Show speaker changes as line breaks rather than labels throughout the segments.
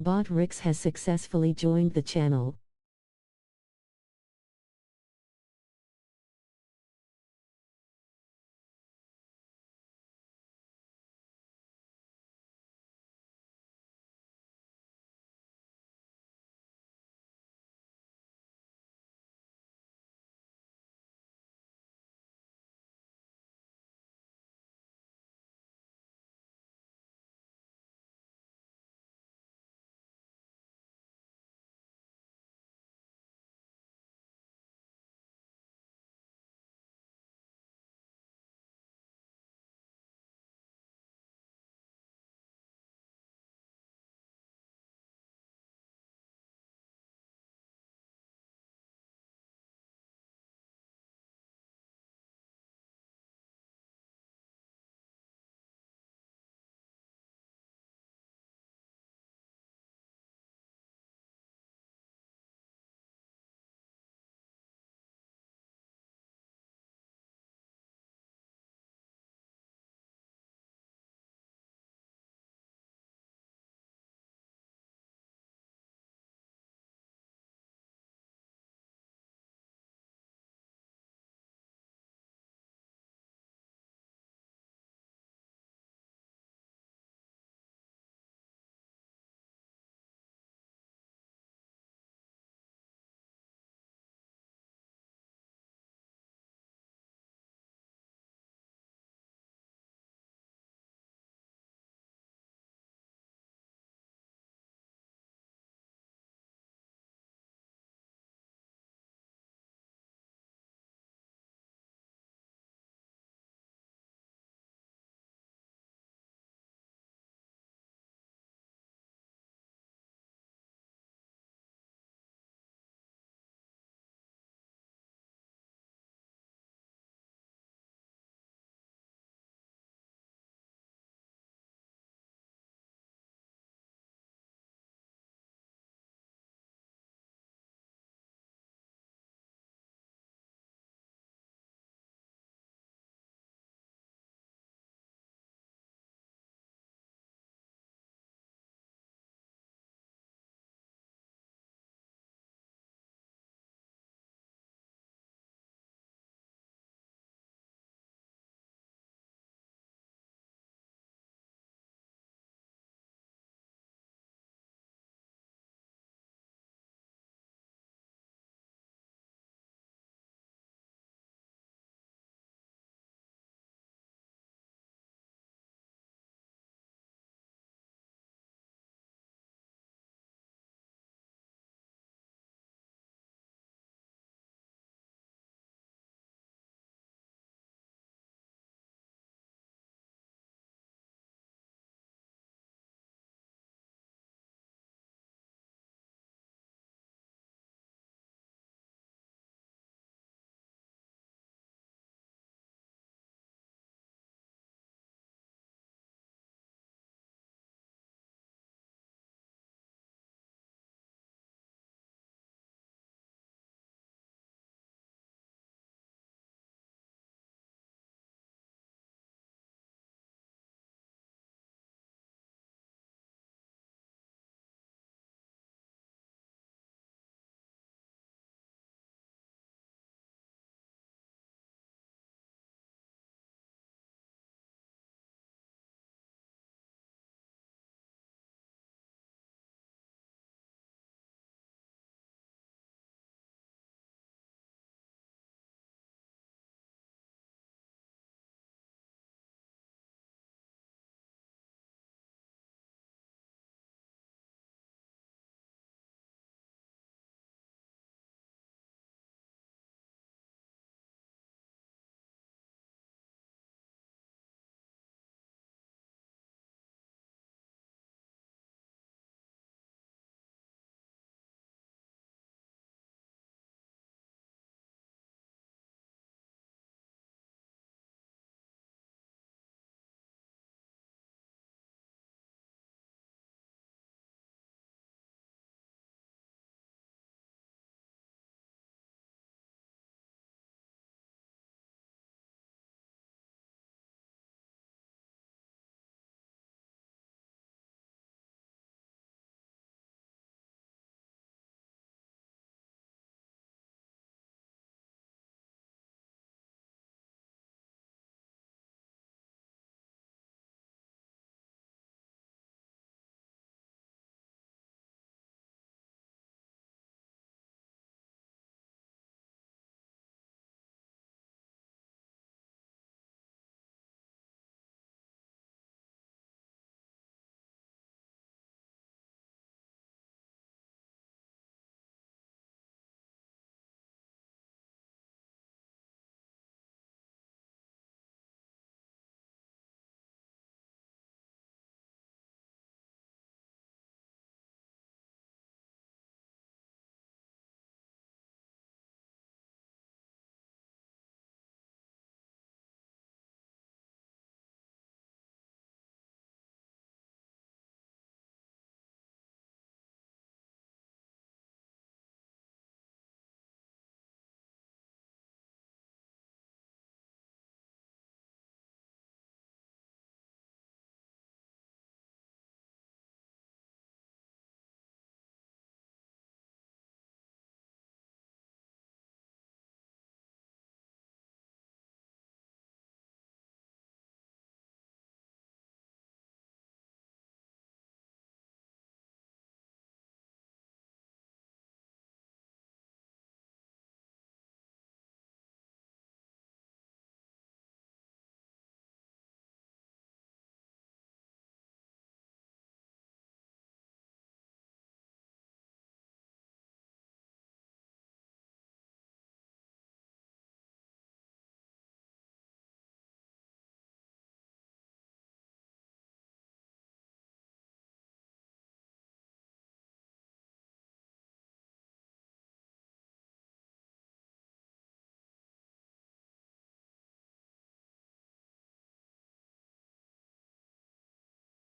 Bot Rix has successfully joined the channel.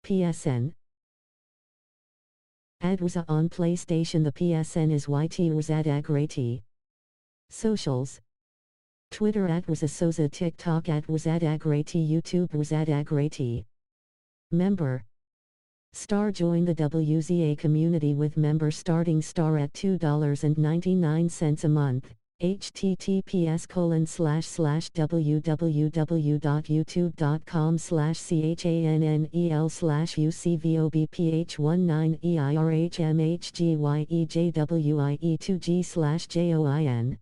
PSN. Adwaza on PlayStation. The PSN is YT Razadagrati. Socials. Twitter @Wazasoza, TikTok @Wazadagrati, YouTube Wazadagrati. Member. Star. Join the WZA community with members starting star at $2.99 a month. https://www.youtube.com/channel/cvobph19EL/UCVOBPH19EIRHMHGYE2G/JOIN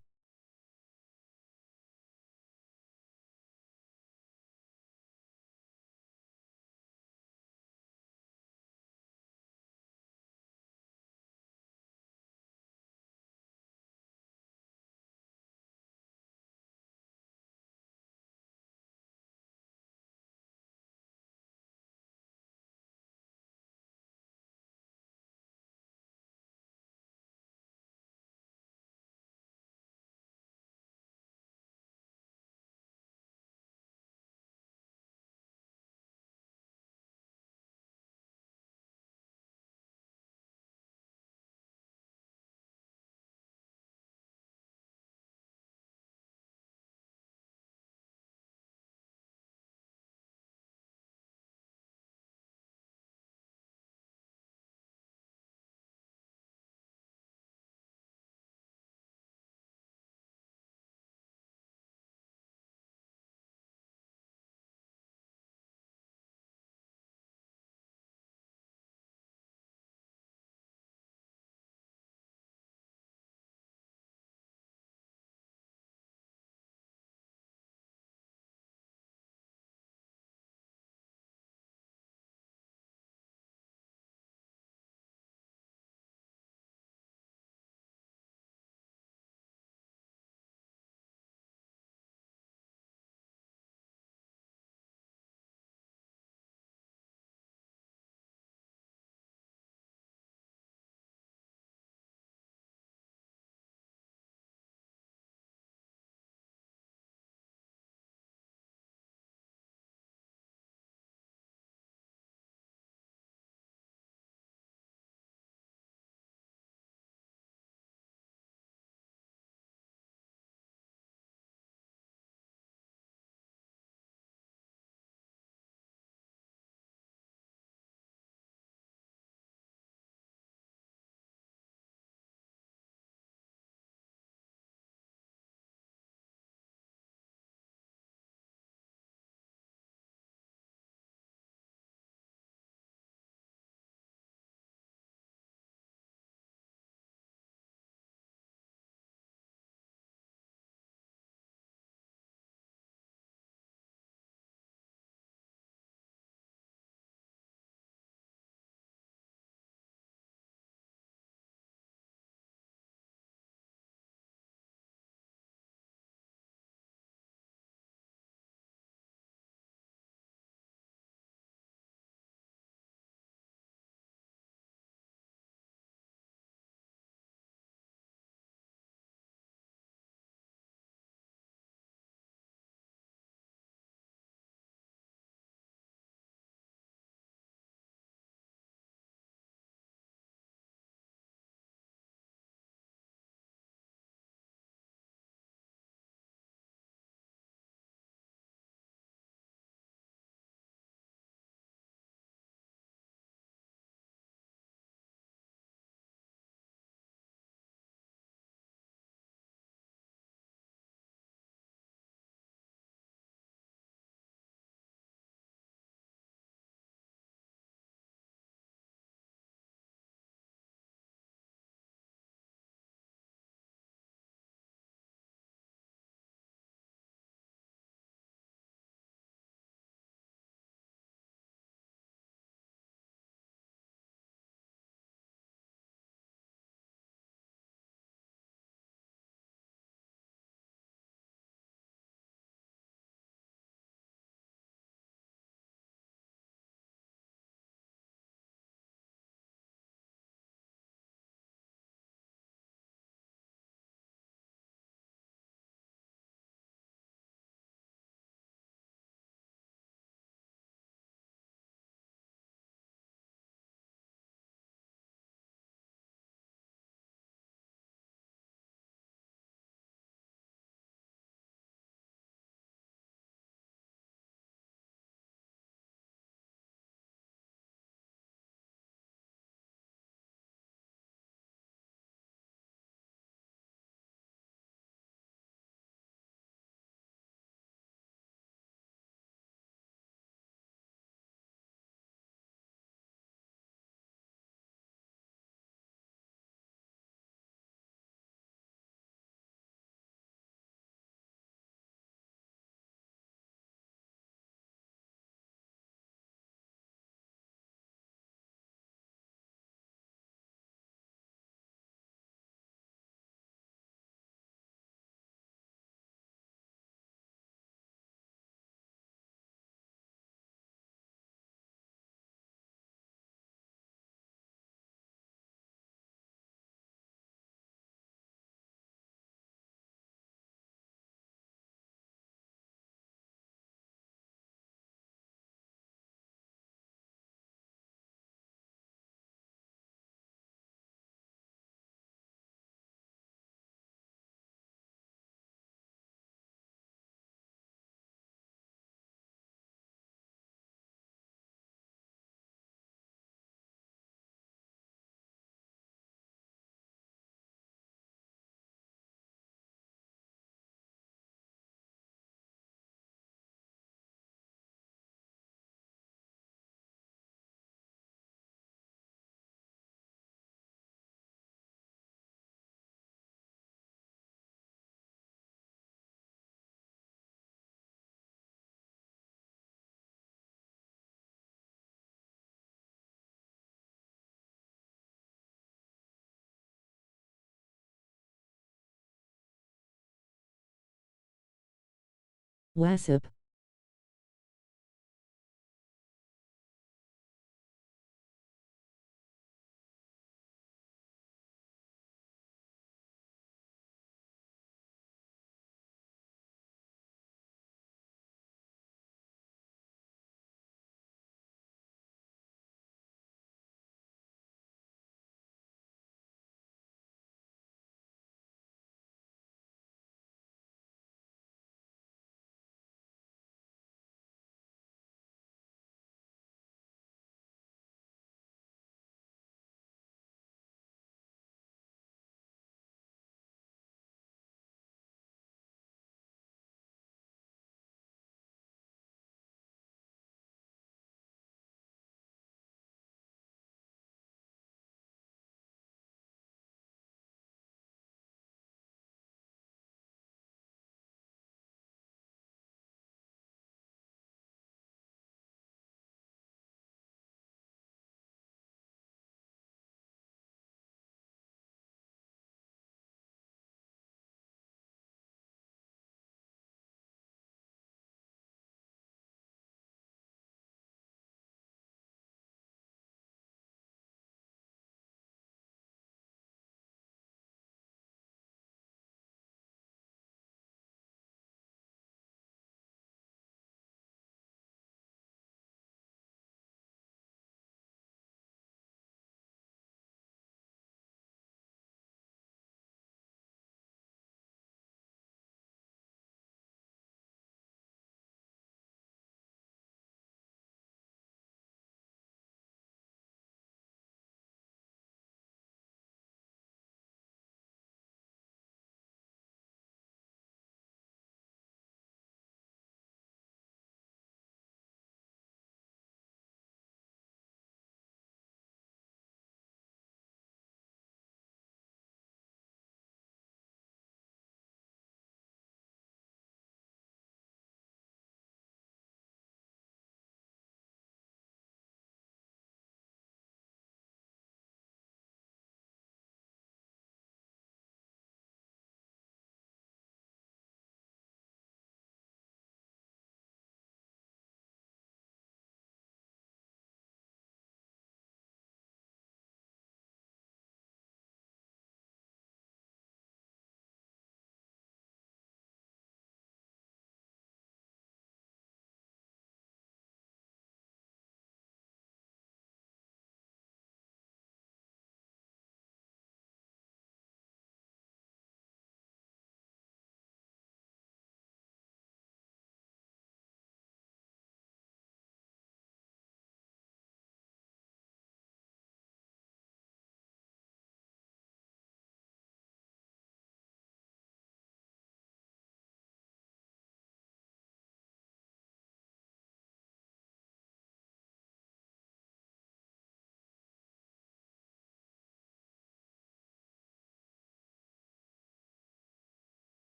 WASP.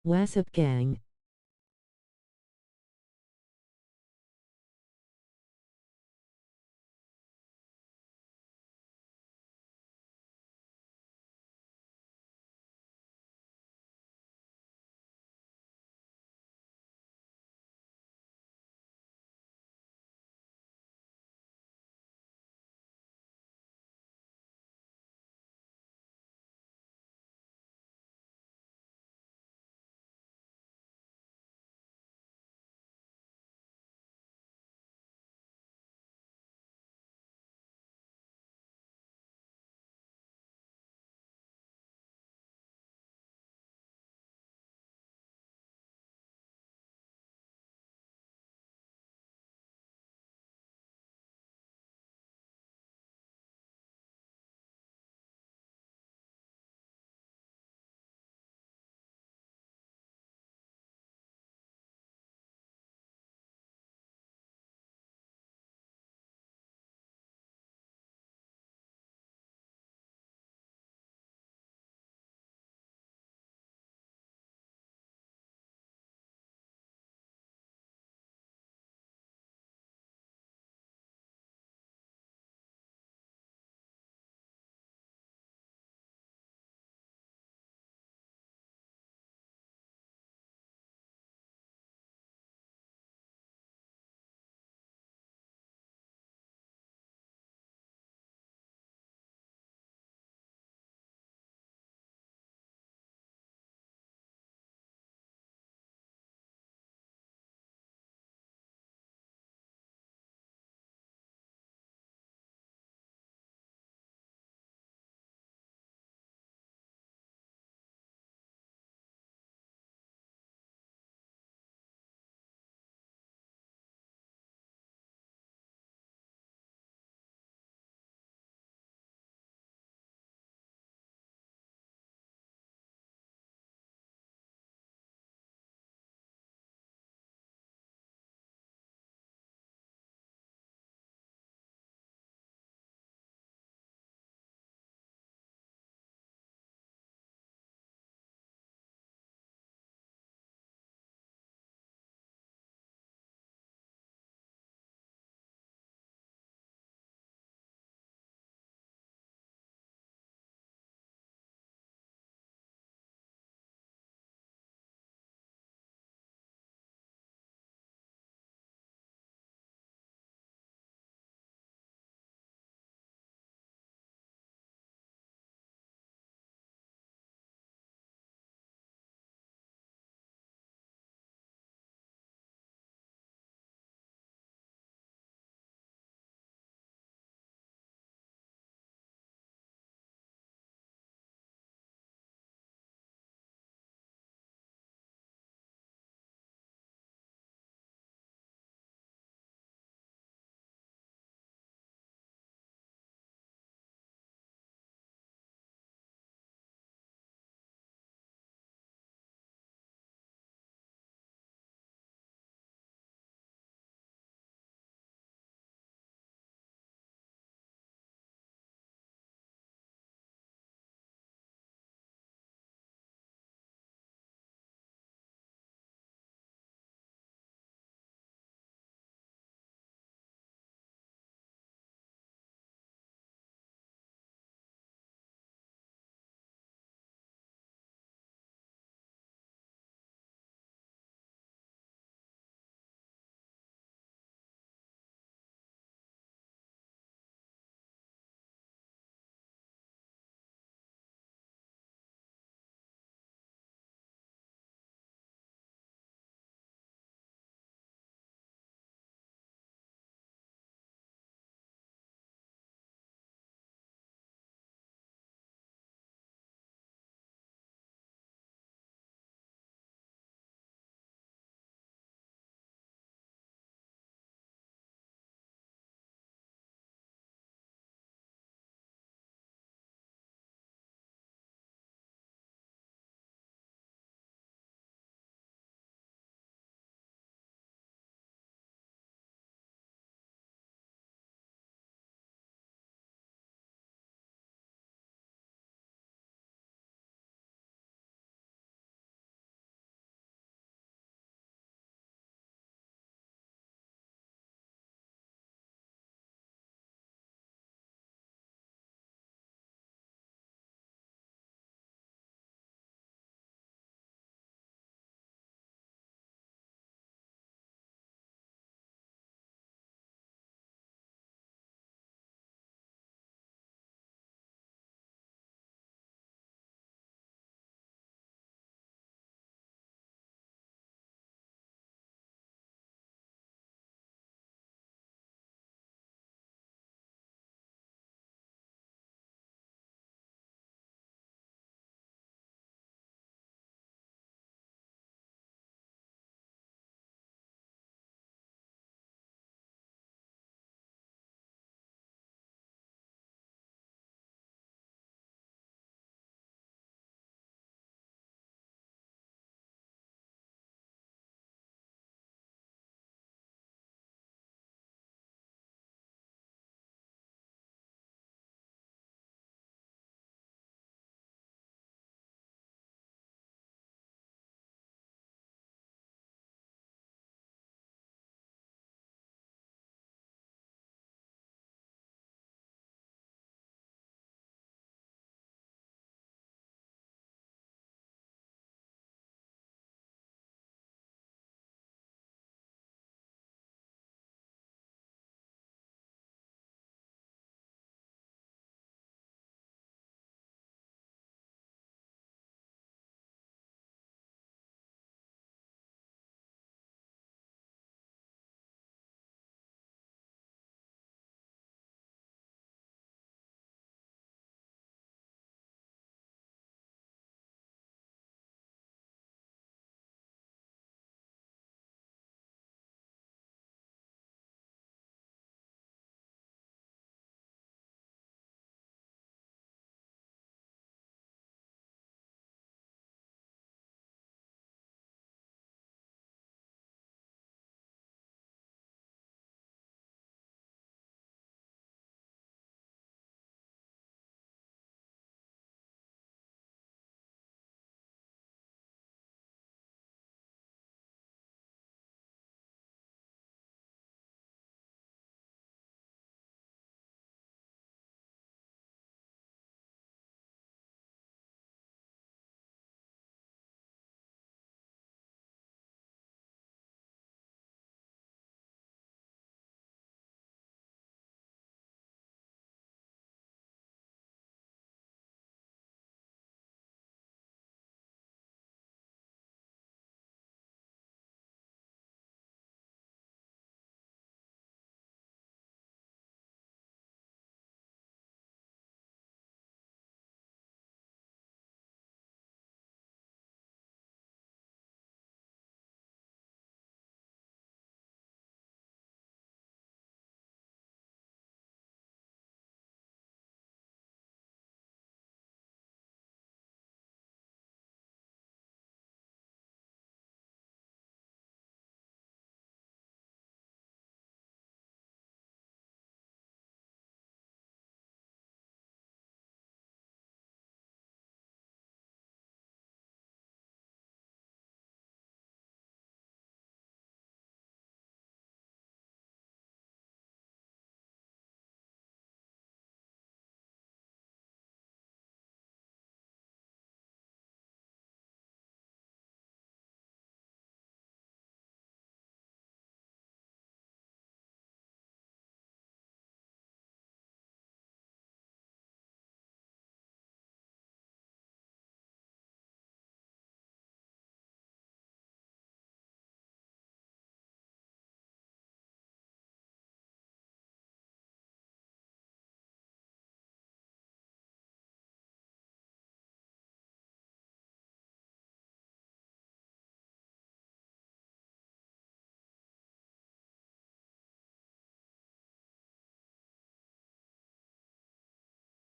WASP gang.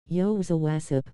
Yo was a wasp.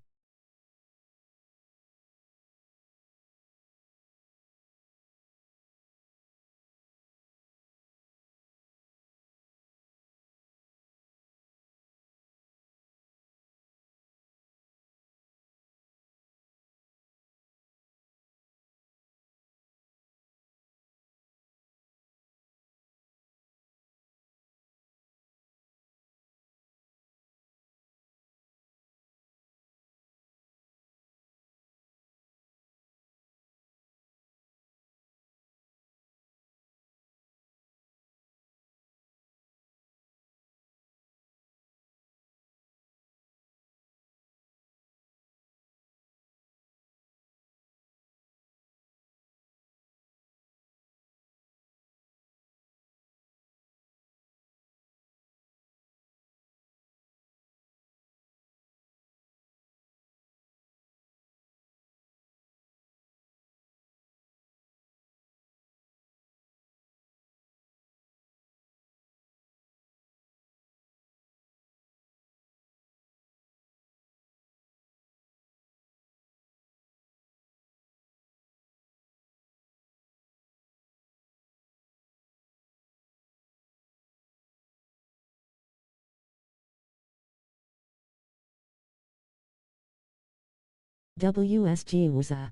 WSG was a.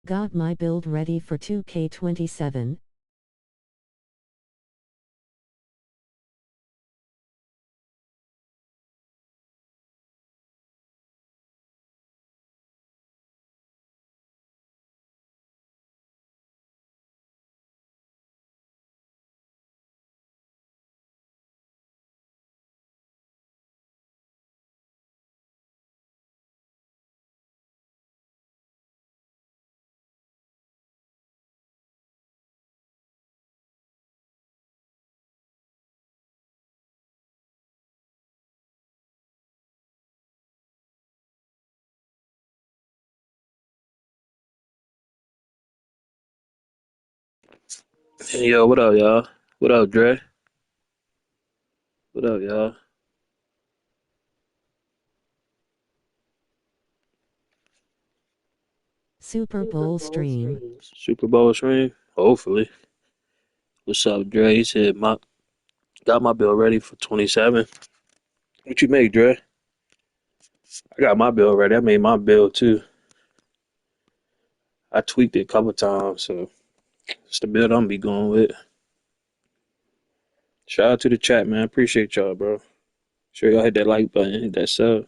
Got my build ready for 2K27.
Hey, yo, what up, y'all? What up, Dre? What up, y'all?
Super Bowl stream.
Super Bowl stream? Hopefully. What's up, Dre? He said got my bill ready for 27. What you make, Dre? I got my bill ready. I made my bill too. I tweaked it a couple times, so it's the build I'm be going with. Shout out to the chat, man. Appreciate y'all, bro. Sure y'all hit that like button, hit that sub.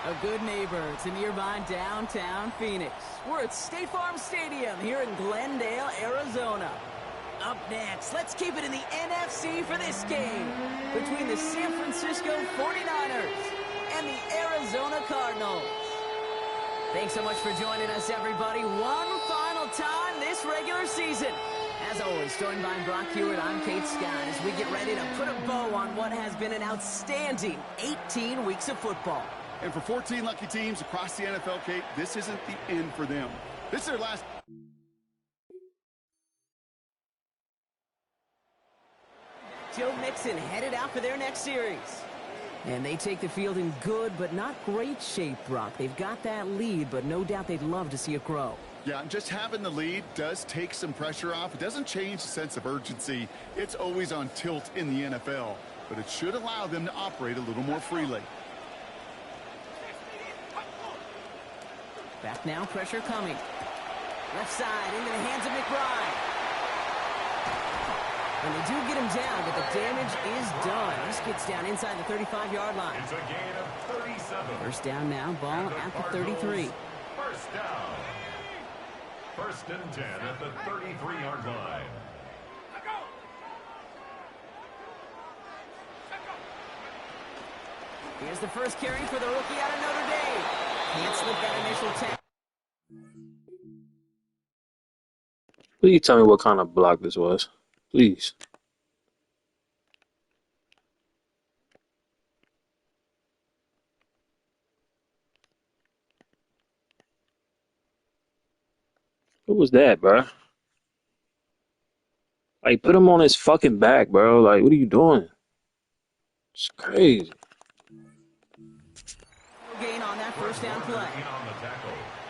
A good neighbor to nearby downtown Phoenix. We're at State Farm Stadium here in Glendale, Arizona. Up next, let's keep it in the NFC for this game between the San Francisco 49ers and the Arizona Cardinals. Thanks so much for joining us, everybody. One final time this regular season. As always, joined by Brock Hewitt, I'm Kate Scott as we get ready to put a bow on what has been an outstanding 18 weeks of football.
And for 14 lucky teams across the NFL, Kate, this isn't the end for them. This is their last.
Joe Mixon headed out for their next series. And they take the field in good but not great shape, Brock. They've got that lead, but no doubt they'd love to see it grow.
Yeah, just having the lead does take some pressure off. It doesn't change the sense of urgency. It's always on tilt in the NFL, but it should allow them to operate a little more freely.
Back now, pressure coming. Left side into the hands of McBride. And they do get him down, but the damage is done. This gets down inside the 35-yard line.
It's a gain of 37.
First down now, ball at the 33.
First down. First and 10 at the 33-yard line.
Here's the first carry for the rookie out of Notre Dame. Can't slip that initial tackle.
Will you tell me what kind of block this was? Please. What was that, bro? Like, put him on his fucking back, bro. Like, what are you doing? It's crazy.
Gain on that first down play.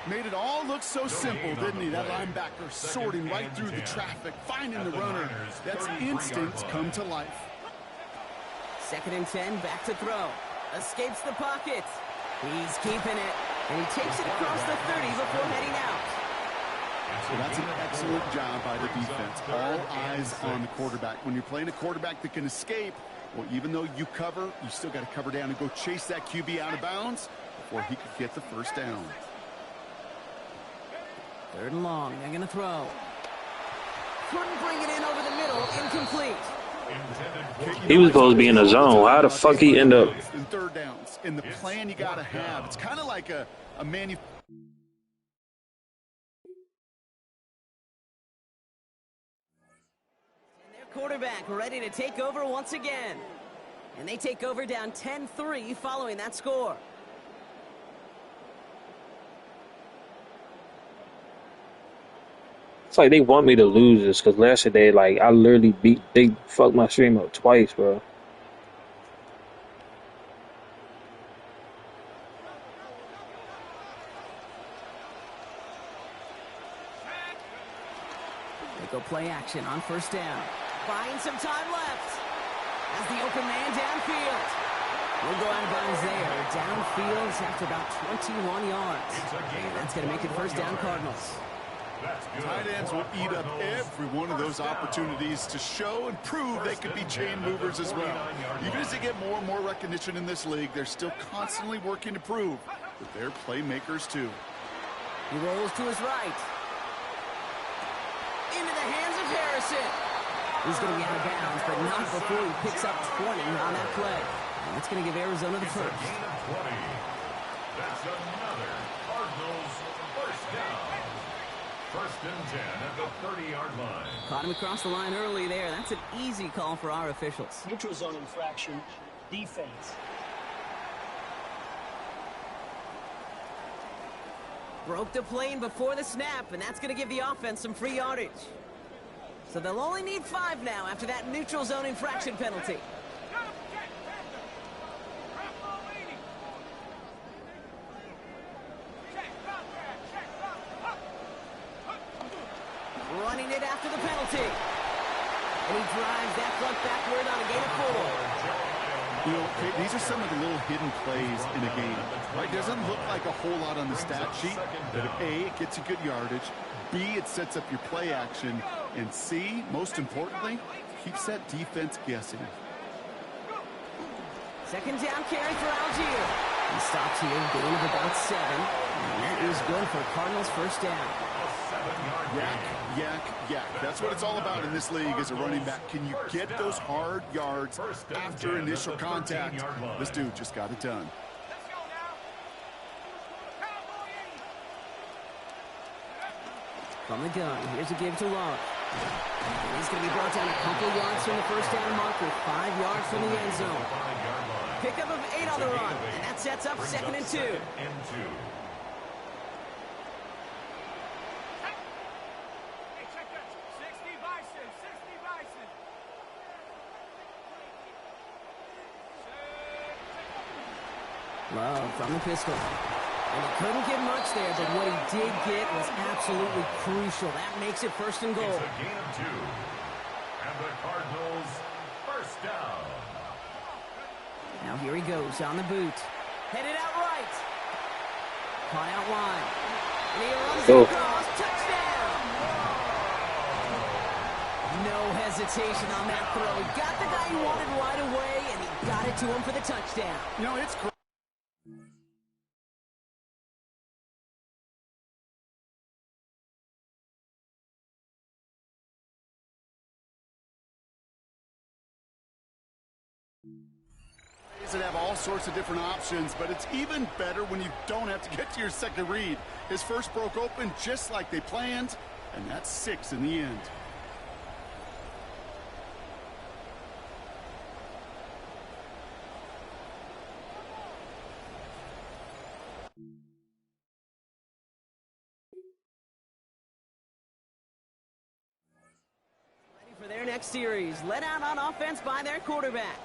Made it all look so simple, didn't he? That linebacker sorting right through the traffic, finding the runner. That's instincts come to life.
Second and 10, back to throw. Escapes the pocket. He's keeping it. And he takes it across the 30 before heading out.
So that's an excellent job by the defense. All eyes on the quarterback. When you're playing a quarterback that can escape, well, even though you cover, you still got to cover down and go chase that QB out of bounds before he could get the first down.
Third and long, they're going to throw. Couldn't bring it in over the middle, incomplete.
He was supposed to be in the zone. How the fuck he end up?
In third downs, in the plan you got to have. It's kind of like a
Quarterback ready to take over once again. And they take over down 10-3 following that score.
It's like they want me to lose this because last day, like, I literally they fucked my stream up twice, bro.
They go play action on first down. Buying some time left. As the open man downfield. We'll go out of bounds there. Downfield after about 21 yards. And that's going to make it first down Cardinals.
Tight ends will eat up every one of those opportunities to show and prove they could be chain movers as well. Even as they get more and more recognition in this league, they're still constantly working to prove that they're playmakers too.
He rolls to his right. Into the hands of Harrison. He's going to be out of bounds, but not before he picks up 20 on that play. And that's going to give Arizona the first.
That's another Cardinals first down. First and 10 at the 30-yard line.
Caught him across the line early there. That's an easy call for our officials.
Neutral zone infraction, defense.
Broke the plane before the snap, and that's going to give the offense some free yardage. So they'll only need 5 now after that neutral zone infraction penalty. Running it after the penalty. And he drives that front backward on a gain of 4.
You know, Okay, these are some of the little hidden plays in a game. Right? Doesn't look like a whole lot on the stat sheet, but A, it gets you good yardage. B, it sets up your play action. And C, most importantly, keeps that defense guessing.
Second down carry for Algier. He stops here, gain of about 7. And that is good for Cardinals first down.
Yak, yak, yak. That's what it's all about in this league as a running back. Can you get those hard yards after initial contact? This dude just got it done.
From the gun, here's a give to Love. And he's going to be brought down a couple yards from the first down marker, 5 yards from the end zone. Pickup of 8 on the run, and that sets up 2nd and 2. Love from the pistol. And he couldn't get much there, but what he did get was absolutely crucial. That makes it 1st and goal.
It's a gain of 2. And the Cardinals first down.
Now here he goes on the boot. Headed out right. Caught out wide. And he runs across. Touchdown! No hesitation on that throw. He got the guy he wanted right away, and he got it to him for the touchdown.
You know, it's great. That have all sorts of different options, but it's even better when you don't have to get to your second read. His first broke open just like they planned, and that's 6 in the end.
Ready for their next series, led out on offense by their quarterback.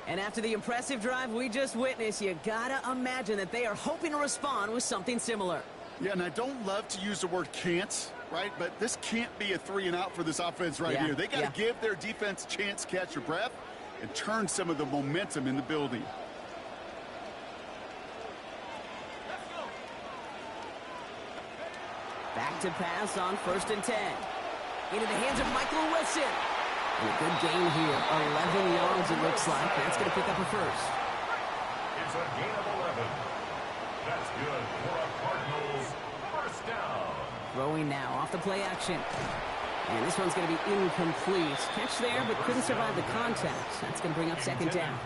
And after the impressive drive we just witnessed, you gotta imagine that they are hoping to respond with something similar.
Yeah, and I don't love to use the word can't, right? But this can't be a 3 and out for this offense right here. They got to give their defense a chance to catch your breath and turn some of the momentum in the building.
Back to pass on 1st and 10. Into the hands of Michael Wilson. And a good gain here. 11 yards it looks like. That's going to pick up a first.
It's a gain of 11. That's good for a Cardinals first down.
Throwing now off the play action. And this one's going to be incomplete. Catch there, but couldn't survive the contact. That's going to bring up 2nd down.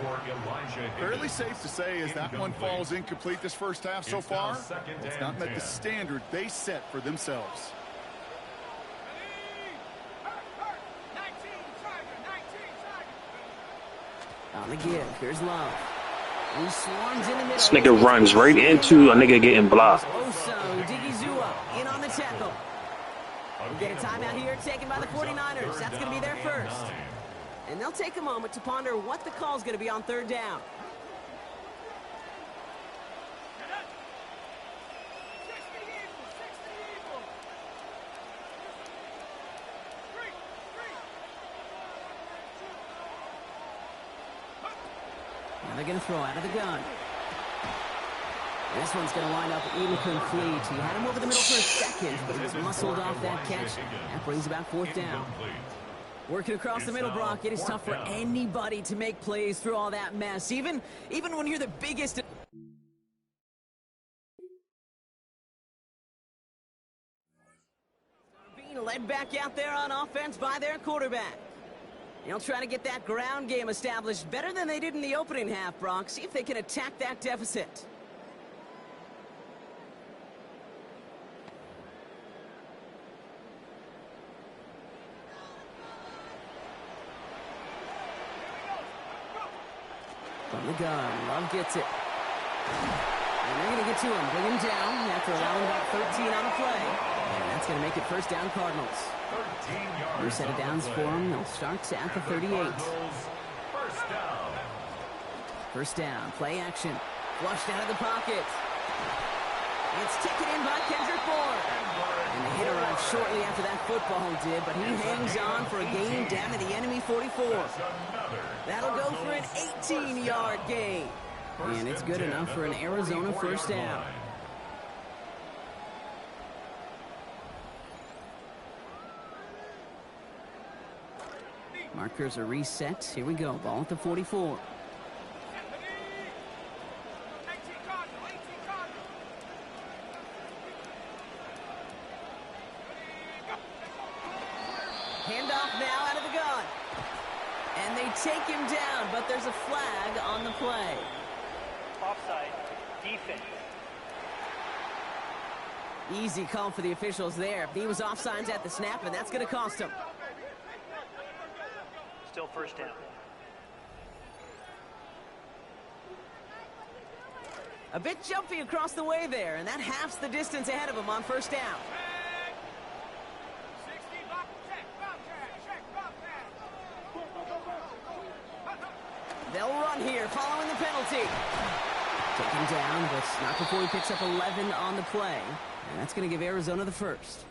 Fairly safe to say as that one falls incomplete this first half so far, it's not met the standard they set for themselves.
On the give, here's Love. He swarms in the middle.
This nigga runs right into a nigga getting blocked.
Oso Digizua in on the tackle. We'll get a timeout here taken by the 49ers. That's going to be their first. And they'll take a moment to ponder what the call is going to be on 3rd down. Now they're going to throw out of the gun. This one's going to wind up incomplete. He had him over the middle for a second, but he was muscled off that catch. That brings about 4th down. Working across the middle, Brock, it is tough for anybody to make plays through all that mess, even when you're the biggest. Being led back out there on offense by their quarterback. They'll try to get that ground game established better than they did in the opening half, Brock. See if they can attack that deficit. From the gun, Love gets it. And they're going to get to him, bring him down after allowing about 13 on the play. And that's going to make it 1st down Cardinals.
13 yards.
New set of downs for them. They'll start at the 38.
First down.
First down, play action. Flushed out of the pocket. It's taken in by Kendrick Bourne. And the hit arrived shortly after that football did, but he hangs on for a gain down to the enemy 44. That'll go for an 18-yard gain. And it's good enough for an Arizona first down. Markers are reset. Here we go. Ball at the 44. Handoff now out of the gun. And they take him down, but there's a flag on the play.
Offside. Defense.
Easy call for the officials there. He was offsides at the snap, and that's going to cost him.
Still first down.
A bit jumpy across the way there, and that halves the distance ahead of him on first down. They'll run here following the penalty. Taken down, but not before he picks up 11 on the play. And that's going to give Arizona the first.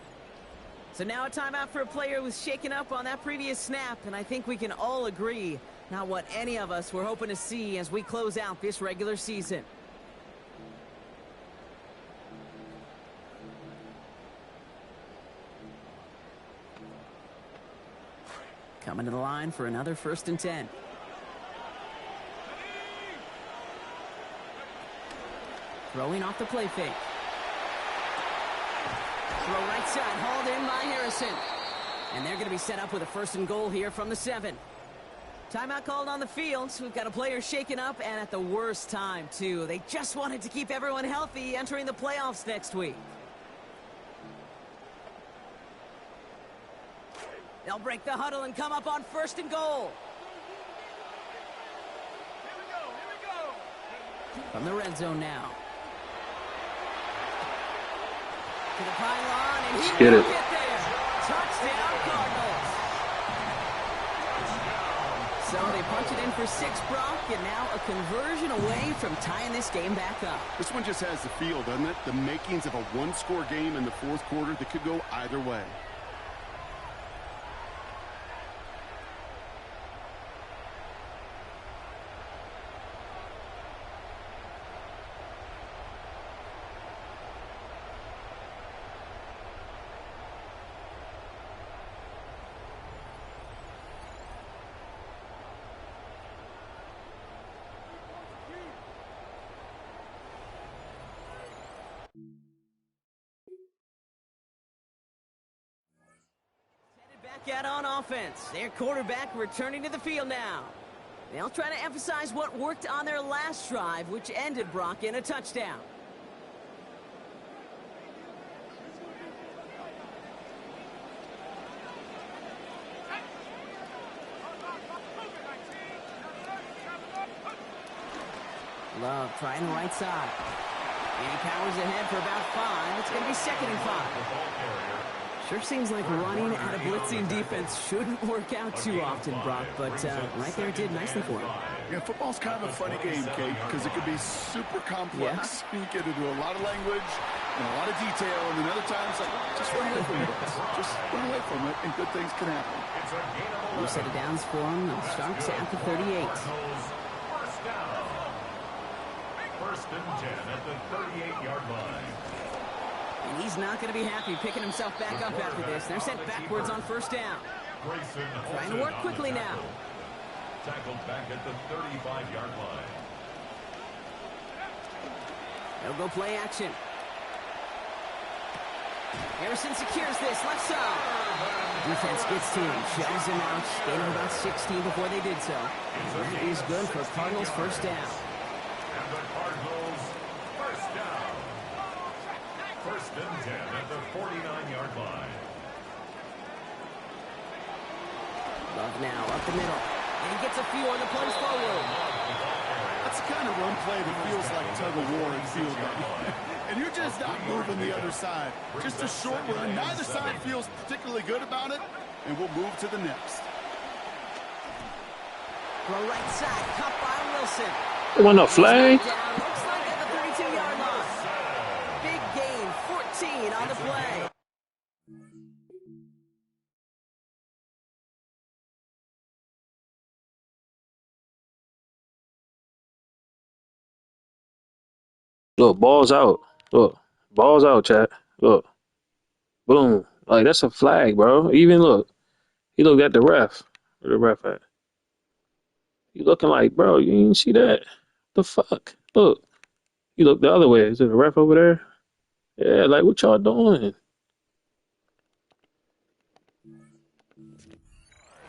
So now a timeout for a player who was shaken up on that previous snap, and I think we can all agree, not what any of us were hoping to see as we close out this regular season. Coming to the line for another 1st and 10. Throwing off the play fake. Throw right side, hauled in by Harrison. And they're going to be set up with a 1st and goal here from the 7. Timeout called on the field. So we've got a player shaken up, and at the worst time, too. They just wanted to keep everyone healthy entering the playoffs next week. They'll break the huddle and come up on 1st and goal. From the red zone now. To the pylon, and he
Get
will
it.
get there. Touchdown, Cardinals. So they punch it in for 6, Brock, and now a conversion away from tying this game back up.
This one just has the feel, doesn't it? The makings of a one-score game in the 4th quarter that could go either way.
Back out on offense. Their quarterback returning to the field now. They'll try to emphasize what worked on their last drive, which ended, Brock, in a touchdown. Love trying the right side. And he powers ahead for about 5. It's going to be 2nd and 5. Sure seems like running at a blitzing defense shouldn't work out too often, Brock, but right there it did nicely for him.
Yeah, football's kind of a funny game, Kate, because it could be super complex. Yeah. You get into a lot of language and a lot of detail, and then other times, like, just run away from it. Just run away from it, and good things can happen.
New set of downs for him. Starts at the 38.
First and 10 at the 38-yard line.
And he's not going to be happy picking himself back up after this. They're sent backwards on 1st down. Trying to work quickly now.
Tackled back at the 35-yard line.
They'll go play action. Harrison secures this left side. Defense gets to him, shells him out, gain of about 16 before they did so. And that is good for Cardinals' 1st down.
And the Cardinals' 1st down. 1st and 10 at the 49-yard line.
Love now up the middle. And he gets a few on the plunge forward.
That's the kind of run play that feels like tug-of-war in field goal. And you're just not moving the other side. Just a short run. Neither side feels particularly good about it. And we'll move to the next.
Throw right side, cut by Wilson.
There wasn't a flag.
Looks like at the 32-yard line. Big gain, 14 on the play.
Look, balls out. Look, balls out, chat. Look, boom. Like that's a flag, bro. Even look, he looked at the ref. Where the ref at? You looking like, bro? You didn't see that? The fuck? Look, you look the other way. Is there a ref over there? Yeah, like what y'all doing?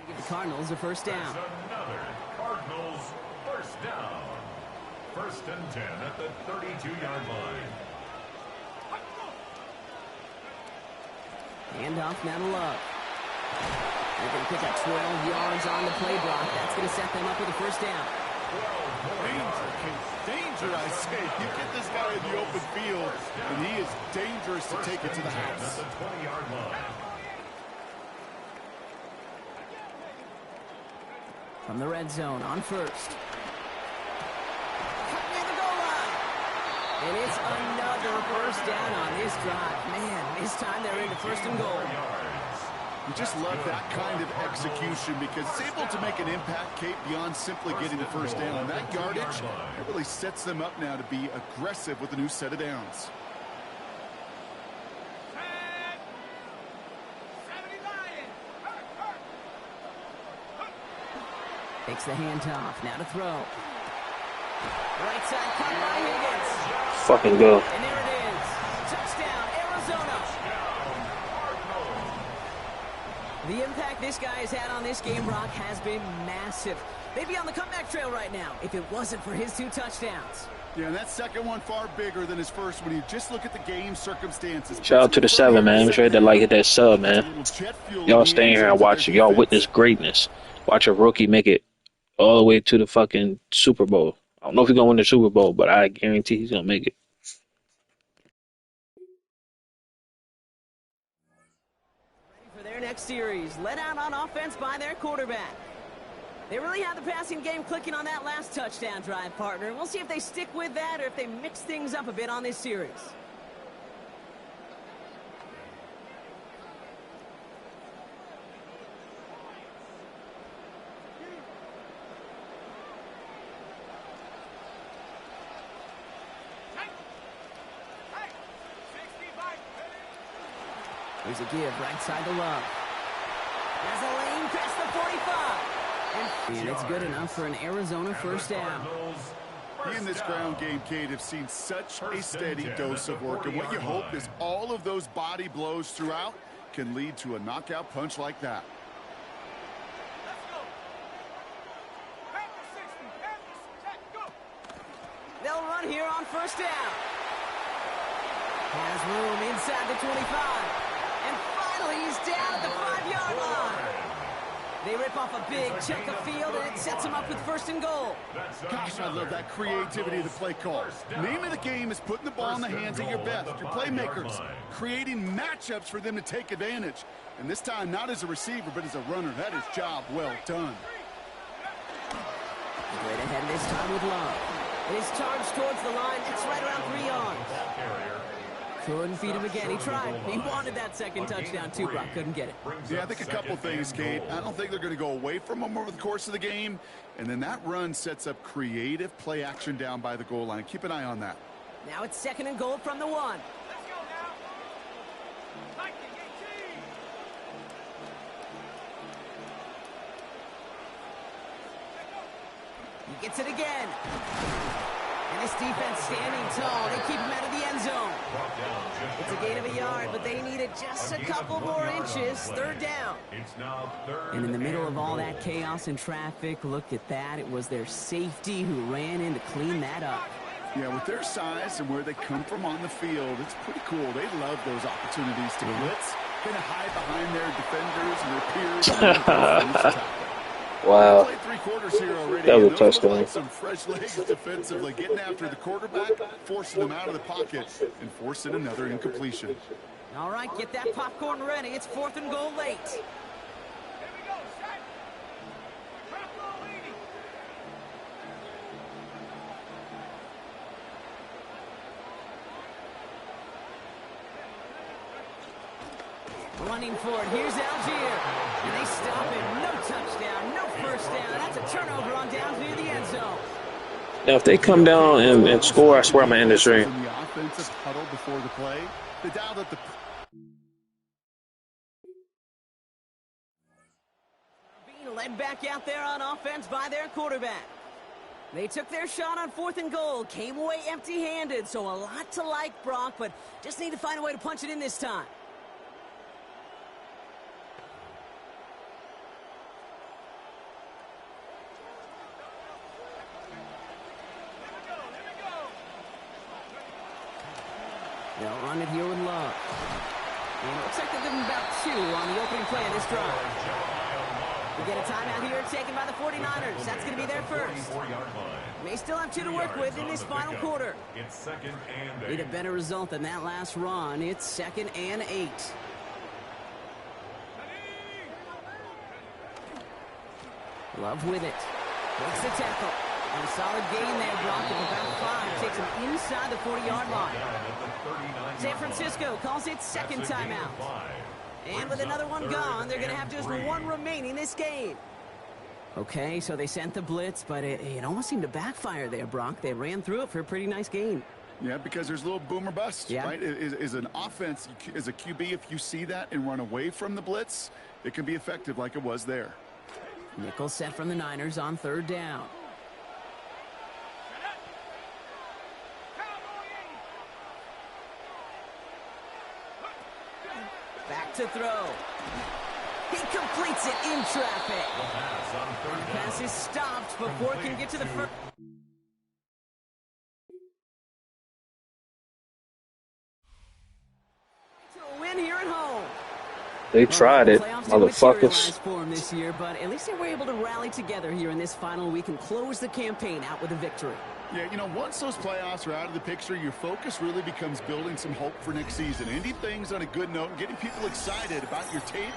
Give the Cardinals a first down.
Another Cardinals first down. First and 10 at the 32-yard line.
Handoff now to Love. They're going to pick up 12 yards on the play block. That's going to set them up with a first down.
Danger, I say. You get this guy in the open field, and he is dangerous to take it to the house.
At the 20-yard line.
From the red zone on first. Near the goal line. And it's another first down on this drive. Man, this time they're into first and goal.
You just love that kind of execution because it's able to make an impact, Kate, beyond simply getting the first down. And that yardage, it really sets them up now to be aggressive with a new set of downs.
Takes the handoff. Now to throw. Right side cut by Higgins.
Fucking go.
And there it is. Touchdown, Arizona. The impact this guy has had on this game, Brock, has been massive. They'd be on the comeback trail right now if it wasn't for his 2 touchdowns.
Yeah, and that second one far bigger than his first when you just look at the game circumstances.
Shout out to the 7, man. Make sure to like hit that sub, man. Y'all staying here and watch. Y'all witness greatness. Watch a rookie make it all the way to the fucking Super Bowl. I don't know if he's gonna win the Super Bowl, but I guarantee he's gonna make it.
Ready for their next series, led out on offense by their quarterback. They really had the passing game clicking on that last touchdown drive, partner. We'll see if they stick with that or if they mix things up a bit on this series. Here's a give, right side to Love. Has a lane past the 45. And it's good enough for an Arizona first down.
He in this ground game, Kate, have seen such a steady dose of work. And what you hope is all of those body blows throughout can lead to a knockout punch like that.
They'll run here on first down. Has room inside the 25. And finally, he's down at the 5-yard line. They rip off a big chunk of field, and it sets him up with first and goal.
Gosh, I love that creativity of the play call. Name of the game is putting the ball in the hands of your best, your playmakers, creating matchups for them to take advantage. And this time, not as a receiver, but as a runner. That is job well done.
Right ahead this time with Love. And his charge towards the line, it's right around 3 yards. Couldn't feed him again. He tried. He wanted that second touchdown too, Brock. Couldn't get it.
Yeah, I think a couple things, Kate. I don't think they're going to go away from him over the course of the game. And then that run sets up creative play action down by the goal line. Keep an eye on that.
Now it's second and goal from the 1.
Let's go now.
He gets it again. And this defense standing tall. They keep him out of the end zone. It's a gain of a yard, but they needed just a couple more inches. Third down. And in the middle of all that chaos and traffic, look at that. It was their safety who ran in to clean that up.
Yeah, with their size and where they come from on the field, it's pretty cool. They love those opportunities to blitz, kind of hide behind their defenders and their peers.
Wow. That was a touchdown.
Some fresh legs defensively, getting after the quarterback, forcing him out of the pocket, and forcing another incompletion.
All right, get that popcorn ready. It's fourth and goal late. Running for it. Here's Algier. And they stop him. No touchdown. No first down. That's a turnover on downs near the end zone.
Now, if they come down and score, I swear I'm gonna end the stream.
In the offensive huddle before the play, they dialed up the
Being led back out there on offense by their quarterback. They took their shot on 4th and goal, came away empty-handed, so a lot to like, Brock, but just need to find a way to punch it in this time. They'll run it here with Love. And it looks like they're giving about 2 on the opening play of this drive. We get a timeout here taken by the 49ers. That's going to be their first. May still have 2 to work with in this final quarter.
It's 2nd and 8.
Need a better result than that last run. It's 2nd and 8. Love with it. Breaks the tackle. And a solid gain there, Brock, of about 5. Takes him inside the 40-yard line. San Francisco calls it second timeout. And with another one gone, they're going to have just 1 remaining this game. Okay, so they sent the blitz, but it almost seemed to backfire there, Brock. They ran through it for a pretty nice gain.
Yeah, because there's a little boom or bust,
yeah.
Right? Is an offense, as a QB, if you see that and run away from the blitz, it can be effective like it was there.
Nickel set from the Niners on 3rd down. Back to throw. He completes it in traffic. The pass is stopped before it can get to the first. To a win here at home.
They tried it, motherfuckers.
For them this year, but at least they were able to rally together here in this final week and close the campaign out with a victory.
Yeah, you know, once those playoffs are out of the picture, your focus really becomes building some hope for next season. Ending things on a good note and getting people excited about your tape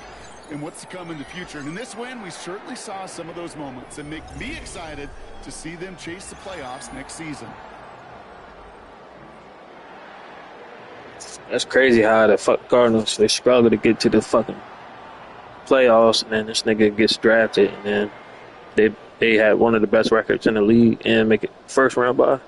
and what's to come in the future. And in this win, we certainly saw some of those moments and make me excited to see them chase the playoffs next season.
That's crazy how the fuck Cardinals, they struggle to get to the fucking playoffs, and then this nigga gets drafted, and then they had one of the best records in the league and make it first round bye.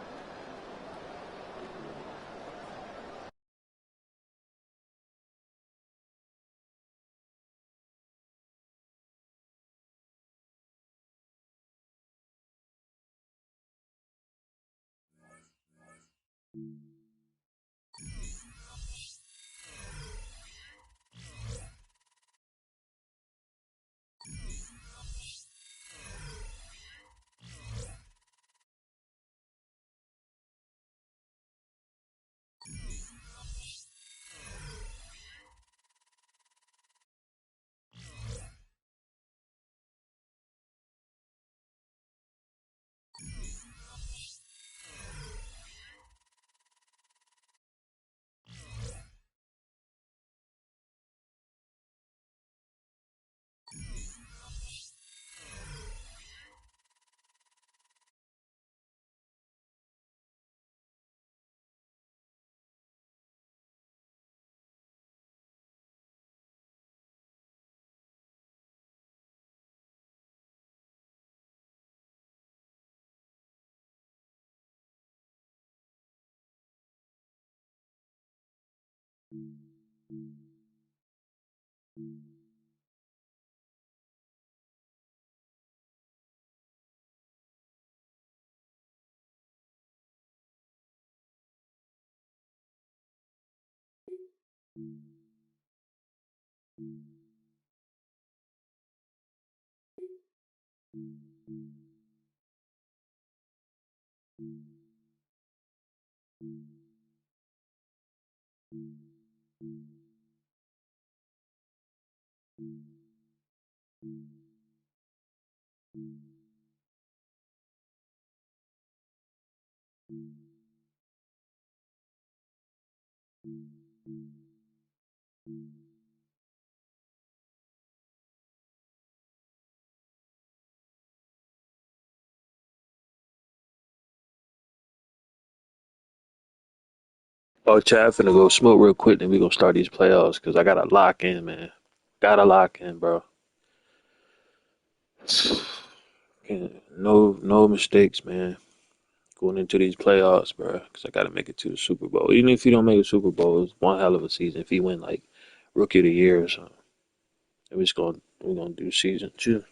Oh, Chad, finna go smoke real quick, then we gonna start these playoffs, because I gotta lock in, man. Gotta lock in, bro. No mistakes, man. going into these playoffs, bro, because I got to make it to the Super Bowl. Even if he don't make a Super Bowl, it's one hell of a season. If he win like Rookie of the Year or something, we're gonna do season 2.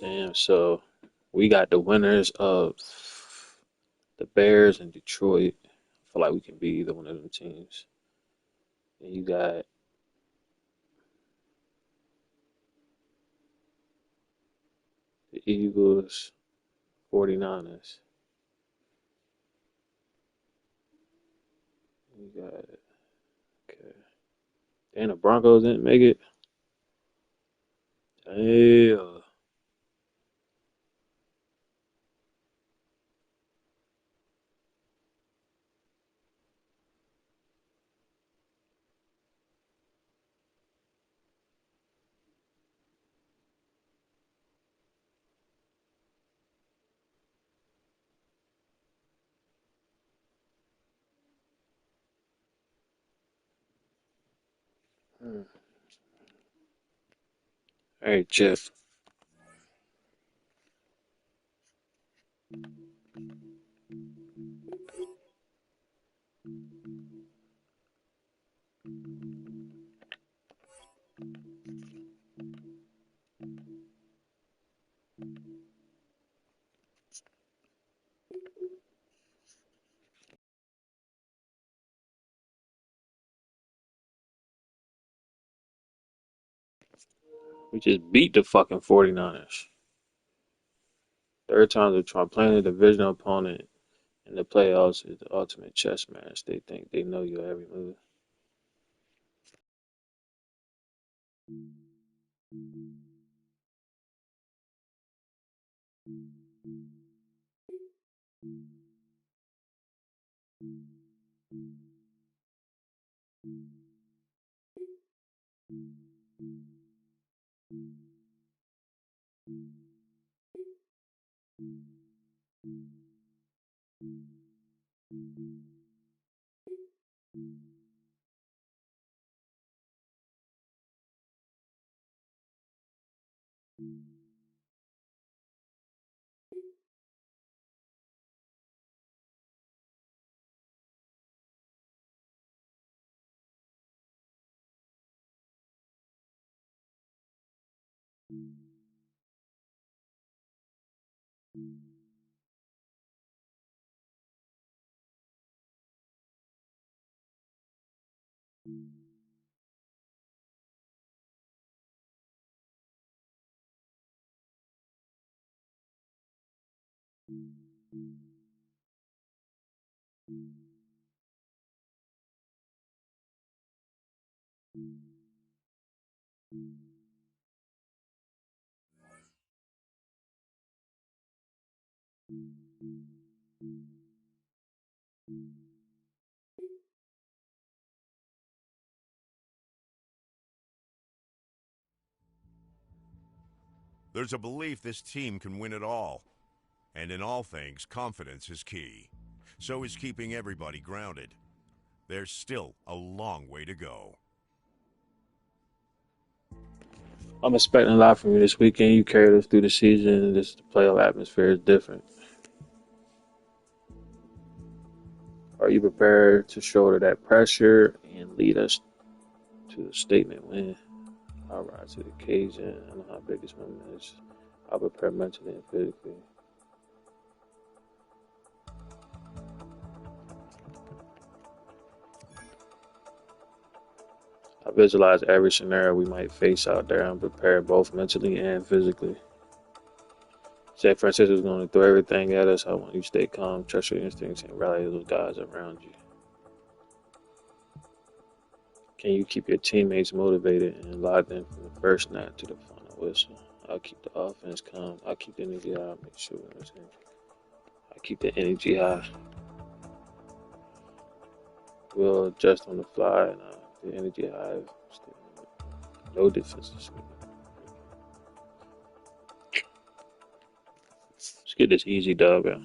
Damn, so we got the winners of the Bears and Detroit. I feel like we can beat either one of them teams. And you got the Eagles, 49ers. You got, okay. And the Broncos didn't make it. Damn. Hmm. All right, Jeff. We just beat the fucking 49ers. Third time they're trying playing a divisional opponent in the playoffs is the ultimate chess match. They think they know your every move.
There's a belief this team can win it all. And in all things, confidence is key. So is keeping everybody grounded. There's still a long way to go.
I'm expecting a lot from you this weekend. You carried us through the season. This the playoff atmosphere is different. Are you prepared to shoulder that pressure and lead us to a statement win? I'll rise to the occasion. I know how big this moment is. I'll prepare mentally and physically. I visualize every scenario we might face out there. I'm prepared both mentally and physically. San Francisco's going to throw everything at us. I want you to stay calm, trust your instincts, and rally those guys around you. Can you keep your teammates motivated and locked in from the first snap to the final whistle? I'll keep the offense calm. I'll keep the energy high. Make sure I'll keep the energy high. We'll adjust on the fly and the energy high. No defenses. Let's get this easy dub out.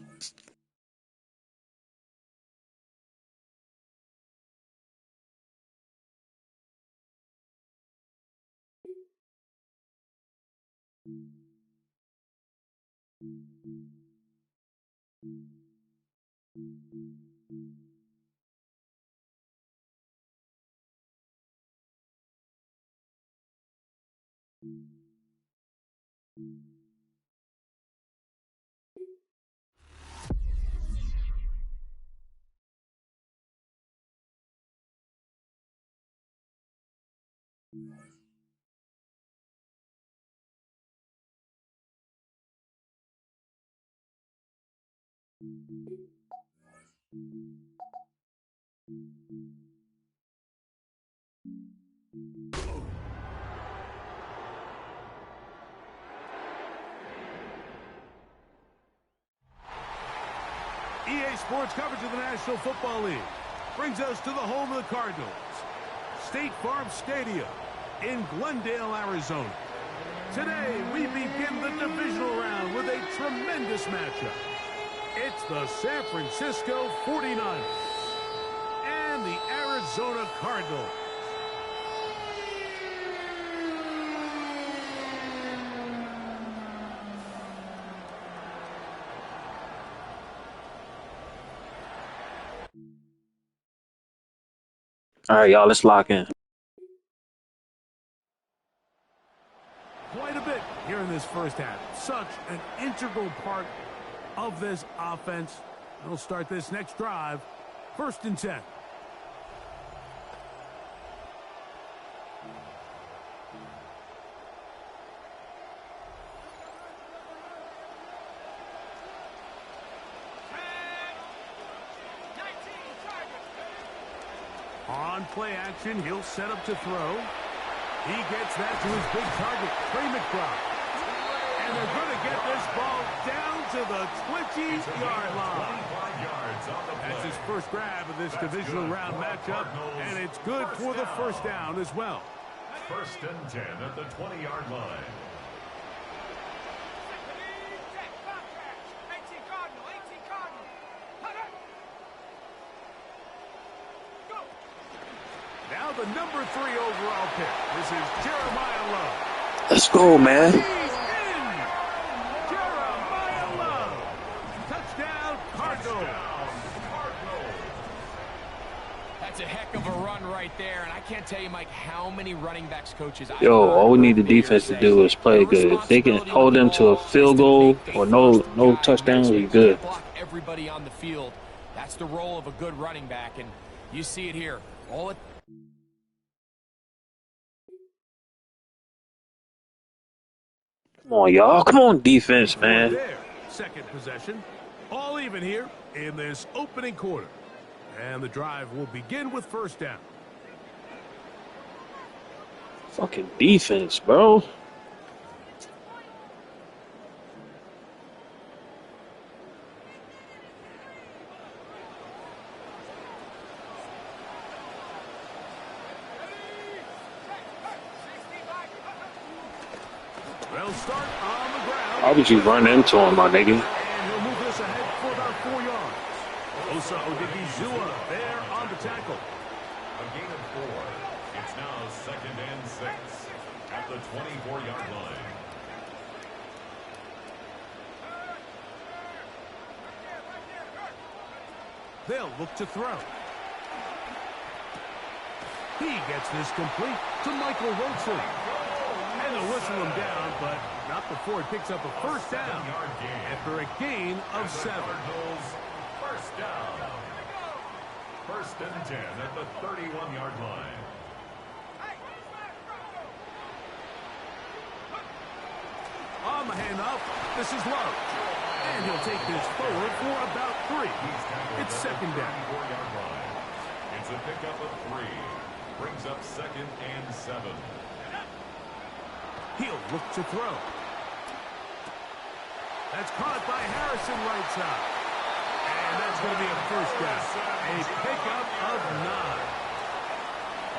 EA Sports coverage of the National Football League brings us to the home of the Cardinals, State Farm Stadium in Glendale, Arizona. Today, we begin the divisional round with a tremendous matchup. It's the San Francisco 49ers and the Arizona Cardinals.
All right, y'all, let's lock in.
Quite a bit here in this first half. Such an integral part of this offense. We'll start this next drive. 1st and 10. On play action, he'll set up to throw. He gets that to his big target, Trey McBride. And they're going to get this ball down to the 20-yard line. That's his first grab of this divisional round matchup, and it's good for the first down as well.
1st and 10 at the 20-yard line.
Now the number 3 overall pick. This is Jeremiah Love.
Let's go, man.
He's in! Jeremiah Love. Touchdown, Cardinals.
That's a heck of a run right there, and I can't tell you, Mike, how many running backs coaches I've
Yo,
heard
all we need the
over the
defense to
years
do
say,
is play
"Your
good. If they can
responsibility
hold
with
them
the
to a
ball
field
is to
goal
make the
or
first
no
guy
touchdowns,
miss.
we
You
good.
can't block everybody on the field. That's the role of a good running back, and you see it here. All it
Come on, y'all. Come on, defense, man.
There. Second possession. All even here in this opening quarter. And the drive will begin with 1st down.
Fucking defense, bro.
They'll start on the ground.
Why would you run into him, my nigga?
And he'll move this ahead for about 4 yards. Osa Odigizua there on the tackle.
A gain of 4. It's now 2nd and 6 at the 24-yard line.
They'll look to throw. He gets this complete to Michael Wilson. And they'll whistle him down, but not before he picks up a first down after a gain of 7.
Cardinals, 1st down. 1st and 10 at the 31-yard line.
On the handoff, this is Love. And he'll take this forward for about 3. It's 2nd down.
34-yard line. It's a pickup of 3. Brings up 2nd and 7.
He'll look to throw. That's caught by Harrison right side. And And that's going to be a first down. A pickup of 9.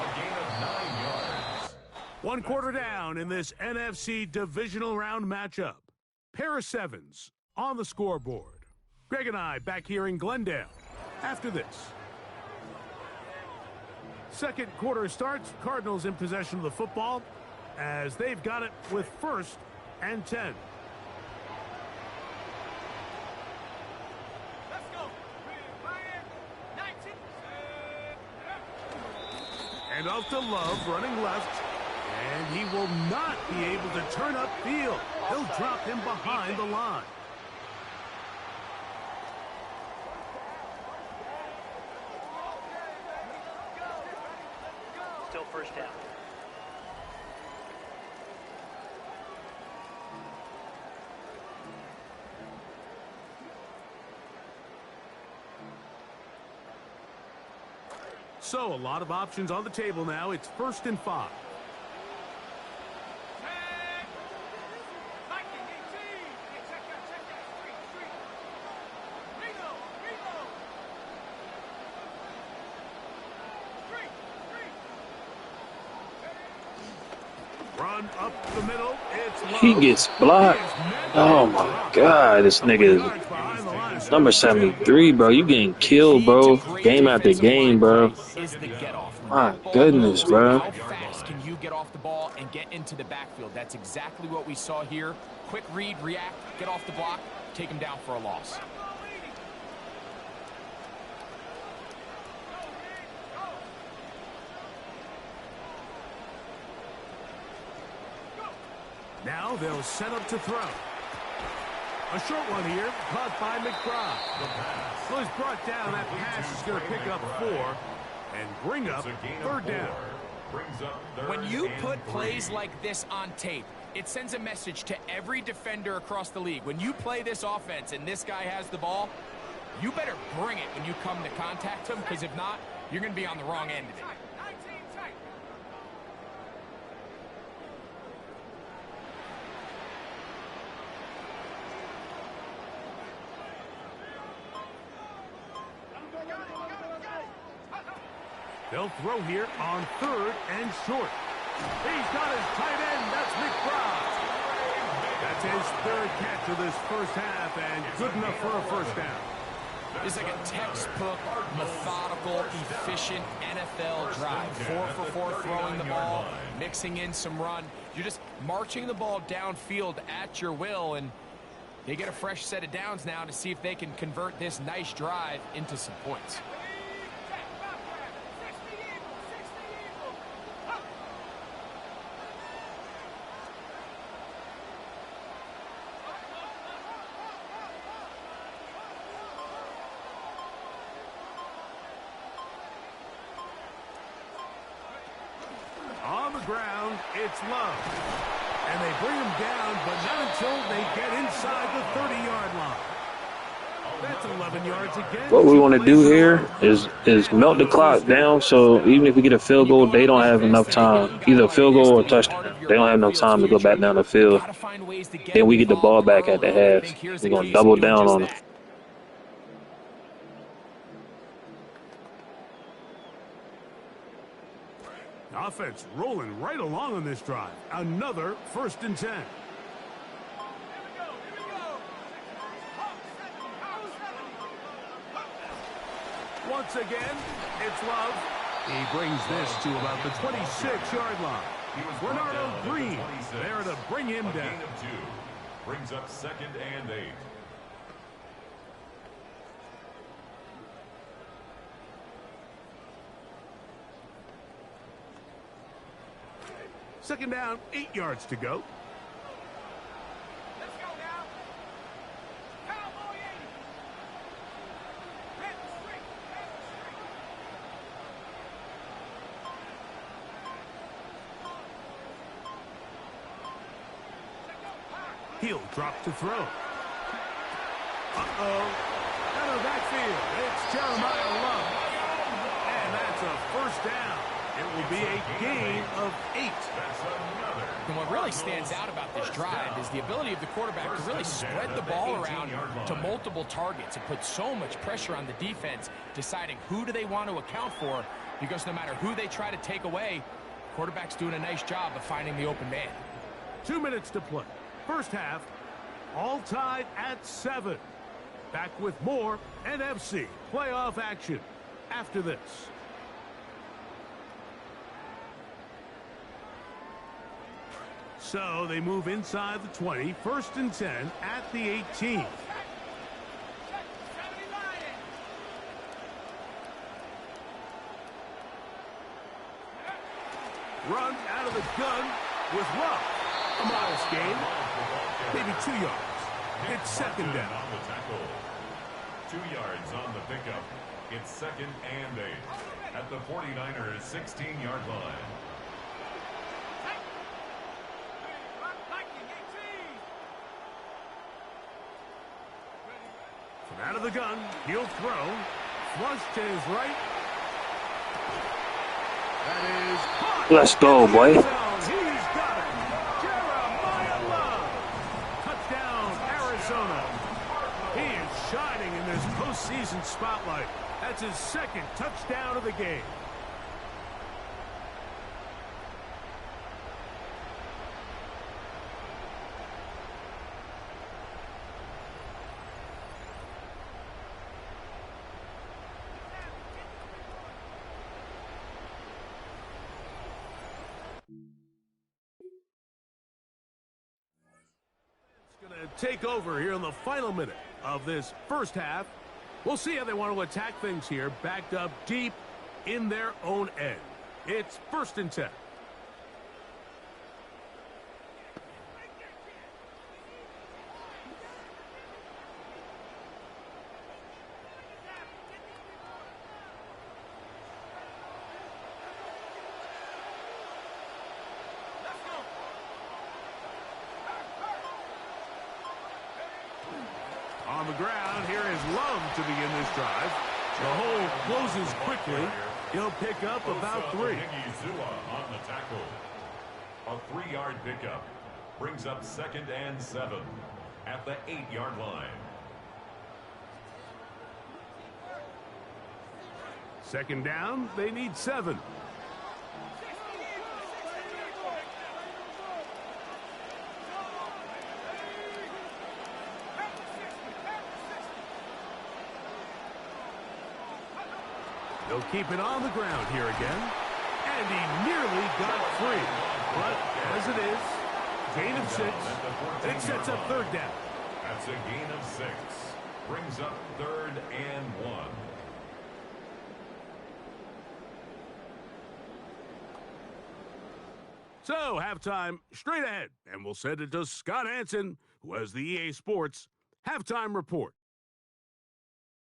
A gain of 9 yards.
1 quarter down in this NFC divisional round matchup. Pair of 7s on the scoreboard. Greg and I back here in Glendale after this. Second quarter starts. Cardinals in possession of the football as they've got it with 1st and 10.
Let's go.
And off to Love, running left. And he will not be able to turn upfield. He'll drop him behind the line.
Still first down.
So a lot of options on the table now. It's 1st and 5. Run up the middle. It's Love.
He gets blocked. Oh my God, this nigga is number 73, bro. You getting killed, bro. Game after game, bro. My goodness, bro.
How fast can you get off the ball and get into the backfield? That's exactly what we saw here. Quick read, react, get off the block, take him down for a loss.
Now they'll set up to throw. A short one here, caught by McBride. So he's brought down. That pass is going to pick up 4 and bring up 3rd down.
When you put plays like this on tape, it sends a message to every defender across the league. When you play this offense and this guy has the ball, you better bring it when you come to contact him, because if not, you're going to be on the wrong end of it.
They'll throw here on 3rd and short. He's got his tight end. That's McBride. That's his 3rd catch of this first half, and good enough for a first down.
It's like a textbook, methodical, efficient NFL drive. 4 for 4 throwing the ball, mixing in some run. You're just marching the ball downfield at your will, and they get a fresh set of downs now to see if they can convert this nice drive into some points.
On the ground, it's Love. And they bring him down, but not until they get inside the 30-yard line. That's 11 yards again.
What we want to do here is melt the clock down, so even if we get a field goal, they don't have enough time. Either a field goal or a touchdown. They don't have enough time to go back down the field. Then we get the ball back at the half. We're going to double down on them.
Offense rolling right along on this drive. Another 1st and 10. Once again, it's Love. He brings this to about the 26-yard line. Bernardo Green there to bring him down.
Brings up 2nd and 8.
Second down, 8 yards to go.
Let's go now. Cowboy 80. Red streak.
He'll drop to throw. Uh-oh. Out of backfield, it's Jeremiah Love. And that's a first down. It will be a gain of 8.
That's another
And what really stands out about this drive is the ability of the quarterback to really spread the ball around to multiple targets. It puts so much pressure on the defense, deciding who do they want to account for, because no matter who they try to take away, quarterback's doing a nice job of finding the open man.
2 minutes to play. First half, all tied at 7. Back with more NFC playoff action after this. So they move inside the 20, 1st and 10 at the 18. Run out of the gun with Love. A modest gain, maybe 2 yards. It's second down.
2 yards on the pickup. It's 2nd and 8 at the 49ers' 16-yard line.
From out of the gun, he'll throw. Flush to his right. That is caught.
Let's go, boy.
He's got it. Jeremiah Love. Touchdown, Arizona. He is shining in this postseason spotlight. That's his 2nd touchdown of the game. Take over here in the final minute of this first half. We'll see how they want to attack things here, backed up deep in their own end. It's 1st and 10. On the ground, here is Love to begin this drive. The hole closes quickly. He'll pick up about 3.
On the tackle. A 3-yard pickup brings up 2nd and 7 at the 8-yard line.
2nd down, they need 7. They'll keep it on the ground here again. And he nearly got free. But as it is, gain of 6. It sets up 3rd down.
That's a gain of 6. Brings up 3rd and 1.
So, halftime straight ahead. And we'll send it to Scott Hansen, who has the EA Sports halftime report.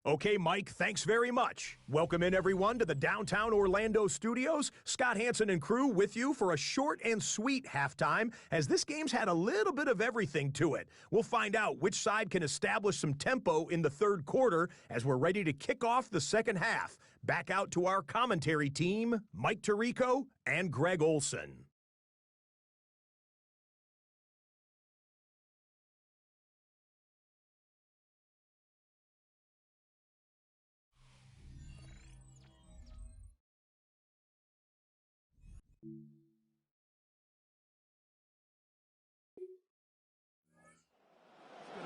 Okay, Mike, thanks very much. Welcome in, everyone, to the downtown Orlando studios. Scott Hansen and crew with you for a short and sweet halftime, as this game's had a little bit of everything to it. We'll find out which side can establish some tempo in the 3rd quarter as we're ready to kick off the 2nd half. Back out to our commentary team, Mike Tirico and Greg Olson.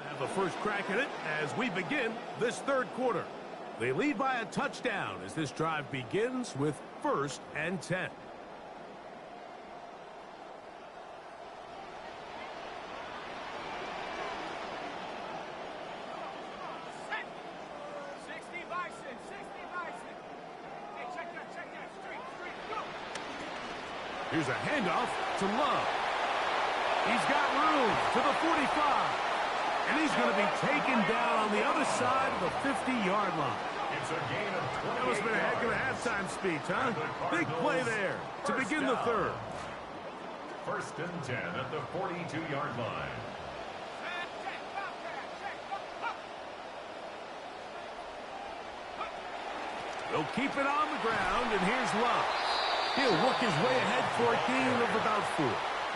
Have the first crack at it as we begin this 3rd quarter. They lead by a touchdown as this drive begins with 1st and 10. Here's a handoff to Love. He's got room to the 45. And he's going to be taken down on the other side of the 50-yard line.
It's a gain of 20.
That must have been a heck of a halftime speech, huh? Big play there to begin the 3rd.
1st and 10 at the 42-yard line.
They'll keep it on the ground, and here's Love. He'll work his way ahead for a gain of about 4.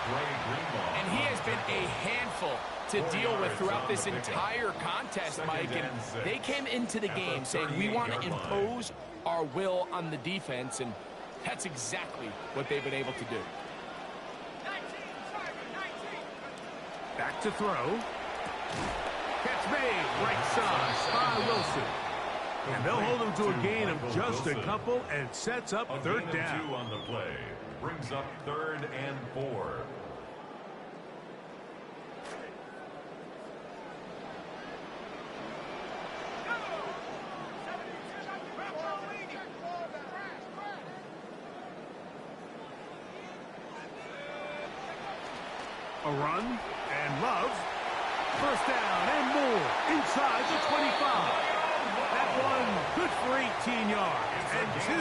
And he has been a handful to deal with throughout this entire contest, Mike. And they came into the game saying, we want to impose our will on the defense, and that's exactly what they've been able to do.
Back to throw. Catch made, right side by Wilson. And they'll hold him to a gain of just a couple, and sets up third down.
2 on the play. Brings up 3rd and 4.
A run, and Love. First down and more inside the 25. That one good for 18 yards and to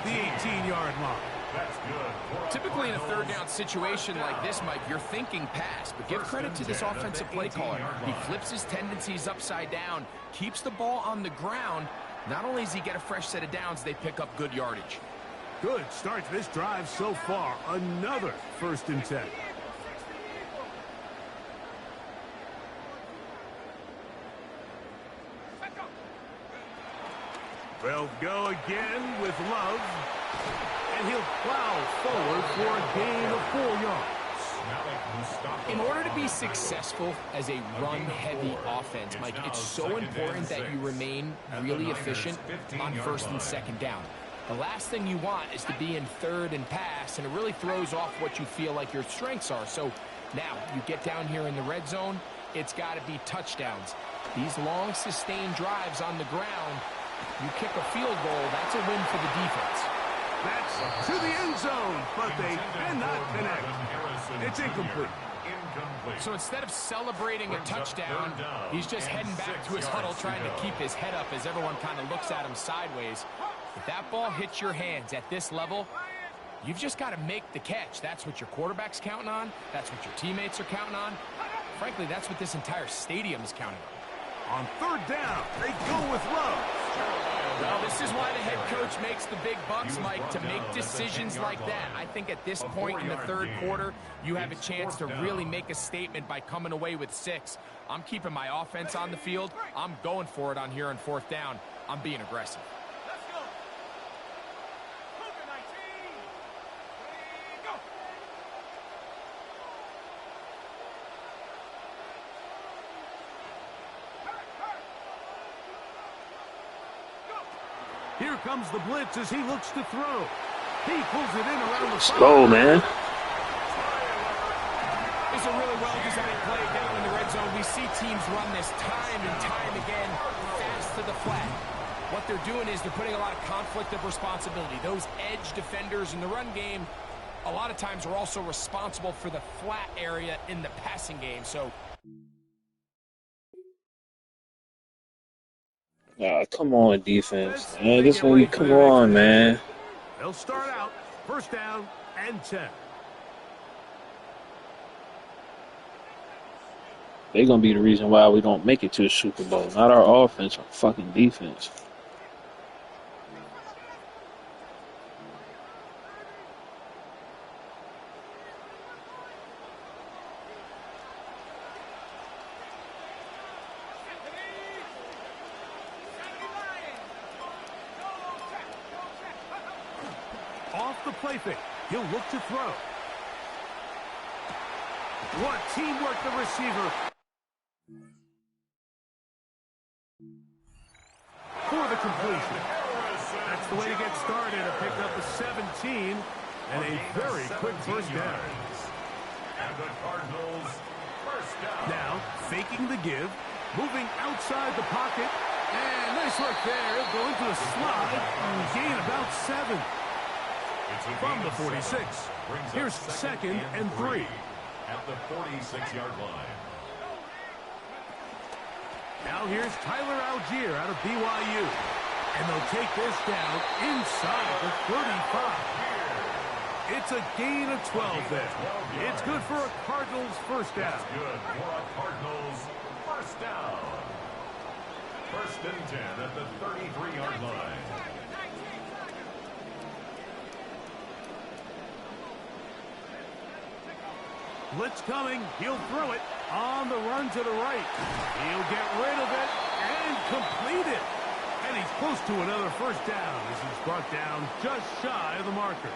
the 18-yard line.
That's good.
Typically in a third down situation like this, Mike, you're thinking pass, but give credit to this offensive play caller. He flips his tendencies upside down, keeps the ball on the ground. Not only does he get a fresh set of downs, they pick up good yardage.
Good start to this drive so far. Another 1st and 10. They'll go again with Love, and he'll plow forward for a gain of 4 yards.
In order to be successful as a run-heavy offense, Mike, it's so important that you remain really efficient on 1st and 2nd down. The last thing you want is to be in 3rd and pass, and it really throws off what you feel like your strengths are. So now you get down here in the red zone, it's got to be touchdowns. These long, sustained drives on the ground, you kick a field goal, that's a win for the defense.
That's to the end zone, but they cannot connect. It's incomplete.
So instead of celebrating a touchdown, he's just heading back to his huddle trying to keep his head up as everyone kind of looks at him sideways. If that ball hits your hands at this level, you've just got to make the catch. That's what your quarterback's counting on. That's what your teammates are counting on. Frankly, that's what this entire stadium is counting on.
On 3rd down, they go with Love.
Well, this is why the head coach makes the big bucks, Mike, to make decisions like that. I think at this point in the 3rd quarter, you have a chance to really make a statement by coming away with 6. I'm keeping my offense on the field. I'm going for it on here on 4th down. I'm being aggressive.
Here comes the blitz as he looks to throw. He pulls it in around the
Let's go, man.
It's a really well-designed play down in the red zone. We see teams run this time and time again, fast to the flat. What they're doing is they're putting a lot of conflict of responsibility. Those edge defenders in the run game, a lot of times are also responsible for the flat area in the passing game. So
come on, defense. Man, this one, come on, man.
They'll start out 1st down and 10.
They're going to be the reason why we don't make it to the Super Bowl. Not our offense, our fucking defense.
Off the play fake, he'll look to throw. What teamwork, the receiver. For the completion. That's the way to get started. A pick up a 17 and a very quick 1st down.
And the Cardinals, 1st down.
Now, faking the give, moving outside the pocket, and nice work there. Go into a slide and gain about 7. From the 46. Here's 2nd and 3.
At the 46-yard line.
Now here's Tyler Algier out of BYU. And they'll take this down inside the 35. It's a gain of 12 there. It's good for a Cardinals 1st down.
That's good for a Cardinals 1st down. 1st and 10 at the 33-yard line.
Blitz coming. He'll throw it on the run to the right. He'll get rid of it and complete it. And he's close to another first down as he's brought down just shy of the marker.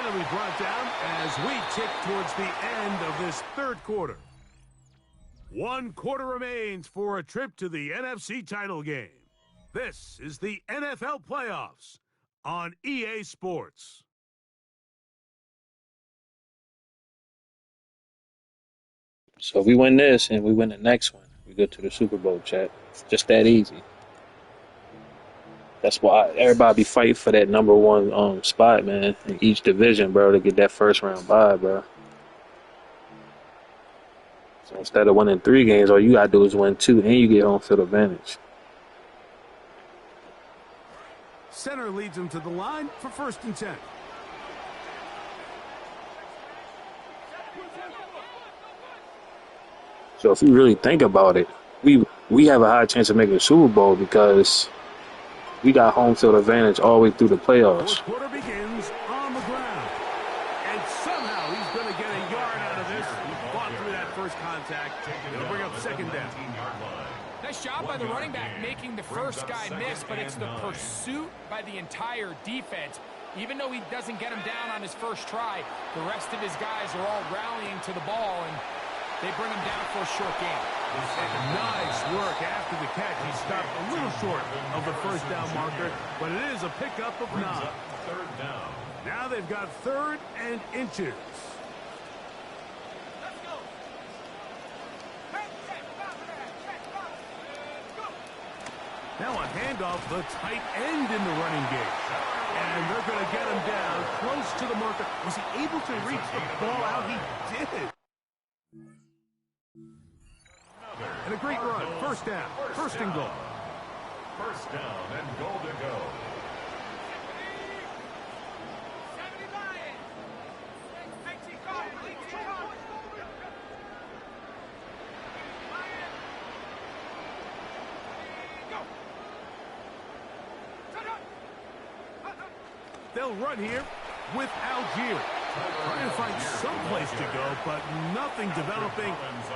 Be brought down as we tick towards the end of this third quarter. 1 quarter remains for a trip to the NFC title game. This is the NFL playoffs on EA Sports.
So if we win this and we win the next one, we go to the Super Bowl, chat. It's just that easy. That's why everybody be fighting for that number one spot, man, in each division, bro, to get that first round bye, bro. So instead of winning 3 games, all you gotta do is win 2, and you get home field advantage.
Center leads him to the line for 1st and 10.
So if you really think about it, we have a high chance of making the Super Bowl because we got home field advantage all the way through the playoffs.
Fourth quarter begins on the ground. And somehow he's going to get a yard out of this. He fought through that first contact. It'll bring up 2nd down.
Nice job by the running back making the first guy miss, but it's the pursuit by the entire defense. Even though he doesn't get him down on his first try, the rest of his guys are all rallying to the ball, and they bring him down for a short gain.
Nice work after the catch. He stopped a little short of the first down marker, but it is a pickup of 9.
3rd down.
Now they've got 3rd and inches. Now a handoff, the tight end in the running game. And they're going to get him down close to the marker. Was he able to reach the ball out? He did. And a great run. 1st down. 1st and goal.
1st down and goal to go.
They'll run here with Algier. Trying to find some place to go, but nothing developing.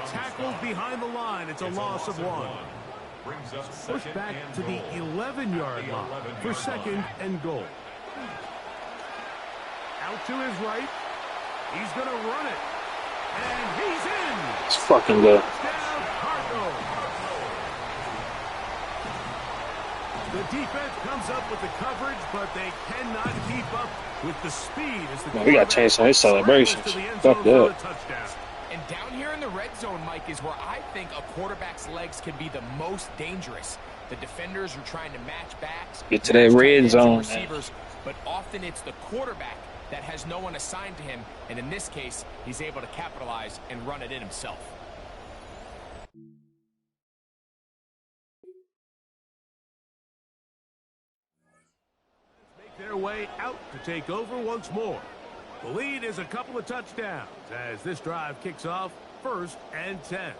Tackled behind the line. It's a loss of 1. Pushed back to the 11-yard line for 2nd and goal. Out to his right. He's going to run it. And he's in.
It's fucking good.
The defense comes up with the coverage, but they cannot keep up with the speed. As the
we got to change some of his celebrations. Fuck that.
And down here in the red zone, Mike, is where I think a quarterback's legs can be the most dangerous. The defenders are trying to match backs.
Get to that red zone,
receivers, but often it's the quarterback that has no one assigned to him. And in this case, he's able to capitalize and run it in himself.
Their way out to take over once more. The lead is a couple of touchdowns as this drive kicks off 1st and 10.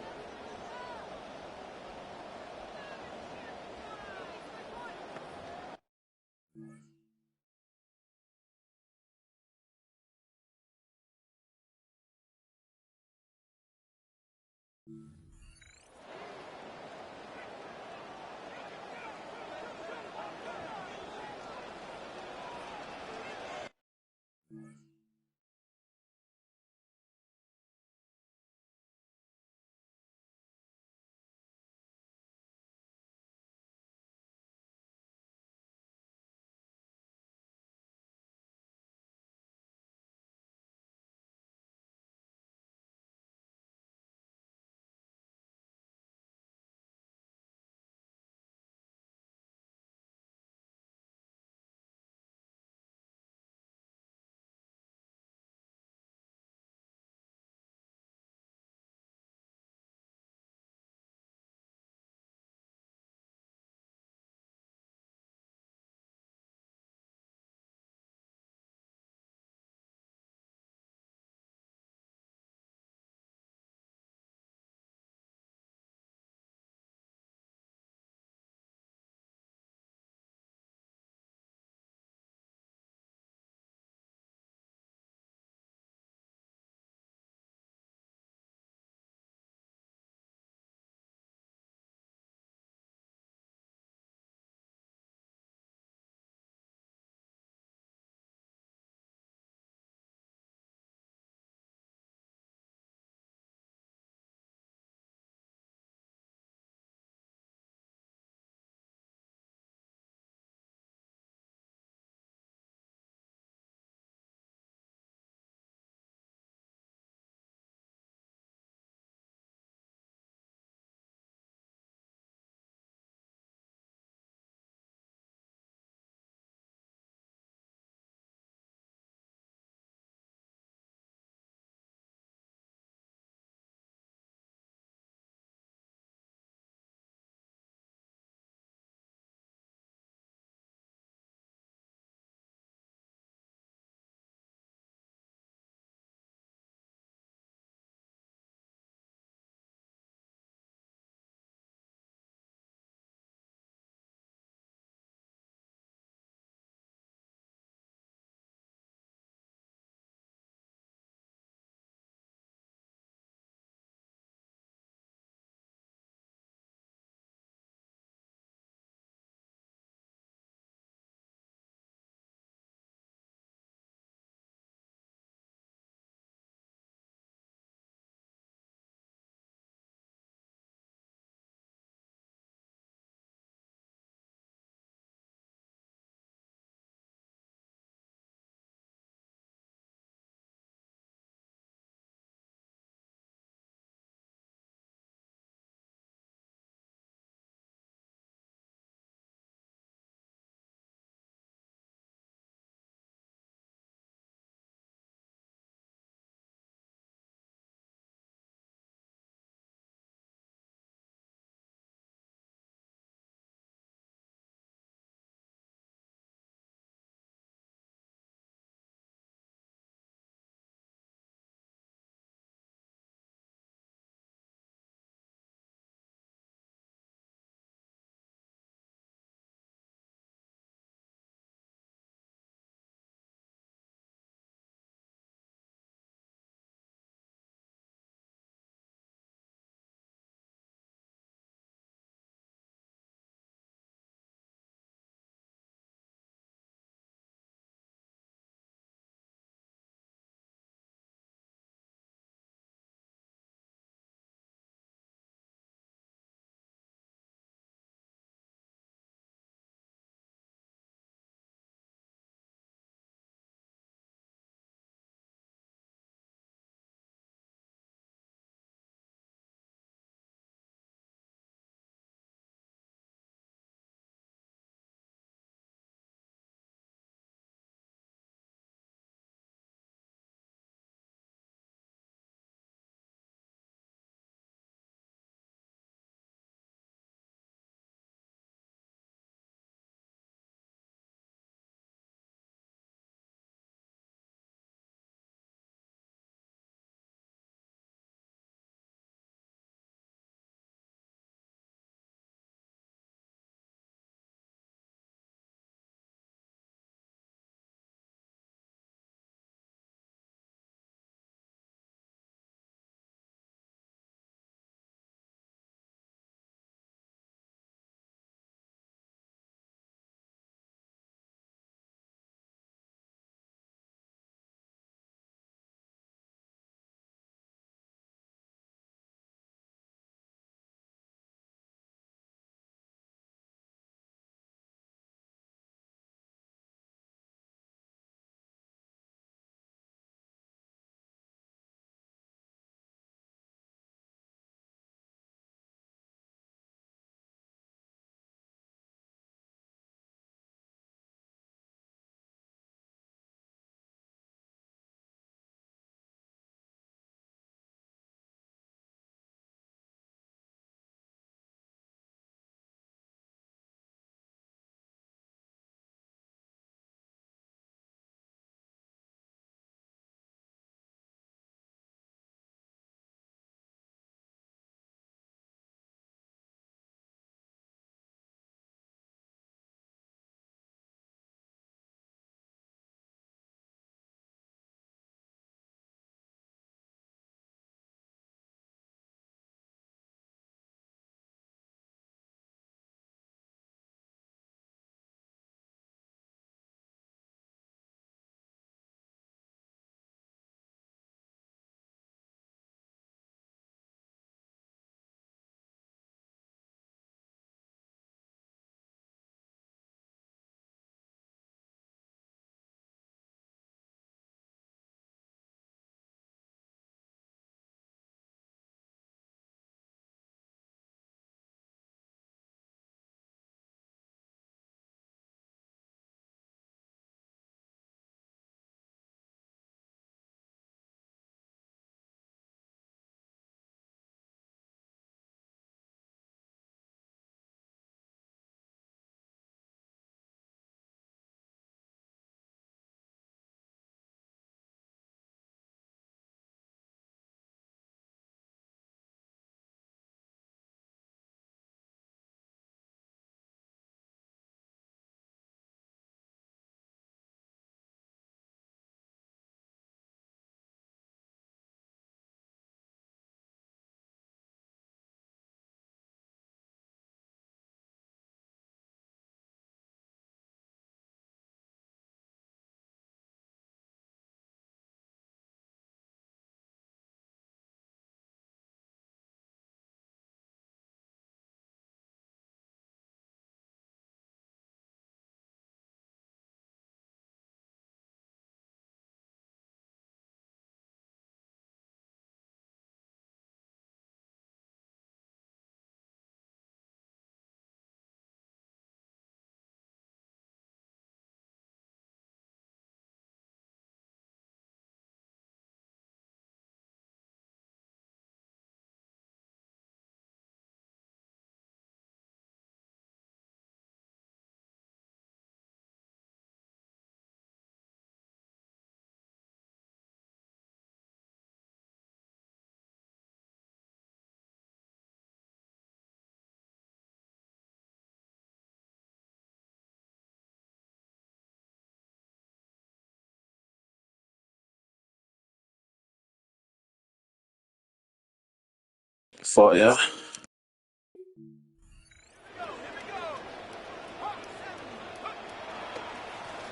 Fault, yeah.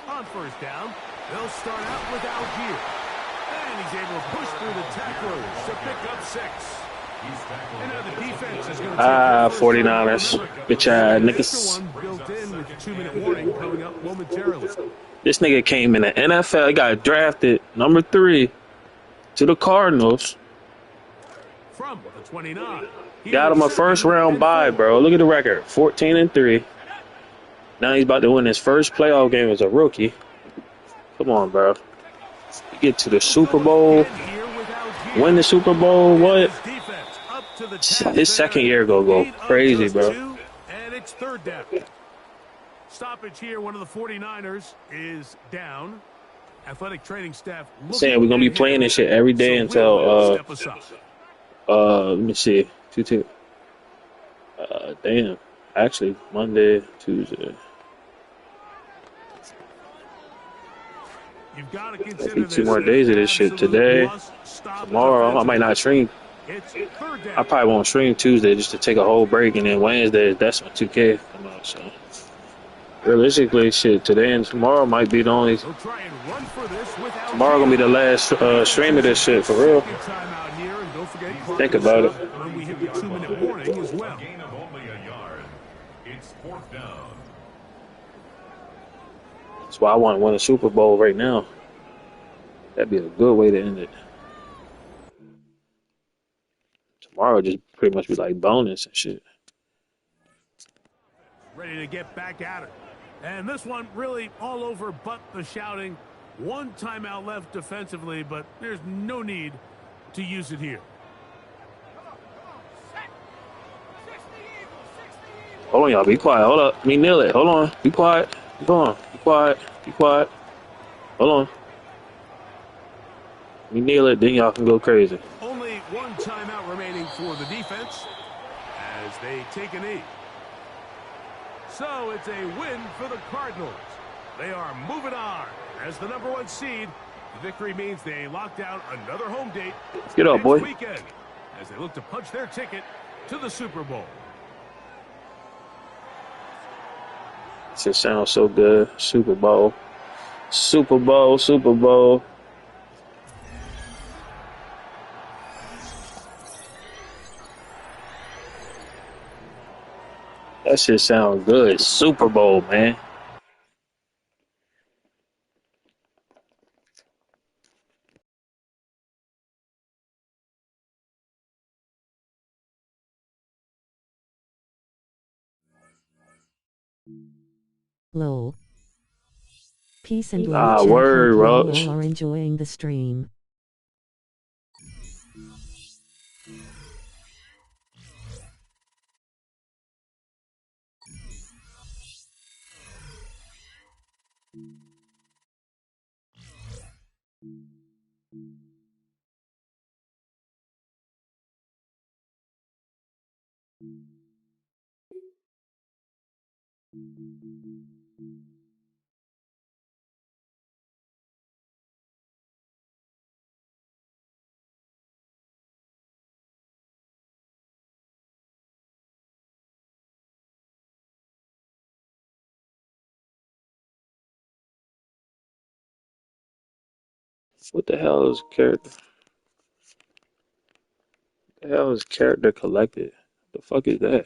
On first down, they'll start out with Algier. And he's able to push through the tacklers to pick up 6. And now the defense is going to take
49ers. Bitch ass
niggas.
niggas.
Built in with 2-minute warning coming up momentarily.
This nigga came in the NFL. He got drafted number 3 to the Cardinals.
From the 29.
Got him a first round bye, bro. Look at the record. 14-3. Now he's about to win his first playoff game as a rookie. Come on, bro. You get to the Super Bowl. Win the Super Bowl. What? His second year go crazy, bro.
And it's third down. Stoppage here. One of the 49ers is down. Athletic training staff
saying we're gonna be playing this shit every day until let me see. 2-2. Damn. Actually, Monday, Tuesday.
You've got to consider
2 more days of this shit. Today, tomorrow, I might not stream. I probably won't stream Tuesday just to take a whole break, and then Wednesday, that's when 2K come out. So realistically, shit, today and tomorrow might be the only. Tomorrow gonna be the last stream of this shit for real. Think about it.
We hit the 2-minute warning as well.
Gain of only a yard. It's fourth down.
That's why I want to win a Super Bowl right now. That'd be a good way to end it. Tomorrow just pretty much be like bonus and shit.
Ready to get back at it. And this one really all over but the shouting. One timeout left defensively, but there's no need to use it here.
Hold on, y'all. Be quiet. Hold up. Me kneel it. Hold on. Be quiet. Hold on. Be quiet. Be quiet. Hold on. Me kneel it, then y'all can go crazy.
Only one timeout remaining for the defense as they take a knee. So it's a win for the Cardinals. They are moving on as the #1 seed. The victory means they lock down another home date.
Get up, boy.
Weekend as they look to punch their ticket to the Super Bowl.
It sounds so good. Super Bowl. Super Bowl. Super Bowl. That shit sounds good. Super Bowl, man.
Lol. Peace and love, chat.
Word,
Hope
Roach.
you all are enjoying the stream.
What the hell is character? What the hell is character collected? The fuck is that?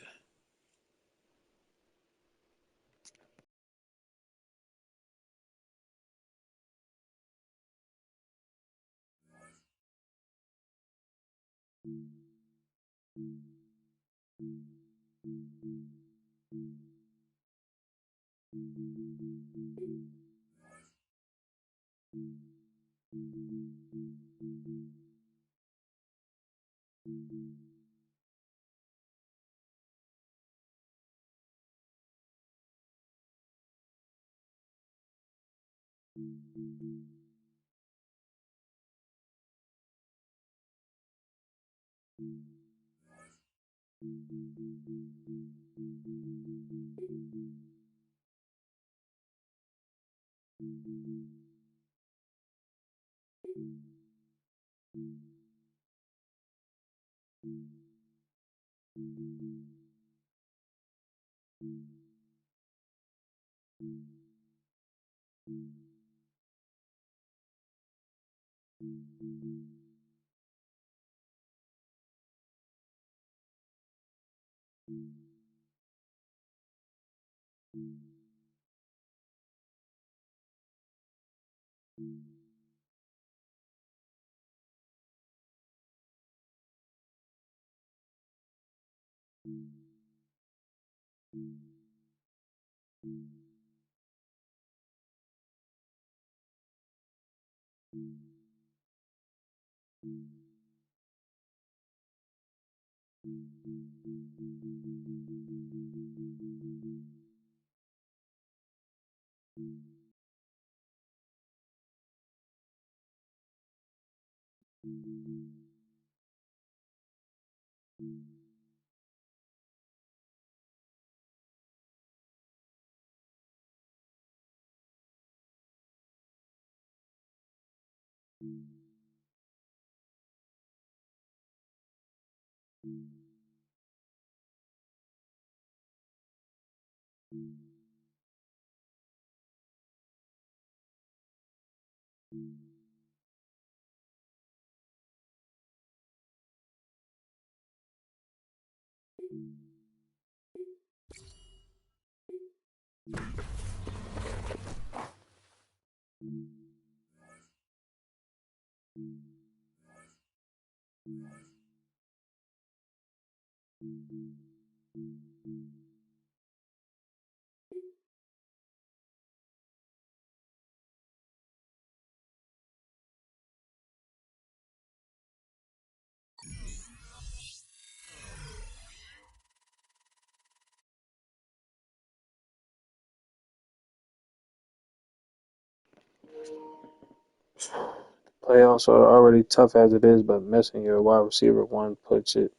Playoffs are already tough as it is, but missing your wide receiver one puts it.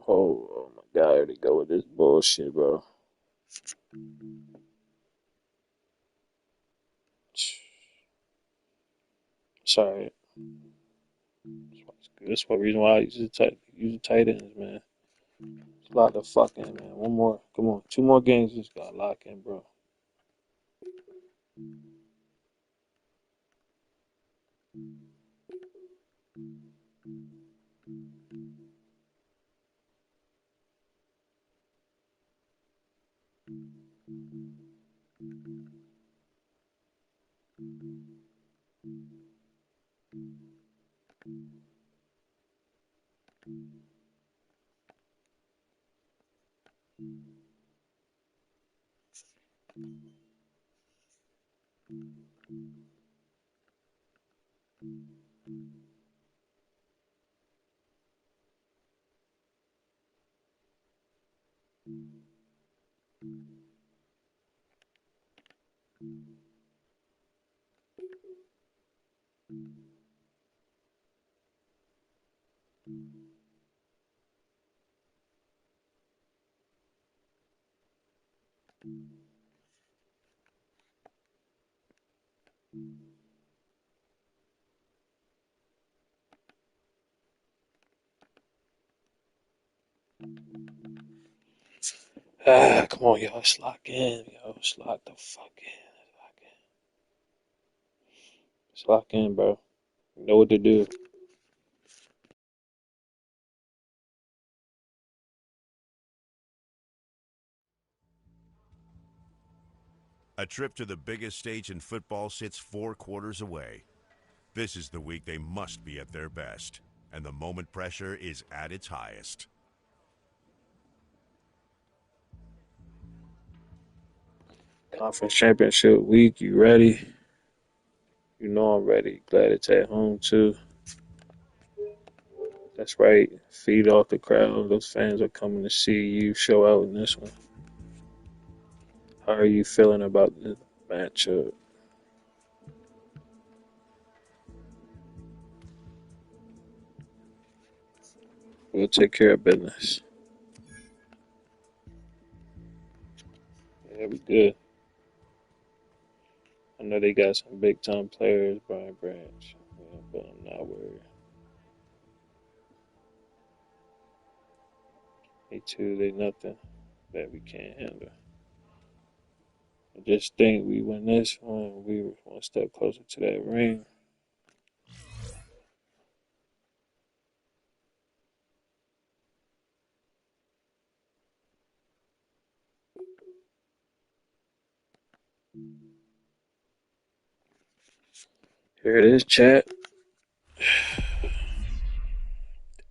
Oh my God, I already go with this bullshit, bro. Sorry. That's one reason why I use the tight ends, man. It's a lot to fuck in, man. One more. Come on. Two more games. Just got to lock in, bro. Come on, y'all. Let's lock in, yo. Let's lock the fuck in. Let's lock in, bro. You know what to do.
A trip to the biggest stage in football sits 4 quarters away. This is the week they must be at their best, and the moment pressure is at its highest.
Conference championship week. You ready? You know I'm ready. Glad it's at home, too. That's right. Feed off the crowd. Those fans are coming to see you show out in this one. How are you feeling about the matchup? We'll take care of business. Yeah, we good. I know they got some big time players, Brian Branch, but I'm not worried. Me too. They nothing that we can't handle. I just think we win this one. We were one step closer to that ring. Here it is, chat.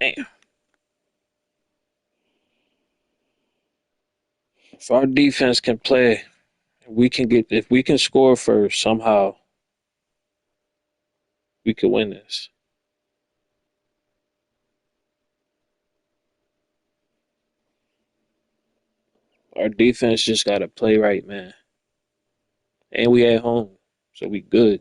Damn. If our defense can play, if we can score first somehow, we could win this. Our defense just gotta play right, man. And we at home, so we good.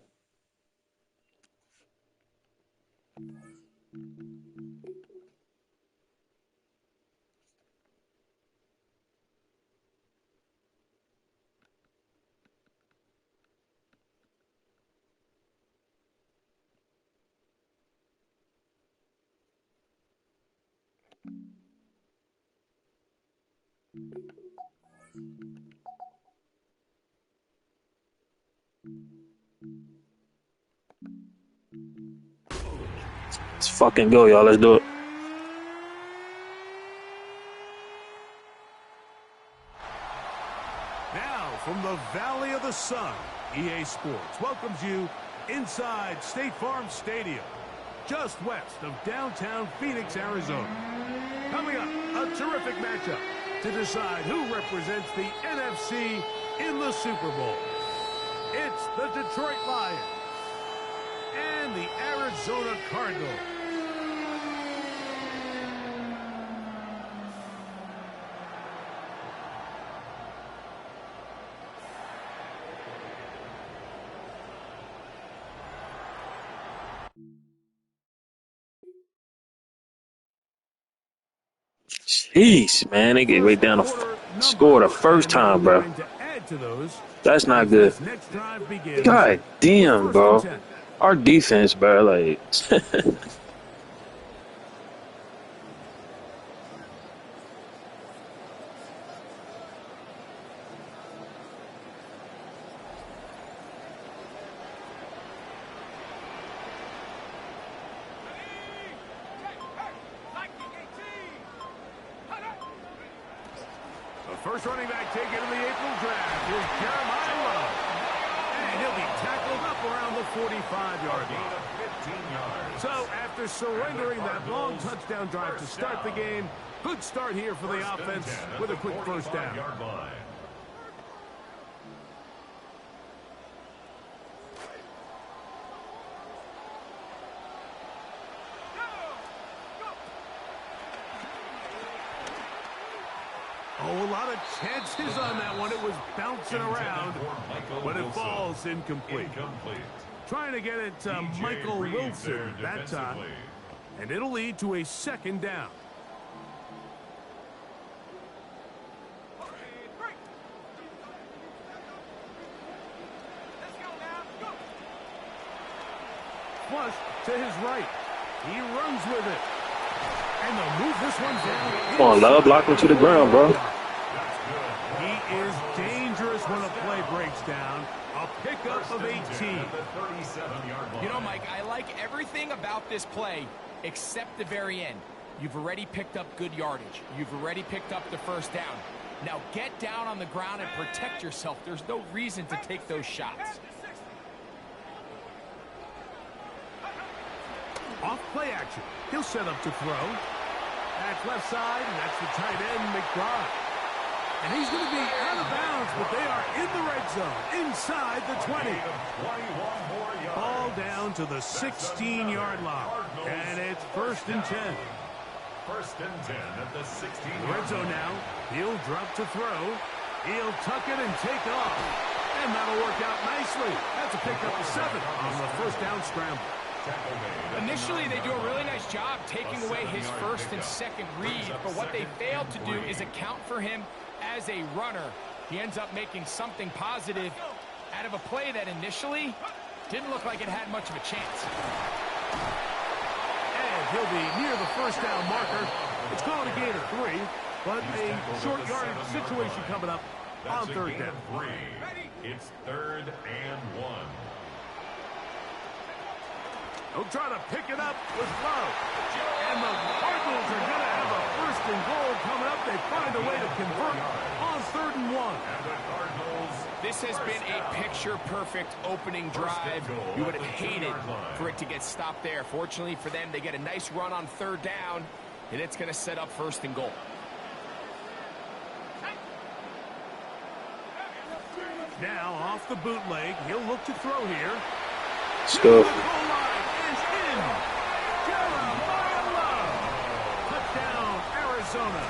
Let's fucking go, y'all. Let's do it.
Now, from the Valley of the Sun, EA Sports welcomes you inside State Farm Stadium, just west of downtown Phoenix, Arizona. Coming up, a terrific matchup to decide who represents the NFC in the Super Bowl. It's the Detroit Lions and the Arizona Cardinals.
Jeez, man, they get right down to score the first time, bro. That's not good. God damn, bro. Our defense, bro, like.
First running back taken in the April draft is Jeremiah Love. And he'll be tackled up around the 45-yard line. So after surrendering that long touchdown drive to start the game, good start here for the offense with a quick first down. Oh, a lot of chances on that one. It was bouncing around, but it falls incomplete. Trying to get it to Michael Wilson that time, and it'll lead to a second down. Flush to his right. He runs with it. And they'll move this one down.
Come on, Love, block him to the ground, bro.
He is dangerous when a play breaks down. A pickup of 18.
You know, Mike, I like everything about this play except the very end. You've already picked up good yardage. You've already picked up the first down. Now get down on the ground and protect yourself. There's no reason to take those shots.
Off play action. He'll set up to throw. That's left side, and that's the tight end, McBride. And he's going to be out of bounds, but they are in the red zone, inside the 20. Ball down to the 16-yard line, and it's 1st and 10.
1st and 10 at the 16.
Red zone now. He'll drop to throw. He'll tuck it and take off. And that'll work out nicely. That's a pickup of 7 on the first down scramble.
Initially, they do a really nice job taking away his first and second read, but what they failed to do is account for him as a runner. He ends up making something positive out of a play that initially didn't look like it had much of a chance.
And he'll be near the first down marker. It's called a gain of 3, but a short yardage situation coming up on 3rd down.
It's 3rd and 1.
He'll try to pick it up with Love. And the Cardinals are going to have a first and goal coming up. They find a way to convert on 3rd and 1.
This has been a picture-perfect opening drive. You would have hated for it to get stopped there. Fortunately for them, they get a nice run on 3rd down, and it's going to set up 1st and goal.
Now off the bootleg, he'll look to throw here.
Let's go.
The goal line is in. Jeremiah Love. Touchdown, Arizona.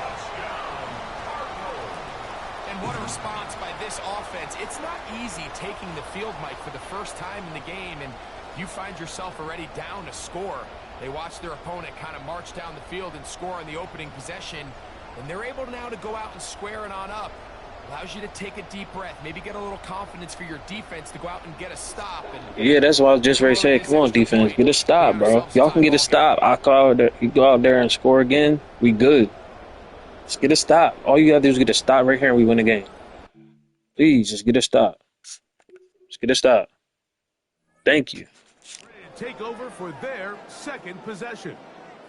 And what a response by this offense. It's not easy taking the field, Mike, for the first time in the game, and you find yourself already down to score. They watch their opponent kind of march down the field and score on the opening possession, and they're able now to go out and square it on up. Allows you to take a deep breath, maybe get a little confidence for your defense to go out and get a stop. And
Yeah, that's what I was just ready to say. Come on, defense, get a stop, bro. Y'all can get a stop. I go out there, you go out there and score again. We good. Let's get a stop. All you gotta do is get a stop right here, and we win the game. Please, just get a stop. Just get a stop. Thank you.
Take over for their 2nd possession.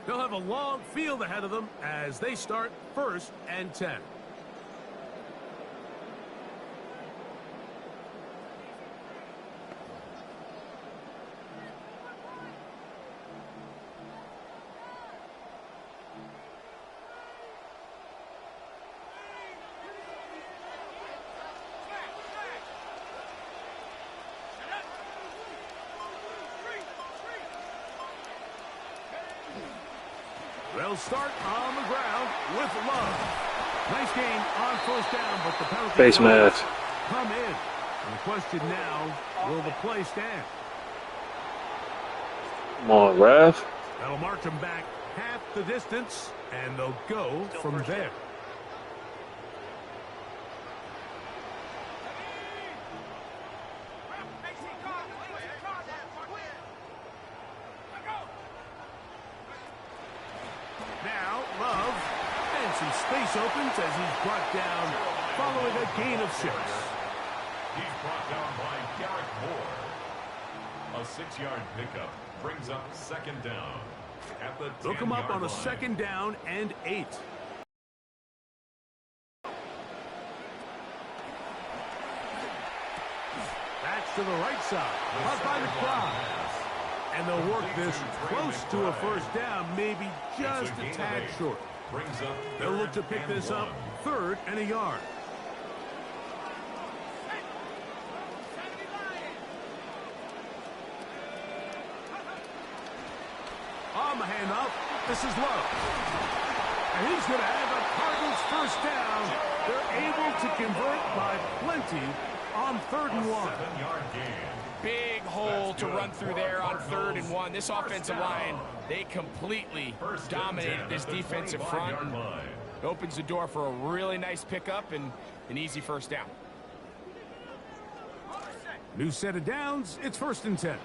They'll have a long field ahead of them as they start 1st and 10. They'll start on the ground with Love. Nice game on 1st down, but the penalty
Face mask.
come in. And the question now, will the play stand?
Come on, ref.
That'll march them back half the distance, and they'll go from there. Now, Love, and some space opens as he's brought down following a gain of 6.
He's brought down by Garrett Moore. A 6-yard pickup brings up 2nd down at the 10-yard line.
Look him up on a 2nd down and 8. Back to the right side. Caught by McBride. And they'll work this close to a 1st down, maybe just a tad short. They'll look to pick this up 3rd and a yard. On the handoff, this is Love. And he's going to have a Cardinals 1st down. They're able to convert by plenty on 3rd and 1.
Big hole to run through there on 3rd and 1. This offensive line, they completely dominated this defensive front. It opens the door for a really nice pickup and an easy 1st down.
New set of downs. It's 1st and 10.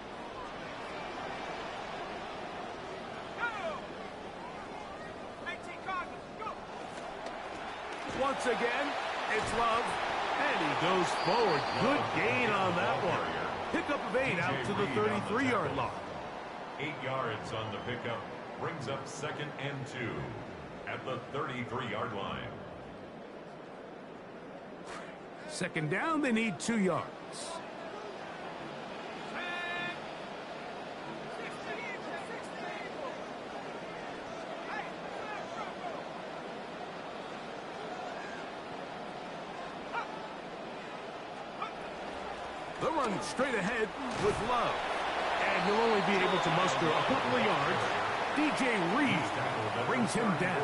Once again, it's Love, and he goes forward. Good gain on that one. Pickup of 8 out to the 33-yard line.
8 yards on the pickup brings up 2nd and 2 at the 33-yard line.
2nd down, they need 2 yards. They'll run straight ahead with Love. And he'll only be able to muster a couple of yards. DJ Reed brings him down.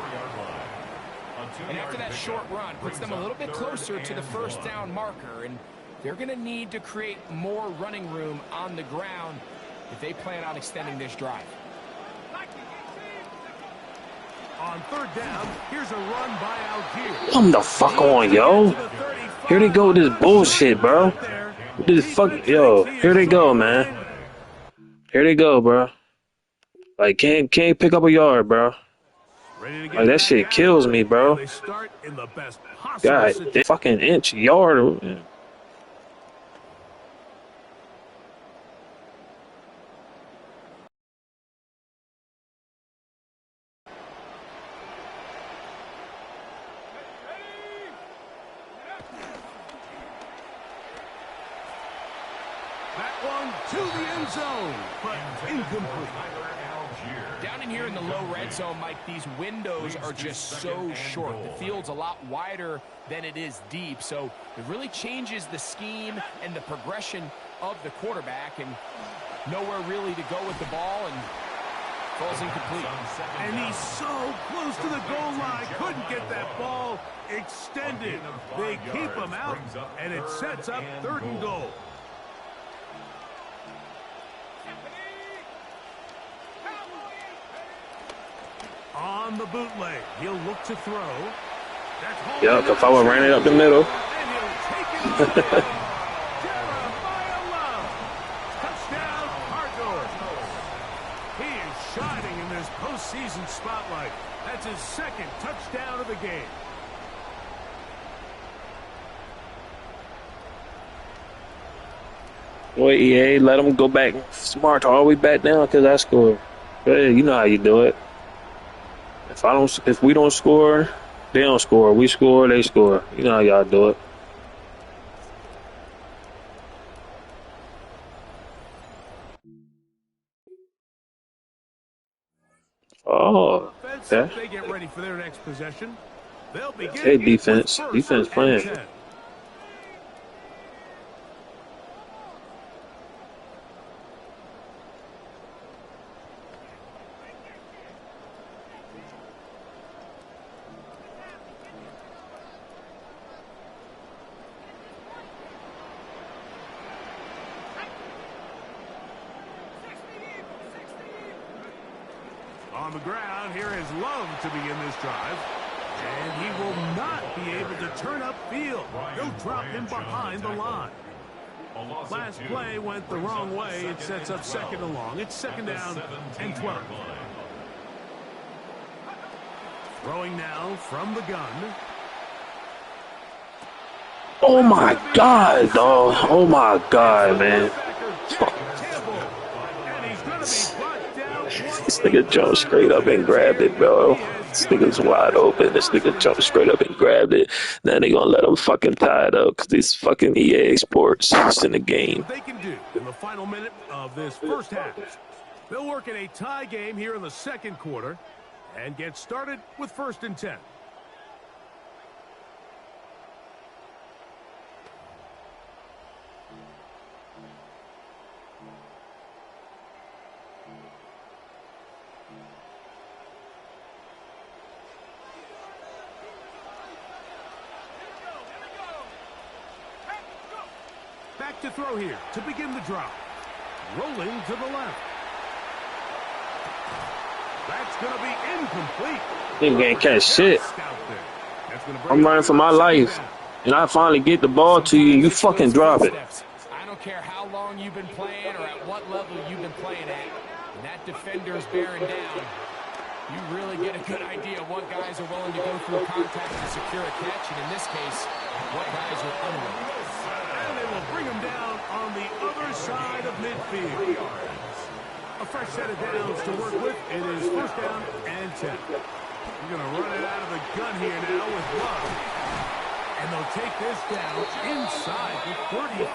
And after that short run, puts them a little bit closer to the 1st down marker. And they're going to need to create more running room on the ground if they plan on extending this drive.
On 3rd down, here's a run by Algier.
Come the fuck on, yo. Here they go with this bullshit, bro. What the fuck, yo? Here they go, man. Here they go, bro. Like, can't pick up a yard, bro. Like, that shit kills me, bro. God, they fucking inch yard.
to the end zone, but incomplete.
Down in here in the low red zone, Mike, these windows are just so short. The field's a lot wider than it is deep, so it really changes the scheme and the progression of the quarterback, and nowhere really to go with the ball, and falls incomplete.
And he's so close to the goal line, couldn't get that ball extended. They keep him out, and it sets up 3rd and goal. On the bootleg, he'll look to throw.
Yuck, if I would ran it up the middle.
Touchdown, Cardinals. He is shining in this postseason spotlight. That's his 2nd touchdown of the game.
Boy, EA, let them go back smart all the way back down because I scored. Hey, you know how you do it. If we don't score, they don't score. We score, they score. You know how y'all do it. Oh, okay.
They get ready for their next possession. They'll begin.
Hey, defense playing.
On the ground, here is Love to begin this drive. And he will not be able to turn upfield. They'll drop him behind the line. Last play went the wrong way. It sets up 2nd and long. It's 2nd down and 12. Throwing now from the gun.
Oh my God, dog. Oh my God, man. This nigga jumped straight up and grabbed it, bro. This nigga's wide open. This nigga jumped straight up and grabbed it. Now they gonna let him fucking tie it up because these fucking EA Sports is in the game.
What they can do in the final minute of this first half. They'll work in a tie game here in the 2nd quarter and get started with 1st and 10. Back to throw here to begin the drive. Rolling to the left. That's going to be incomplete.
Nigga ain't catch shit. I'm running for my life. And I finally get the ball to you and you fucking drop it.
I don't care how long you've been playing or at what level you've been playing at. When that defender's bearing down, you really get a good idea of what guys are willing to go through contact to secure a catch, and in this case, what guys are unwilling.
And they will bring him down on the other side of midfield. A fresh set of downs to work with. It is 1st down and 10. We're going to run it out of the gun here now with Love. And they'll take this down inside the 35.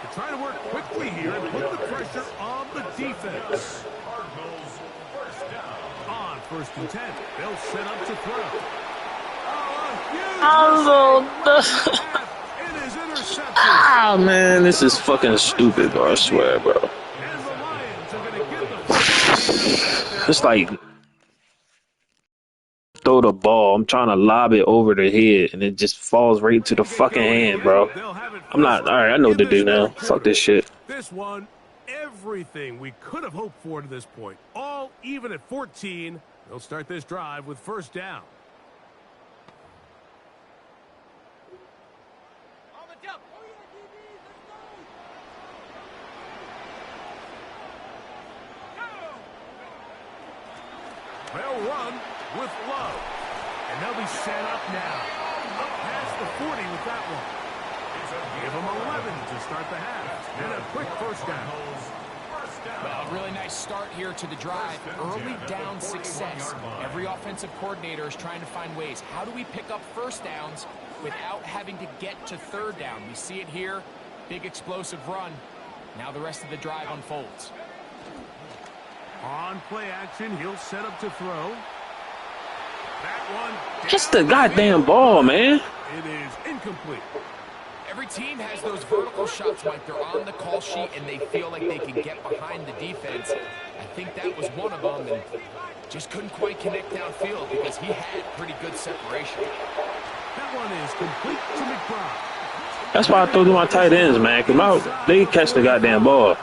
They're trying to work quickly here and put the pressure on the defense. On 1st and 10, they'll set up to throw. It is intercepted.
Ah, man, this is fucking stupid, bro. I swear, bro.
And the Lions are going to get the
It's like throw the ball. I'm trying to lob it over the head, and it just falls right into the fucking hand, bro. I'm not. All right, I know what to do now. Fuck this shit.
This one, everything we could have hoped for to this point. All even at 14. They'll start this drive with 1st down. They'll run with Love. And they'll be set up now. Up past the 40 with that one. Give them 11 to start the half. And a quick 1st down.
Well, a really nice start here to the drive. Early down success. Every offensive coordinator is trying to find ways. How do we pick up 1st downs without having to get to 3rd down? We see it here. Big explosive run. Now the rest of the drive unfolds.
On play action, he'll set up to throw. That one.
Just the goddamn ball, man.
It is incomplete.
Every team has those vertical shots, Mike. They're on the call sheet, and they feel like they can get behind the defense. I think that was one of them, and just couldn't quite connect downfield because he had pretty good separation.
That one is complete to McBride.
That's why I throw to my tight ends, man. Cause they catch the goddamn ball.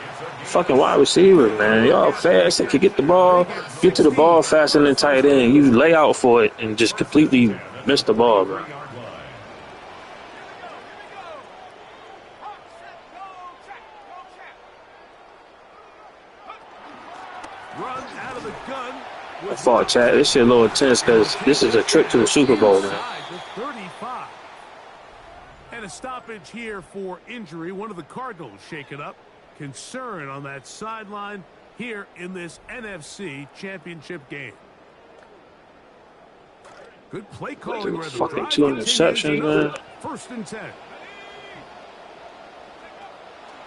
Fucking wide receivers, man. Y'all fast and can get the ball, get to the ball faster than tight end. You lay out for it and just completely miss the ball, bro.
Run out of the gun.
I fought, Chad. This shit a little intense because this is a trip to the Super Bowl, man.
35. And a stoppage here for injury. One of the Cardinals shaken up. Concern on that sideline here in this NFC Championship game. Good play calling where the
fucking
drive
2
continues.
interceptions, man.
1st and 10.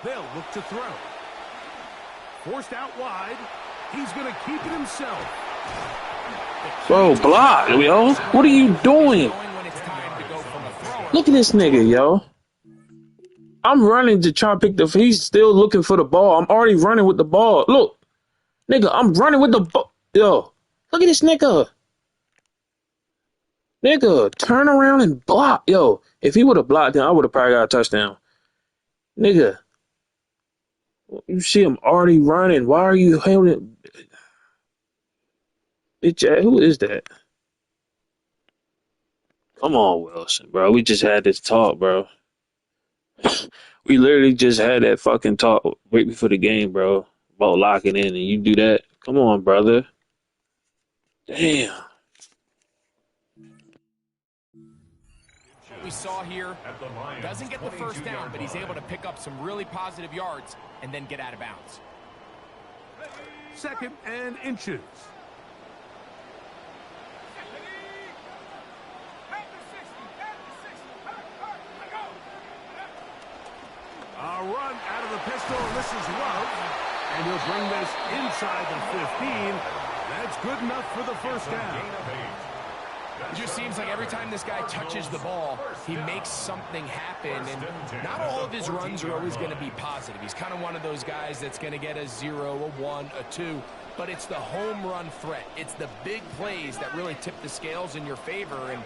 They'll look to throw. Forced out wide. He's going to keep it himself.
Bro, block, yo. What are you doing? Look at this nigga, yo. I'm running to try to pick the... He's still looking for the ball. I'm already running with the ball. Look. Nigga, I'm running with the ball. Yo. Look at this nigga. Nigga, turn around and block. Yo, if he would have blocked him, I would have probably got a touchdown. Nigga. You see him already running. Why are you holding... Bitch, who is that? Come on, Wilson, bro. We just had this talk, bro. We literally just had that fucking talk right before the game, bro, about locking in, and you do that. Come on, brother. Damn.
What we saw here, doesn't get the first down, but he's able to pick up some really positive yards and then get out of bounds.
2nd and inches. A run out of the pistol, and this is Love. And he'll bring this inside the 15. That's good enough for the 1st down.
It just seems like every time this guy touches the ball, he makes something happen. And not all of his runs are always going to be positive. He's kind of one of those guys that's going to get a 0, a 1, a 2. But it's the home run threat. It's the big plays that really tip the scales in your favor. And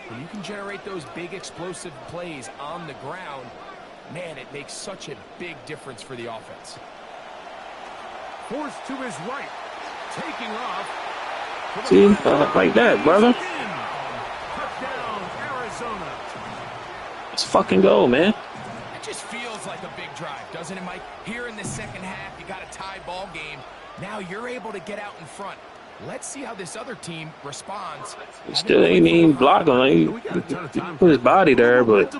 when you can generate those big explosive plays on the ground, man, it makes such a big difference for the offense.
Forced to his right. Taking off.
See, like that, brother.
Down, Arizona.
Let's fucking go, man.
It just feels like a big drive, doesn't it, Mike? Here in the 2nd half, you got a tie ball game. Now you're able to get out in front. Let's see how this other team responds.
He still ain't even blocking. He put his body there, but...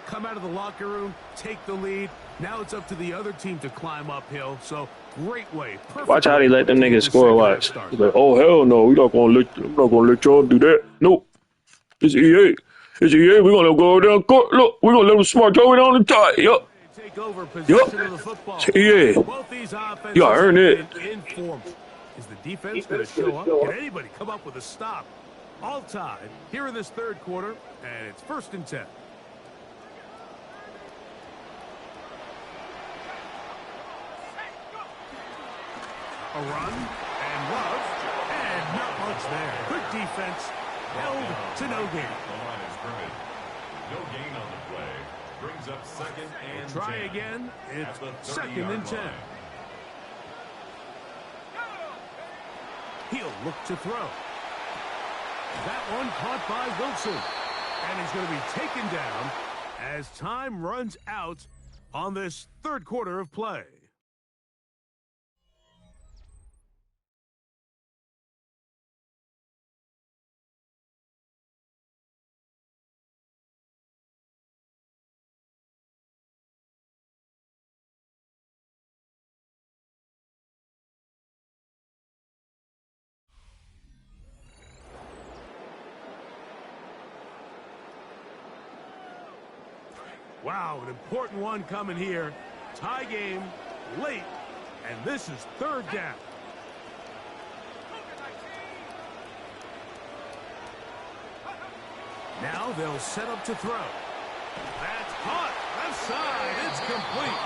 Come out of the locker room, take the lead. Now it's up to the other team to climb uphill. So, great way.
Watch how they let them niggas score, watch. He's like, oh, hell no. I'm not gonna let y'all do that. Nope. It's EA. It's EA. We're gonna go down court. Look, we're gonna let them smart go down the tie. Yup. Yup. It's EA. You gotta earn it.
Is the defense going to show up? Can anybody come up with a stop? All tied here in this 3rd quarter, and it's 1st and 10. A run, and Love, and not much there. Good defense, held to no gain.
The line is scrimmage. No gain on the play. Brings up 2nd and 10.
Try again. It's 2nd and 10. He'll look to throw. That one caught by Wilson. And he's going to be taken down as time runs out on this 3rd quarter of play. Wow, an important one coming here. Tie game, late, and this is third down. Now they'll set up to throw. That's caught. Left side. It's complete.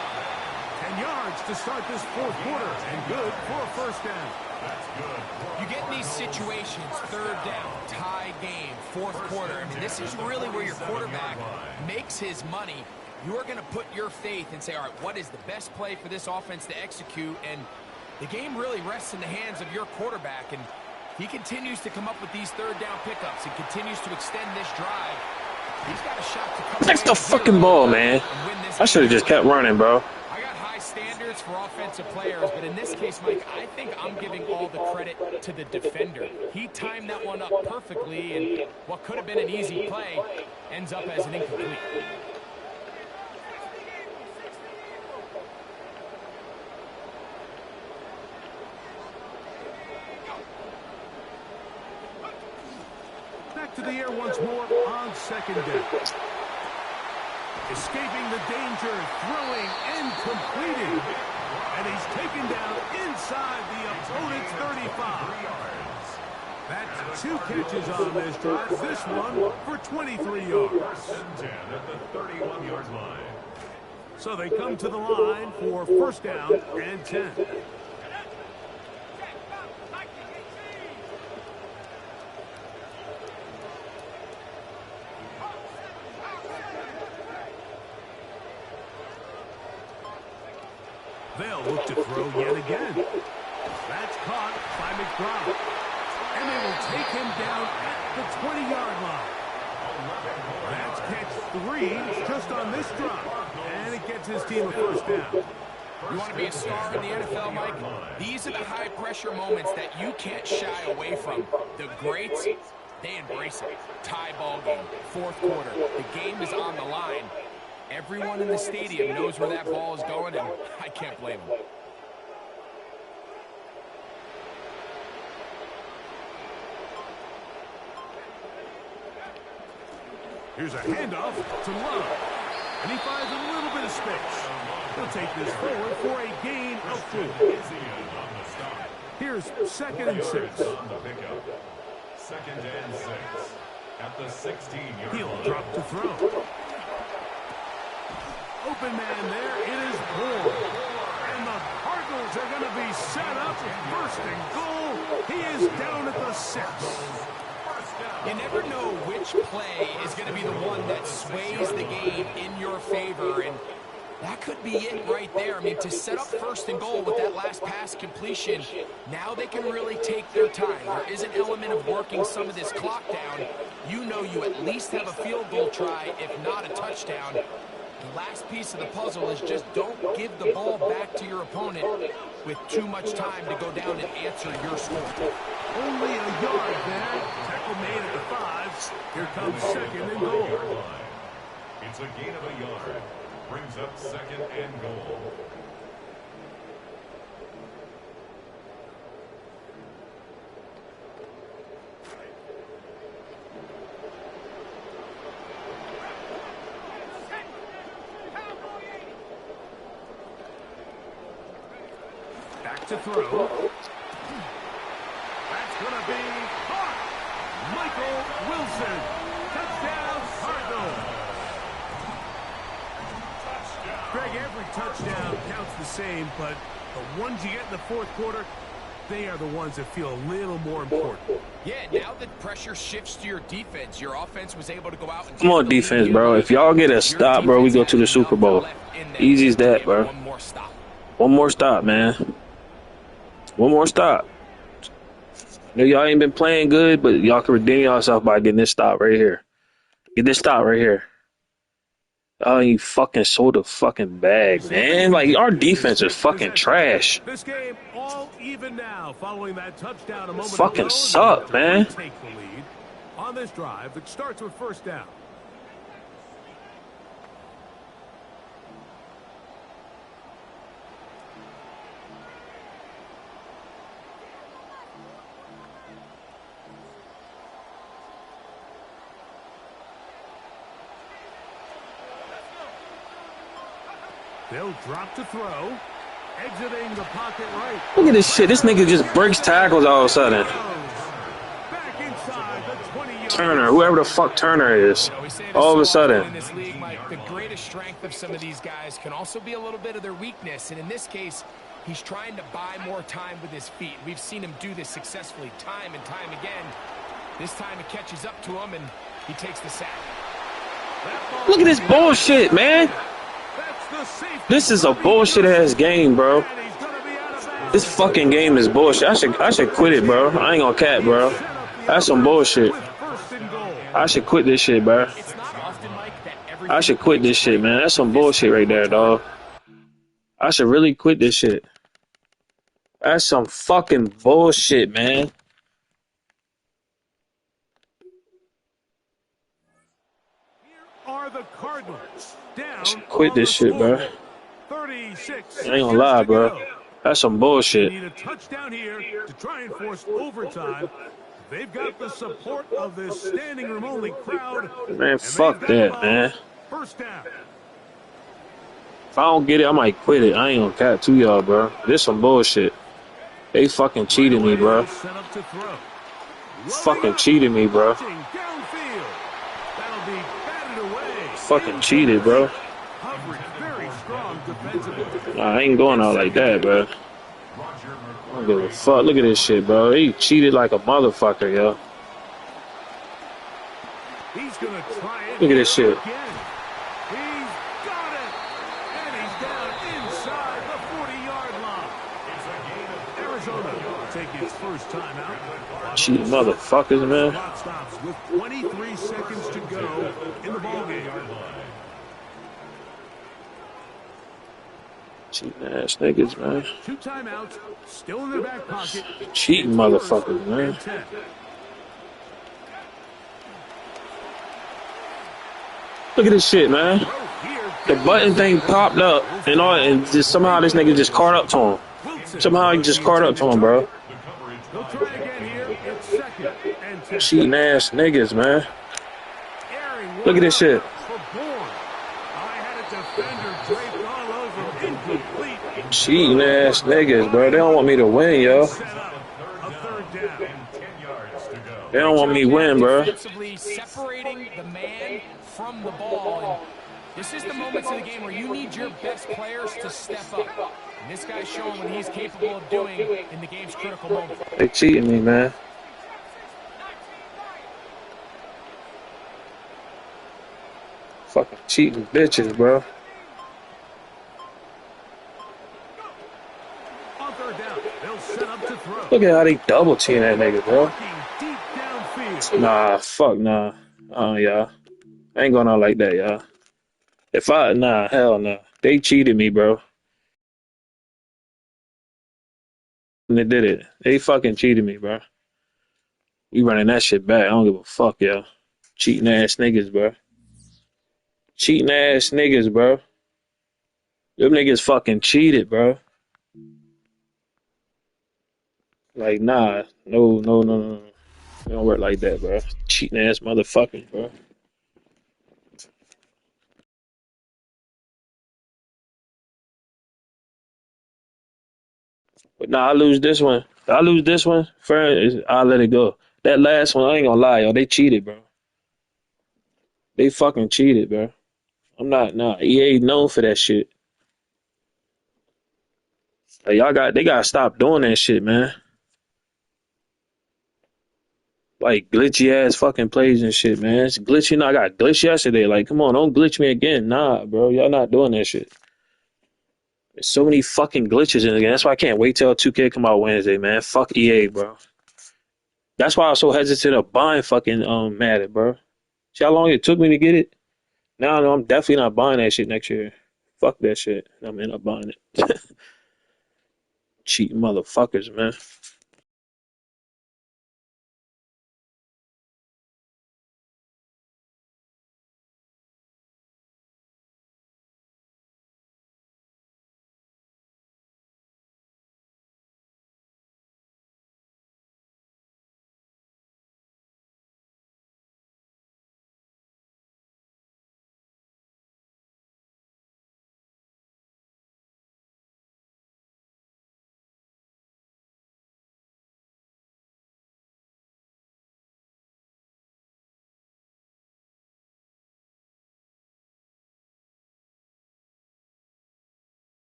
10 yards to start this fourth quarter, and good for a first down.
That's good.
You get in these situations, third down, tie game, fourth quarter. I mean, this is really where your quarterback makes his money. You are going to put your faith and say, all right, what is the best play for this offense to execute? And the game really rests in the hands of your quarterback. And he continues to come up with these third down pickups and continues to extend this drive. He's got a shot to come
That's the fucking ball, man. I should have just kept running, bro.
I got high standards for offensive players, but in this case, Mike, I think I'm giving all the credit to the defender. He timed that one up perfectly, and what could have been an easy play ends up as an incomplete.
Back to the air once more on second down. Escaping the danger, throwing and completing. And he's taken down inside the opponent's 35. That's 2 catches on this drive. This one for 23 yards.
First and 10 at the 31-yard line.
So they come to the line for first down and 10. They'll look to throw yet again. That's caught by McBride. And they will take him down at the 20-yard line. That's catch 3 just on this drive. And it gets his team a first down.
You want to be a star in the NFL, Mike? These are the high-pressure moments that you can't shy away from. The greats, they embrace it. Tie ball game, fourth quarter. The game is on the line. Everyone in the stadium knows where that ball is going, and I can't blame them.
Here's a handoff to Love. And he finds a little bit of space. He'll take this forward for a gain of 4. Here's second and 6.
Second and 6 at the 16-yard line.
He'll drop to throw. Open man there. It is Bourne. And the Cardinals are going to be set up. First and goal. He is down at the 6.
You never know which play is going to be the one that sways the game in your favor, and that could be it right there. I mean, to set up first and goal with that last pass completion, now they can really take their time. There is an element of working some of this clock down. You know you at least have a field goal try, if not a touchdown. The last piece of the puzzle is just don't give the ball back to your opponent with too much time to go down and answer your score.
Only a yard there. Tackle made at the 5. Here comes second and goal.
It's a gain of a yard. Brings up second and goal.
Back to throw. That's going to be caught. Michael Wilson. Touchdown, Cardinals. Greg, every touchdown counts the same, but the ones you get in the fourth quarter, they are the ones that feel a little more important.
Yeah, now the pressure shifts to your defense. Your offense was able to go out and
Come on, defense, bro. If y'all get a stop, bro, we go to the Super Bowl. Easy as that, bro.
One more stop.
One more stop, man. One more stop. I know y'all ain't been playing good, but y'all can redeem yourself by getting this stop right here. Get this stop right here. Oh, you fucking sold a fucking bag, man. Like, our defense is fucking trash.
This game all even now following that touchdown a moment
Fucking
ago.
suck, man.
Take the lead on this drive that starts with first down. They'll drop to throw. Exiting the pocket right.
Look at this shit. This nigga just breaks tackles all of a sudden.
Back inside the 20-yard
Turner, whoever the fuck Turner is,
You know, we say this
all of
so
a sudden.
often in this league, Mike, the greatest strength of some of these guys can also be a little bit of their weakness. And in this case, he's trying to buy more time with his feet. We've seen him do this successfully time and time again. This time it catches up to him, and he takes the sack.
Look at this bullshit, man. This is a bullshit-ass game, bro. This fucking game is bullshit. I should quit it, bro. I ain't gonna cap, bro. That's some bullshit. I should quit this shit, bro. I should quit this shit, man. That's some bullshit right there, dog. I should really quit this shit. That's some fucking bullshit, man.
Are the Cardinals down?
I should quit this shit, bro.
36.
I ain't gonna lie, bro. That's some bullshit.
Need a touchdown here to try and force overtime. They've got the support of this standing room only crowd.
Man, fuck that, man.
First down.
If I don't get it, I might quit it. I ain't gonna cap to y'all, bro. This some bullshit. They fucking cheated me, bro. Fucking cheated me, bro. Fucking cheated, bro. Nah, I ain't going out like that, bro. I don't give a fuck. Look at this shit, bro. He cheated like a motherfucker, yo. Look at this shit. Cheating motherfuckers, man.
With 23 seconds to go in the ballgame.
Cheating ass niggas, man.
2 timeouts, still in their back pocket.
Cheating motherfuckers, man. Look at this shit, man. The button thing popped up, and just somehow this nigga just caught up to him. Somehow he just caught up to him, bro. Cheating ass niggas, man. Look at this shit. Cheating ass niggas, bro. They don't want me to win, yo. They don't want me to win, bro.
Separating the man from the ball. This is the moments of the game where you need your best players to step up. And this guy's showing what he's capable of doing in the game's critical moment.
They cheating me, man. Fucking cheating bitches, bro. Look at how they double team that nigga, bro. Nah, fuck nah. Y'all. I ain't going out like that, y'all. Hell nah. They cheated me, bro. And they did it. They fucking cheated me, bro. We running that shit back. I don't give a fuck, y'all. Cheating ass niggas, bro. Cheating ass niggas, bro. Them niggas fucking cheated, bro. Like, nah. No. It don't work like that, bro. Cheating ass motherfuckers, bro. But nah, I lose this one. Fair, I'll let it go. That last one, I ain't gonna lie, yo. They cheated, bro. They fucking cheated, bro. EA known for that shit. Like, they gotta stop doing that shit, man. Like glitchy ass fucking plays and shit, man. It's glitchy. I got glitched yesterday. Like, come on, don't glitch me again. Nah, bro. Y'all not doing that shit. There's so many fucking glitches in the game. That's why I can't wait till 2K come out Wednesday, man. Fuck EA, bro. That's why I was so hesitant of buying fucking Madden, bro. See how long it took me to get it? Now I know I'm definitely not buying that shit next year. Fuck that shit. I'm not buying it. Cheating motherfuckers, man.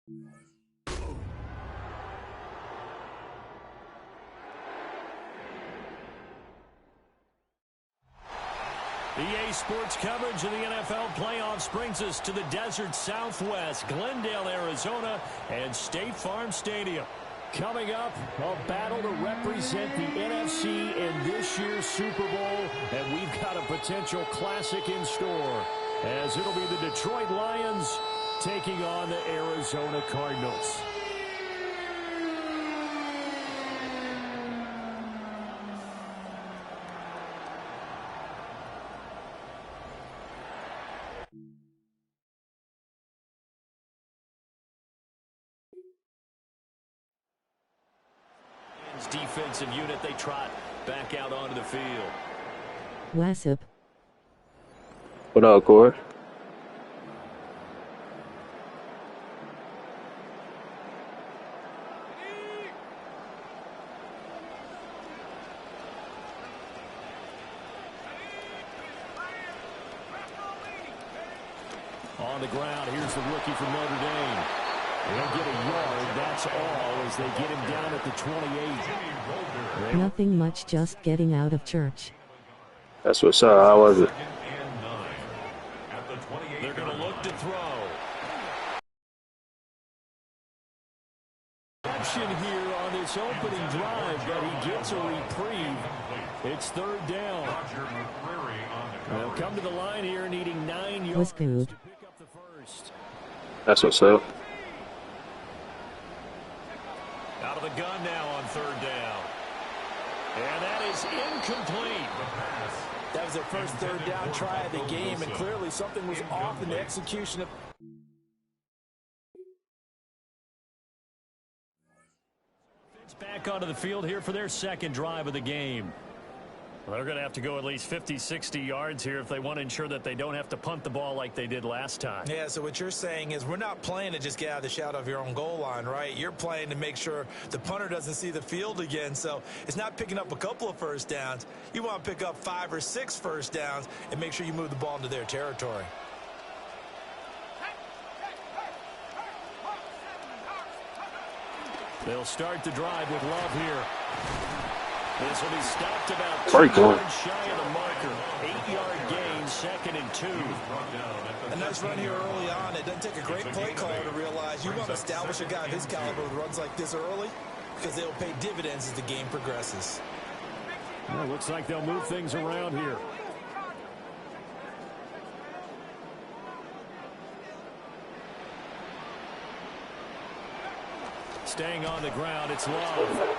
EA Sports coverage of the NFL playoffs brings us to the desert Southwest, Glendale, Arizona, and State Farm Stadium. Coming up, a battle to represent the NFC in this year's Super Bowl, and we've got a potential classic in store, as it'll be the Detroit Lions taking on the Arizona Cardinals. Defensive unit, they trot back out onto the field.
Wassip.
What up, Corey?
On the ground, here's the rookie from Notre Dame. They'll get a yard, that's all, as they get him down at the 28.
Nothing much, just getting out of church.
That's what's up. How was it?
They're going to look to throw. Option here on this opening drive, but he gets a reprieve. It's third down. They'll come to the line here needing 9 yards to pick up the first.
That's what's up.
Out of the gun now on third down. And that is incomplete.
That was their first third down try of the game, and clearly something was off in the execution of...
It's back onto the field here for their second drive of the game. Well, they're going to have to go at least 50, 60 yards here if they want to ensure that they don't have to punt the ball like they did last time.
Yeah, so what you're saying is we're not playing to just get out of the shadow of your own goal line, right? You're playing to make sure the punter doesn't see the field again. So it's not picking up a couple of first downs. You want to pick up 5 or 6 first downs and make sure you move the ball into their territory.
They'll start the drive with Love here. This will be stopped about 2 yards shy of the marker. 8-yard gain, 2nd and 2.
A nice run here early on. It doesn't take a great play caller to realize you want to establish a guy of his caliber with runs like this early, because they'll pay dividends as the game progresses.
Well, looks like they'll move things around here. Staying on the ground, it's Love.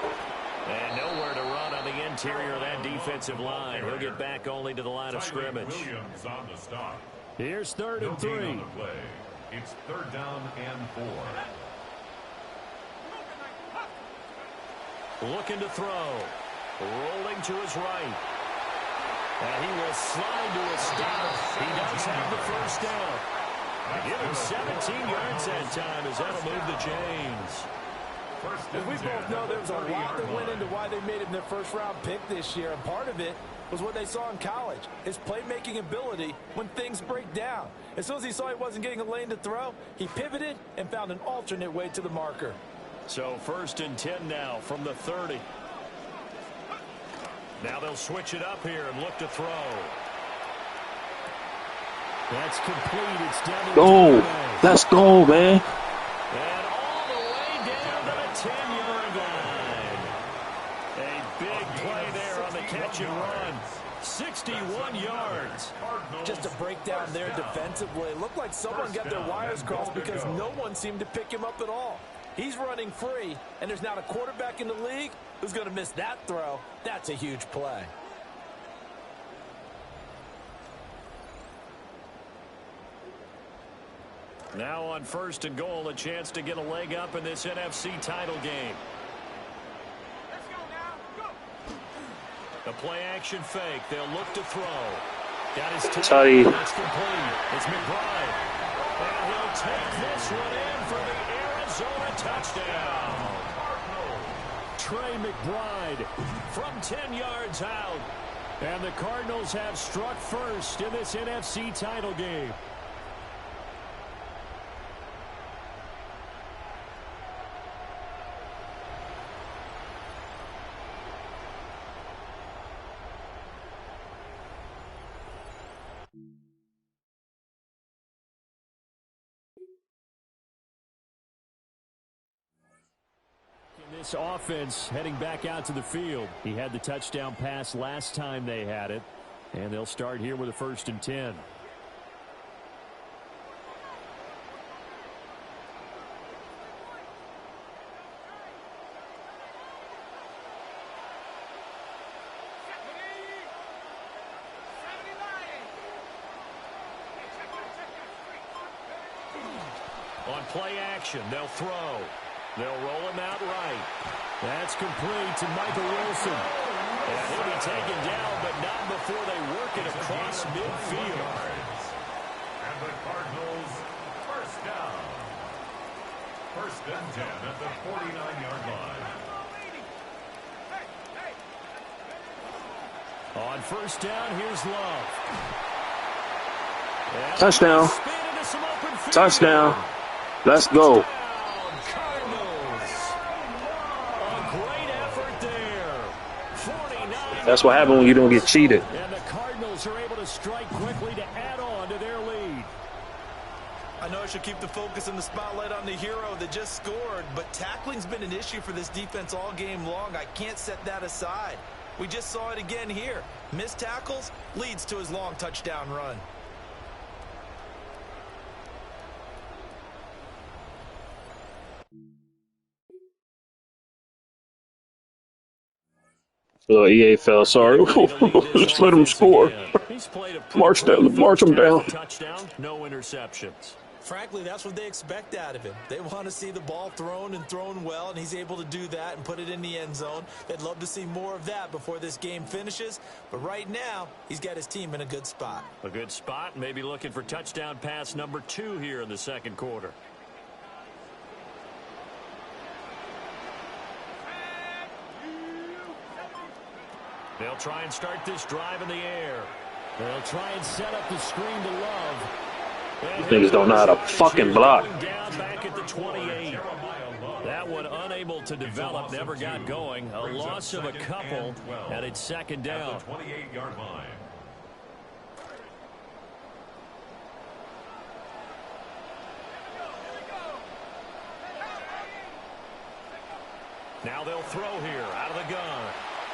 And nowhere to run on the interior of that defensive line. He'll get back only to the line of scrimmage. Here's 3rd and 3.
It's 3rd down and 4.
Looking to throw. Rolling to his right. And he will slide to a stop. He does have the first down. Give him 17 yards that time as that'll move the chains.
As we both know, there was a lot that went into why they made him their first-round pick this year, and part of it was what they saw in college, his playmaking ability when things break down. As soon as he saw he wasn't getting a lane to throw, he pivoted and found an alternate way to the marker.
So 1st and 10 now from the 30. Now they'll switch it up here and look to throw. That's complete. It's down to the
Go. Let's go, man.
And all the way down to the 10-yard line. A big play there on the catch and run. 61 yards.
Just to break down there defensively, it looked like someone got their wires crossed because no one seemed to pick him up at all. He's running free, and there's not a quarterback in the league who's going to miss that throw. That's a huge play.
Now on 1st and goal, a chance to get a leg up in this NFC title game.
Let's go now. Go.
A play-action fake. They'll look to throw. Got his
That's
complete. It's McBride. And he'll take this one in for the Arizona touchdown. Trey McBride from 10 yards out. And the Cardinals have struck first in this NFC title game. this offense heading back out to the field. He had the touchdown pass last time they had it, and they'll start here with a 1st and 10. On play action, they'll throw. They'll roll him out right. That's complete to Michael Wilson. And he'll be taken down, but not before they work it across midfield.
And the Cardinals, 1st down. 1st and 10 at the 49-yard line.
On 1st down, here's Love. And
Touchdown. Touchdown. Let's go.
Cardinals. A great effort there. 49.
That's what happened when you don't get cheated.
And the Cardinals are able to strike quickly to add on to their lead.
I know I should keep the focus and the spotlight on the hero that just scored, but tackling's been an issue for this defense all game long. I can't set that aside. We just saw it again here. Missed tackles leads to his long touchdown run.
EA fell. Sorry. Just let him score. March them down.
Touchdown, no interceptions.
Frankly, that's what they expect out of him. They want to see the ball thrown and thrown well, and he's able to do that and put it in the end zone. They'd love to see more of that before this game finishes, but right now, he's got his team in a good spot.
A good spot, maybe looking for touchdown pass number 2 here in the 2nd quarter. They'll try and start this drive in the air. They'll try and set up the screen to Love.
These niggas don't know how to fucking block.
Down back at the 28. That one unable to develop, never got going. A loss of a couple, and it's 2nd down.
At the 28-yard line.
Now they'll throw here out of the gun.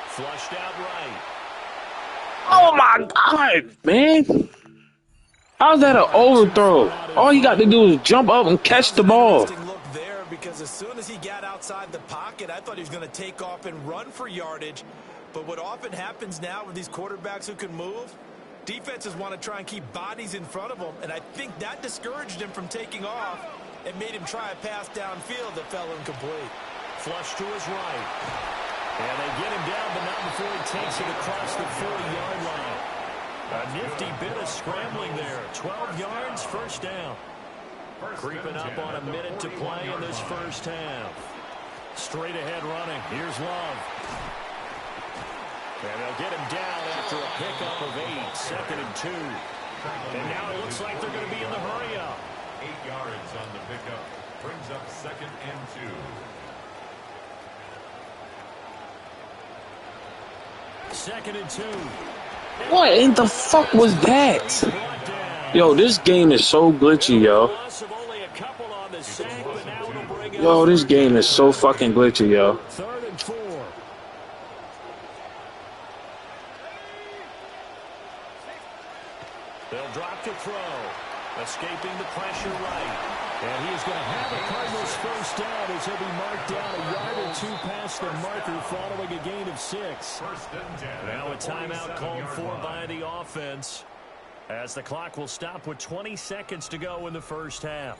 Flushed out right.
Oh my God, man. How's that an overthrow? All you got to do is jump up and catch the ball.
Look there, because as soon as he got outside the pocket, I thought he was going to take off and run for yardage. But what often happens now with these quarterbacks who can move, defenses want to try and keep bodies in front of them, and I think that discouraged him from taking off and made him try a pass downfield that fell incomplete.
Flush to his right. And they get him down, but not before he takes it across the 40-yard line. A nifty bit of scrambling there. 12 yards, 1st down. Creeping up on a minute to play in this 1st half. Straight ahead running. Here's Love. And they'll get him down after a pickup of 8. 2nd and 2. And now it looks like they're going to be in the hurry-up.
8 yards on the pickup. Brings up 2nd and 2.
2nd and 2.
What in the fuck was that? Yo, this game is so glitchy, yo. Yo, this game is so fucking glitchy, yo.
3rd and 4. They'll drop to throw. Escaping the pressure right. And he is going to have a Cardinals 1st down as he'll be marked down a yard or 2 past the marker following a gain of 6. Now a timeout called for by the offense as the clock will stop with 20 seconds to go in the 1st half.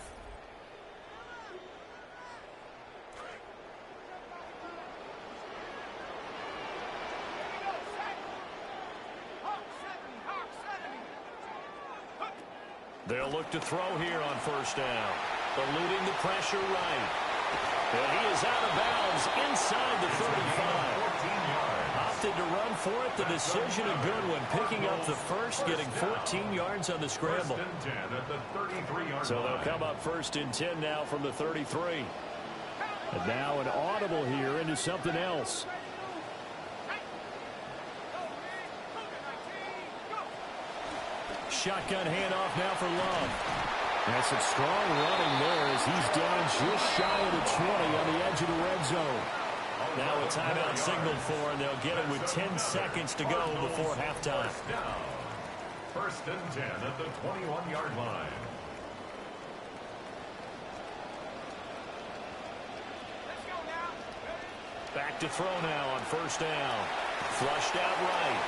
They'll look to throw here on 1st down. Eluding the pressure right. And he is out of bounds inside the 35. Opted to run for it. The decision a good one. Picking up the 1st, getting 14 yards on the scramble. So they'll come up 1st and 10 now from the 33. And now an audible here into something else. Shotgun handoff now for Love. That's some strong running there as he's down just shy of the 20 on the edge of the red zone. Now a timeout signaled for, and they'll get it with 10 seconds to go before halftime.
First and 10 at the 21-yard line.
Back to throw now on first down. Flushed out right.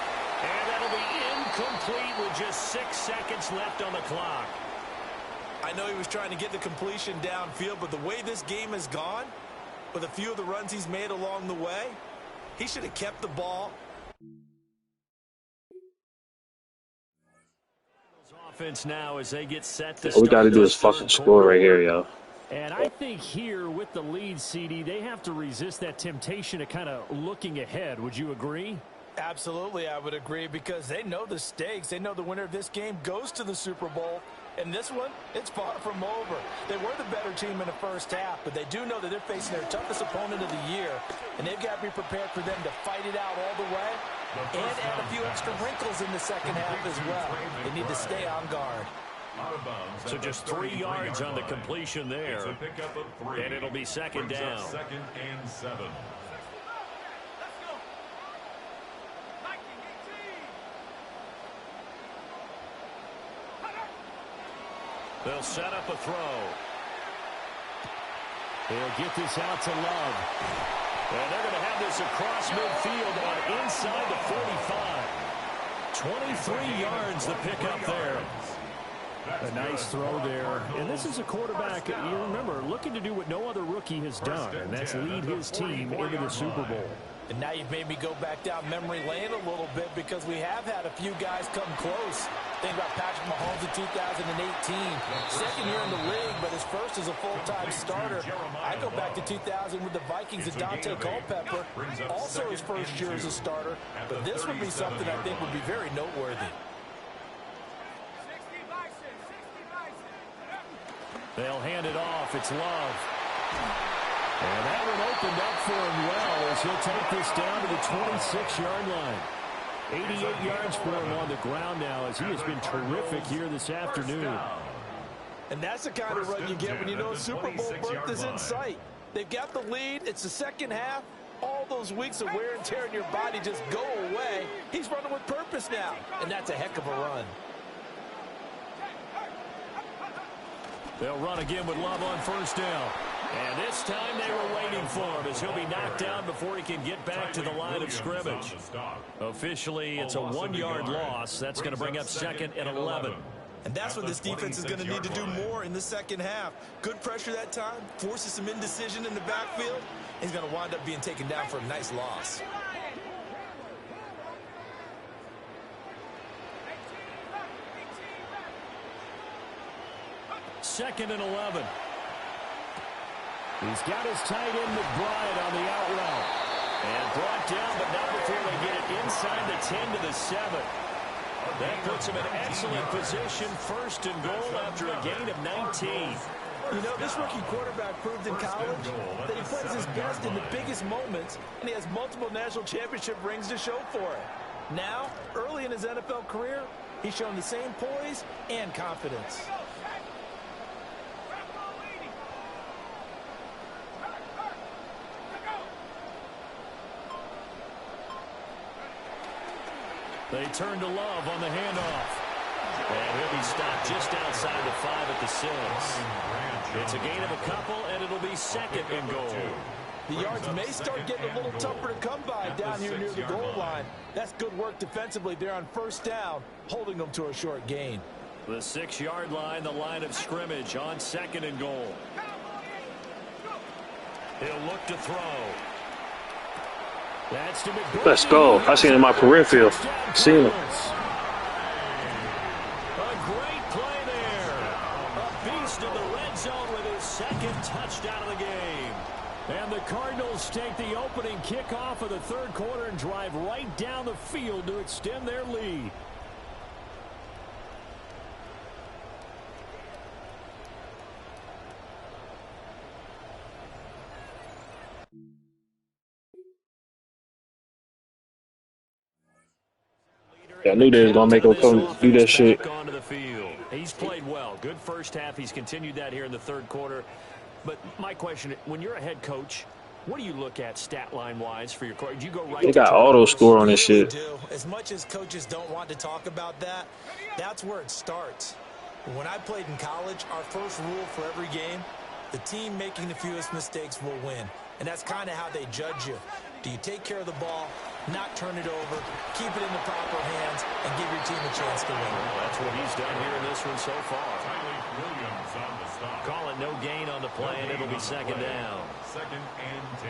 And that'll be incomplete with just 6 seconds left on the clock.
I know he was trying to get the completion downfield, but the way this game has gone, with a few of the runs he's made along the way, he should have kept the ball.
Offense now as they get set to
All we got to do is fucking score right here, yo.
And I think here with the lead, CD, they have to resist that temptation of kind of looking ahead. Would you agree?
Absolutely, I would agree, because they know the stakes. They know the winner of this game goes to the Super Bowl. And this one, it's far from over. They were the better team in the first half, but they do know that they're facing their toughest opponent of the year, and they've got to be prepared for them to fight it out all the way and add a few extra wrinkles in the second half as well. They need to stay on guard.
So just 3 yards on the completion there, and it'll be second down.
Second and 7.
They'll set up a throw. They'll get this out to Love. And they're going to have this across midfield on inside the 45. 23 yards the pickup there. A nice throw there. And this is a quarterback, you remember, looking to do what no other rookie has done, and that's lead his team into the Super Bowl.
And now you've made me go back down memory lane a little bit, because we have had a few guys come close. Think about Patrick Mahomes in 2018. Second year in the league, but his first as a full-time starter. I go back to 2000 with the Vikings and Dante Culpepper. Also his first year as a starter. But this would be something I think would be very noteworthy.
They'll hand it off. It's Love. And that one opened up for him well as he'll take this down to the 26-yard line. 88 yards for him on the ground now as he has been terrific here this afternoon.
And that's the kind of run you get when you know a Super Bowl berth is in sight. They've got the lead. It's the second half. All those weeks of wear and tear in your body just go away. He's running with purpose now, and that's a heck of a run.
They'll run again with Love on first down. And this time they were waiting for him as he'll be knocked down before he can get back to the line of scrimmage. Officially, it's a 1-yard loss. That's going to bring up second and 11.
And that's what this defense is going to need to do more in the second half. Good pressure that time, forces some indecision in the backfield. He's going to wind up being taken down for a nice loss.
Second and 11. He's got his tight end McBride on the out route. And brought down, but not before they get it inside the 10 to the 7. That puts him in excellent position, first and goal after a gain of 19.
You know, this rookie quarterback proved in college that he plays his best in the biggest moments, and he has multiple national championship rings to show for it. Now, early in his NFL career, he's shown the same poise and confidence.
They turn to Love on the handoff. And he'll be stopped just outside the 5 at the 6. It's a gain of a couple, and it'll be second and goal.
The yards may start getting a little tougher to come by down here near the goal line. That's good work defensively there on first down, holding them to a short gain.
The 6-yard line, the line of scrimmage on second and goal. He'll look to throw. That's to McBride.
Let's go. I seen it in my peripheral. Seen it.
A great play there. A beast in the red zone with his second touchdown of the game. And the Cardinals take the opening kickoff of the third quarter and drive right down the field to extend their lead.
Yeah, I knew they was going to make him come do that shit.
He's played well. Good first half. He's continued that here in the third quarter. But my question, when you're a head coach, What do you look at stat line wise for your quarterback? Do you go right
They
to
got auto
turnovers?
score on this
You really
shit.
do. As much as coaches don't want to talk about that, that's where it starts. When I played in college, our first rule for every game, the team making the fewest mistakes will win. And that's kind of how they judge you. Do you take care of the ball, not turn it over, keep it in the proper hands, and give your team a chance to win?
Well, that's what he's done here in this one so far.
Williams on the stop.
Call it no gain on the play, and it'll be second down.
Second and 10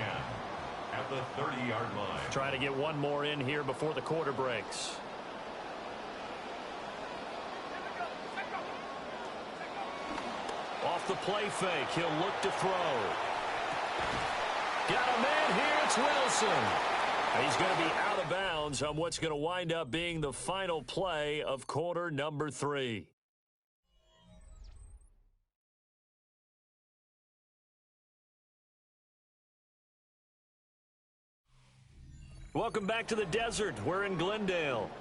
at the 30-yard line.
Try to get one more in here before the quarter breaks. Off the play fake, he'll look to throw. Got a man here, it's Wilson. He's going to be out of bounds on what's going to wind up being the final play of quarter number 3. Welcome back to the desert. We're in Glendale.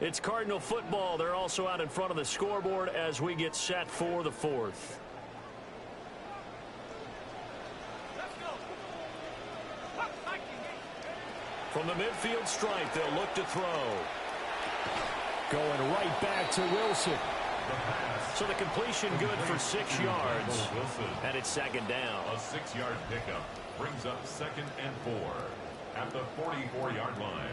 It's Cardinal football. They're also out in front of the scoreboard as we get set for the 4th. From the midfield stripe, they'll look to throw. Going right back to Wilson. So the completion good for 6 yards. And it's second down.
A 6-yard pickup brings up second and 4 at the 44-yard line.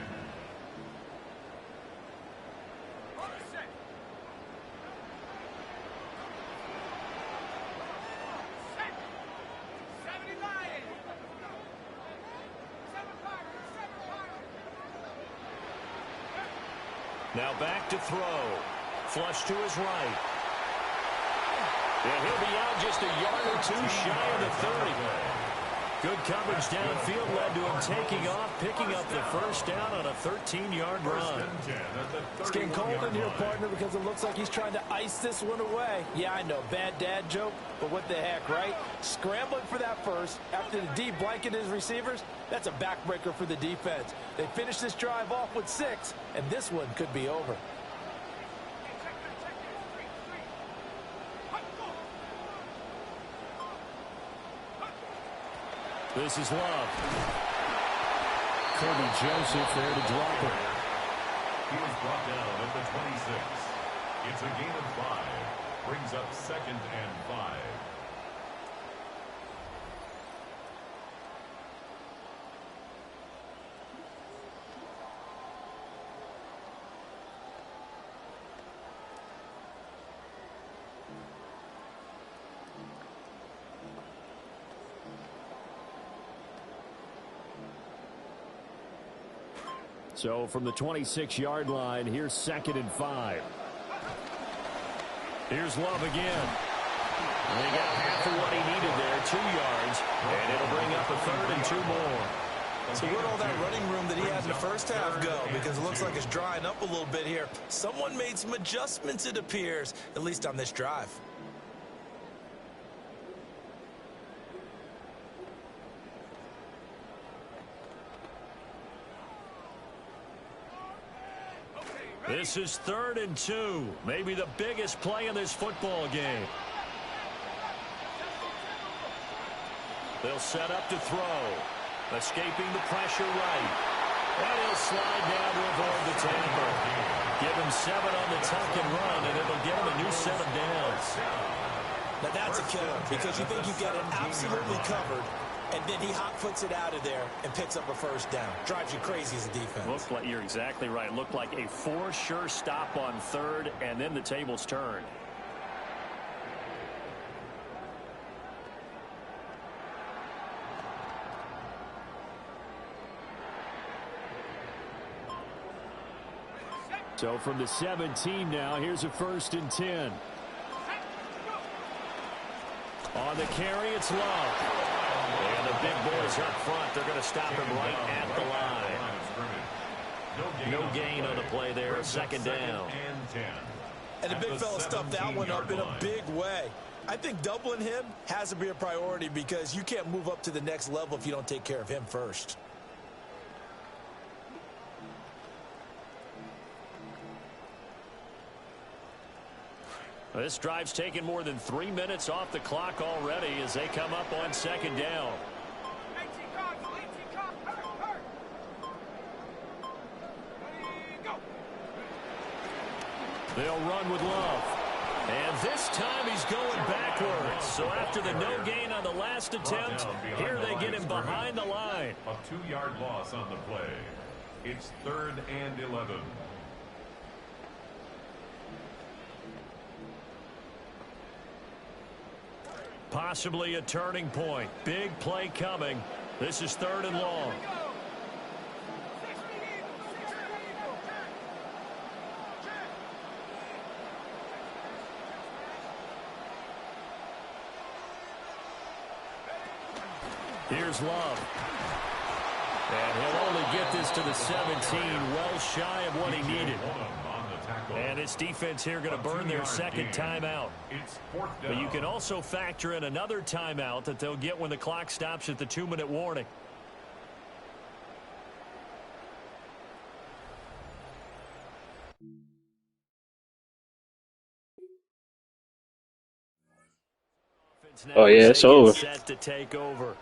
Now back to throw. Flush to his right. And he'll be out just a yard or two shy of the 30. Good coverage downfield led to him taking off, picking up the first down on a 13-yard run.
It's getting cold in here, partner, because it looks like he's trying to ice this one away. Yeah, I know, bad dad joke, but what the heck, right? Scrambling for that first after the D blanketed his receivers, that's a backbreaker for the defense. They finished this drive off with 6, and this one could be over.
This is Love. Kirby Joseph there to drop it.
He was brought down at the 26. It's a gain of 5. Brings up second and 5.
So from the 26-yard line, here's second and 5. Here's Love again. And he got half of what he needed there, 2 yards, and it'll bring up a 3rd and 2 more.
So where'd all that running room that he had in the first half go? Because it looks like it's drying up a little bit here. Someone made some adjustments, it appears, at least on this drive.
This is 3rd and 2, maybe the biggest play in this football game. They'll set up to throw, escaping the pressure right. And he'll slide down to avoid the tackle. Give him 7 on the tuck and run, and it'll get him a new set of downs.
Now that's a killer, because you think you've got it absolutely covered, and then he hot-foots it out of there and picks up a first down. Drives you crazy as a defense.
Looks like you're exactly right. Looked like a for sure stop on 3rd, and then the tables turned. So from the 17 now, here's a 1st and 10. On the carry, it's Love. And the big boys up front, they're going to stop him right at the line. No gain on the play there, 2nd down.
And the big fella stuffed that one up in a big way. I think doubling him has to be a priority, because you can't move up to the next level if you don't take care of him first.
This drive's taken more than 3 minutes off the clock already as they come up on 2nd down. They'll run with Love. And this time he's going backwards. So after the no gain on the last attempt, here they get him behind the line.
A 2-yard loss on the play. It's 3rd and 11.
Possibly a turning point. Big play coming. This is 3rd and long. Here's Love. And he'll only get this to the 17, well shy of what he needed. And his defense here going to burn their second timeout. But you can also factor in another timeout that they'll get when the clock stops at the 2-minute warning.
Oh, yeah, it's over.
Set to take over.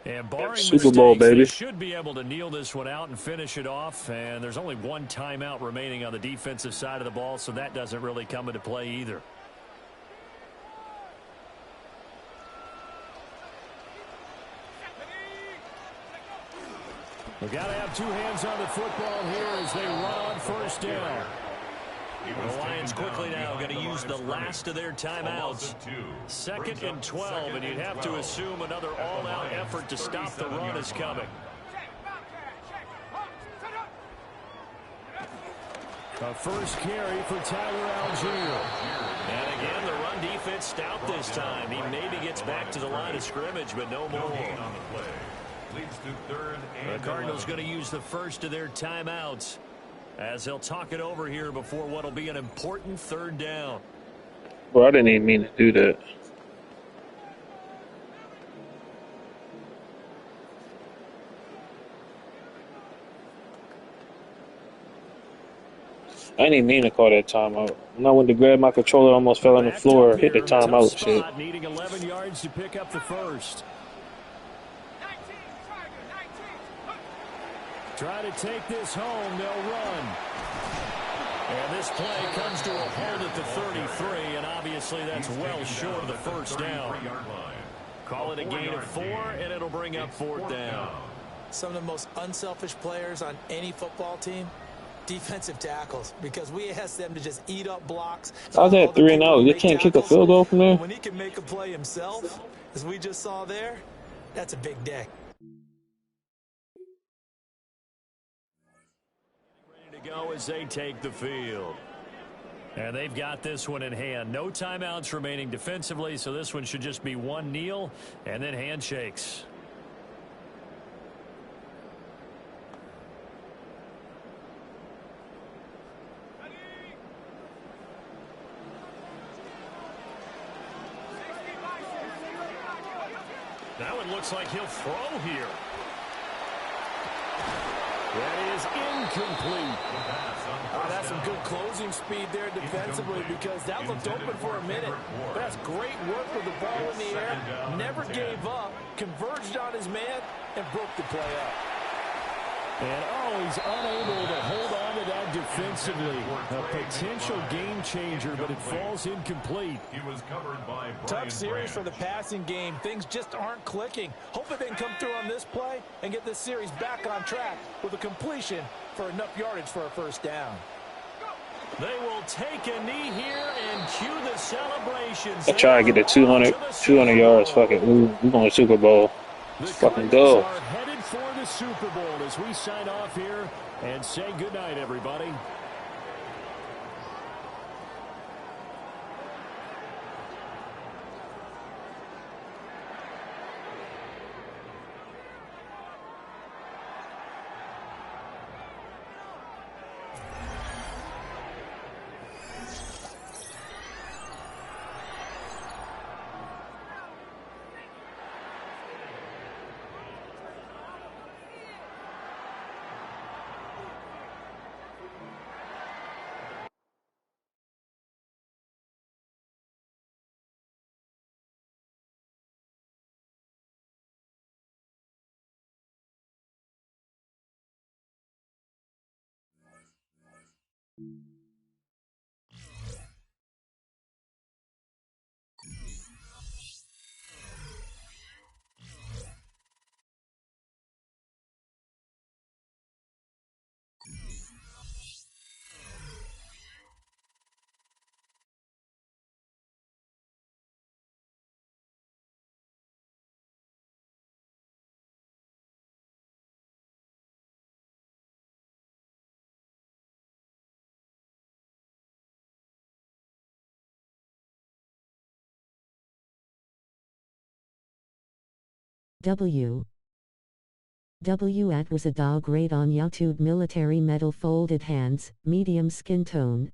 And barring
Super Bowl,
mistakes,
baby.
they should be able to kneel this one out and finish it off. And there's only one timeout remaining on the defensive side of the ball, so that doesn't really come into play either. We've got to have two hands on the football here as they run on first down. The Lions quickly now going to use the last of their timeouts. 2nd and 12, and you'd have to assume another all-out effort to stop the run is coming. A first carry for Tyler Algier. And again, the run defense stout this time. He maybe gets back to the line of scrimmage, but no more. The Cardinals going to use the first of their timeouts as they'll talk it over here before what will be an important 3rd down.
Bro, I didn't even mean to do that. I didn't even mean to call that timeout. When I went to grab my controller, I almost fell on the floor, hit the timeout shit.
Needing 11 yards to pick up the first. Try to take this home, they'll run. And this play comes to a hold at the 33, and obviously that's well short of the first down. Call it a gain of 4, and it'll bring up 4th down.
Some of the most unselfish players on any football team, defensive tackles, because we ask them to just eat up blocks.
How's that 3-0? You can't kick a field goal from there?
When he can make a play himself, as we just saw there, that's a big day.
Go as they take the field. And they've got this one in hand. No timeouts remaining defensively, so this one should just be one kneel and then handshakes. Now it looks like he'll throw here. That is incomplete.
That's some good closing speed there defensively because that looked open for a minute. That's great work with the ball in the air. Never gave up, converged on his man, and broke the play up.
And he's unable to hold on to that defensively. A potential game changer, but it falls incomplete.
He was covered by
Tough series for the passing game. Things just aren't clicking. Hopefully they can come through on this play and get this series back on track with a completion for enough yardage for a first down.
They will take a knee here and cue the celebrations.
I try to get the 200 yards. Fucking move. We're going to Super Bowl. Let's fucking go.
Are headed for the Super Bowl as we sign off here and say goodnight, everybody.
W. W@was a dog rate on YouTube military medal folded hands, medium skin tone.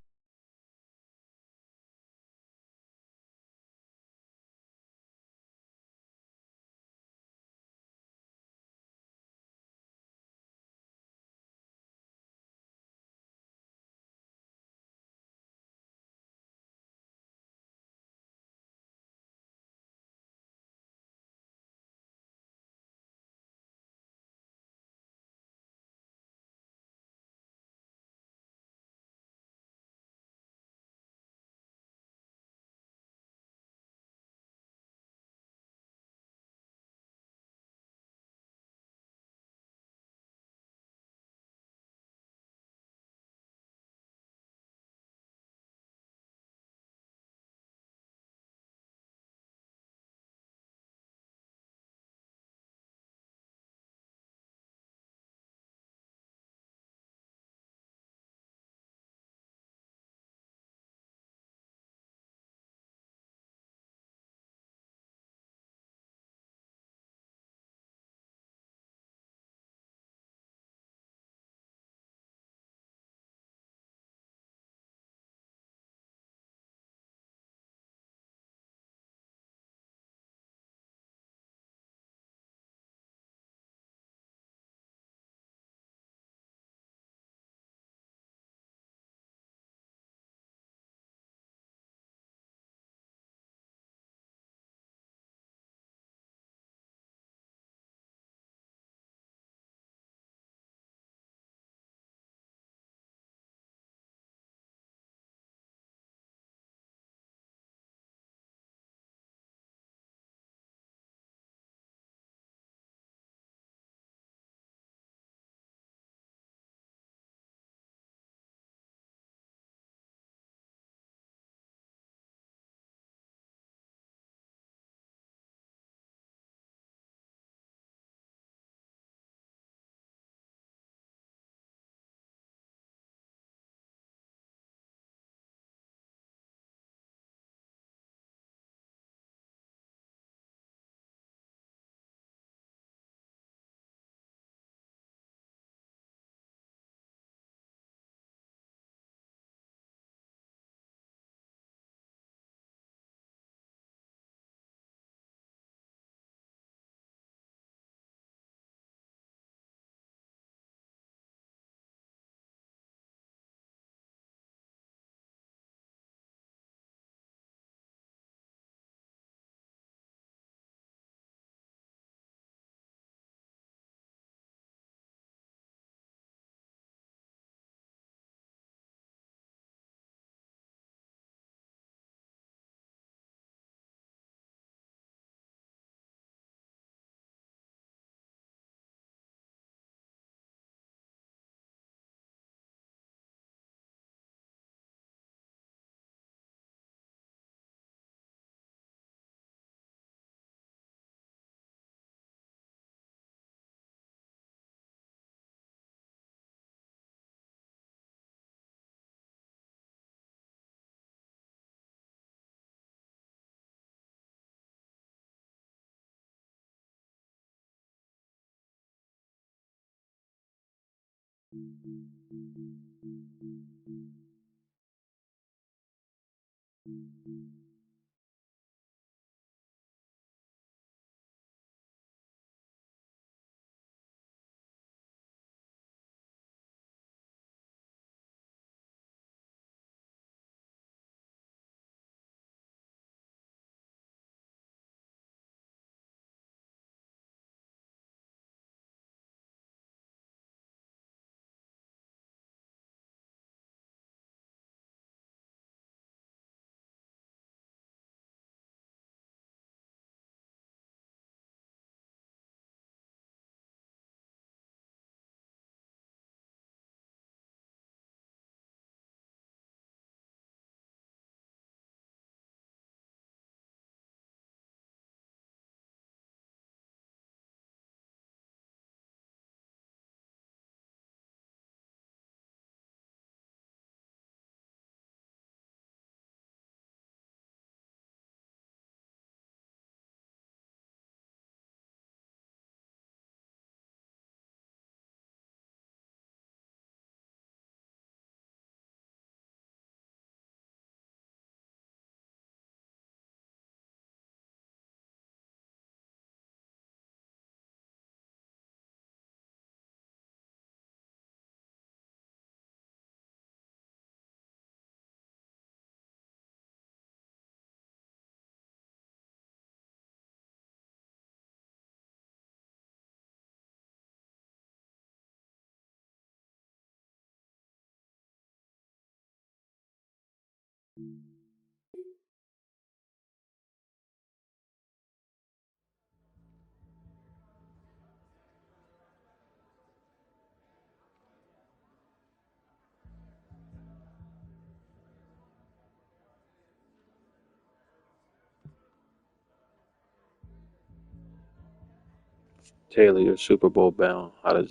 Taylor, you're Super Bowl bound. How does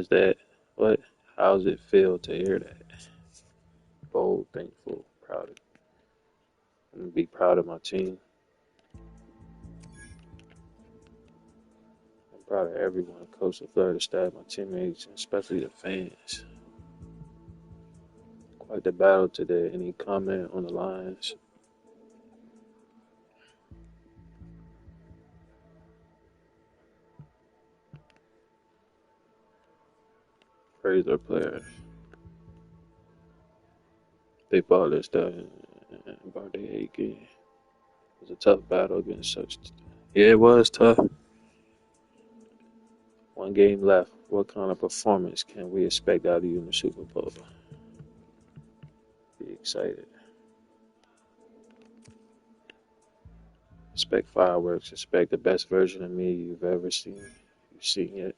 that, what, how does it feel to hear that? Bold, thankful, proud of, I'm gonna be proud of my team. I'm proud of everyone, coach, the Florida staff, my teammates, and especially the fans. Quite the battle today. Any comment on the Lions? Praise their players. They fought this stuff about their hate game. It was a tough battle against such. Yeah, it was tough. One game left. What kind of performance can we expect out of you in the Super Bowl? Be excited. Expect fireworks. Expect the best version of me you've ever seen. You've seen yet.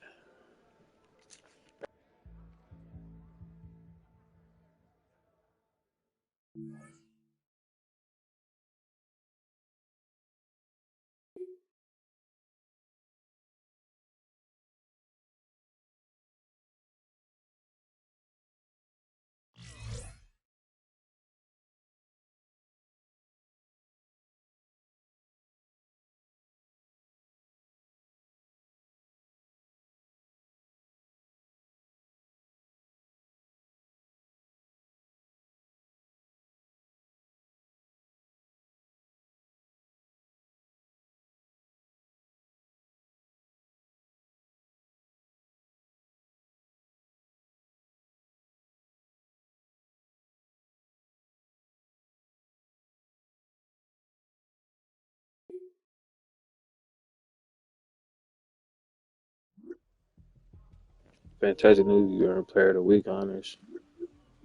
Fantastic news. You earned Player of the Week honors.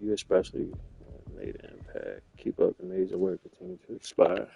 You especially made an impact. Keep up the amazing work. Continue to inspire.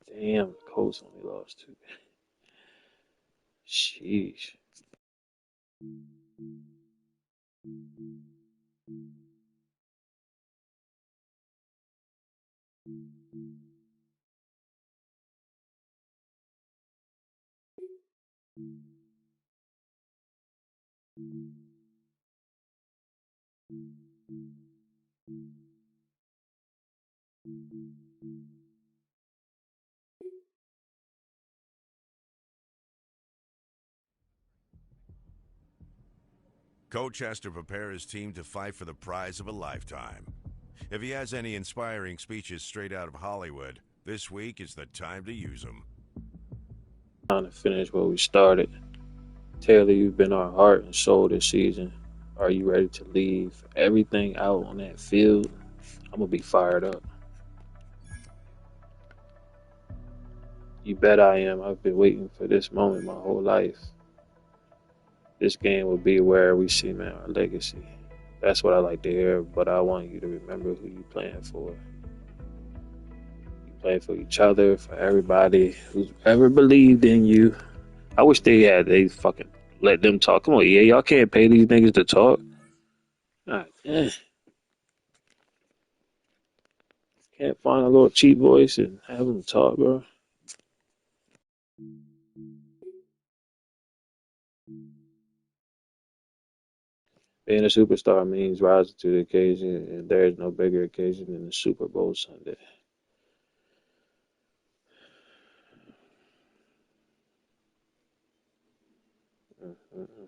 Damn, the Colts only lost 2. Sheesh.
Coach has to prepare his team to fight for the prize of a lifetime. If he has any inspiring speeches straight out of Hollywood, this week is the time to use them.
Trying to finish what we started. Taylor, you've been our heart and soul this season. Are you ready to leave everything out on that field? I'm going to be fired up. You bet I am. I've been waiting for this moment my whole life. This game will be where we cement our legacy. That's what I like to hear, but I want you to remember who you playing for. You play for each other, for everybody who's ever believed in you. I wish they fucking let them talk. Come on, yeah, y'all can't pay these niggas to talk. Can't find a little cheap voice and have them talk, bro. Being a superstar means rising to the occasion, and there is no bigger occasion than the Super Bowl Sunday. Mm-hmm.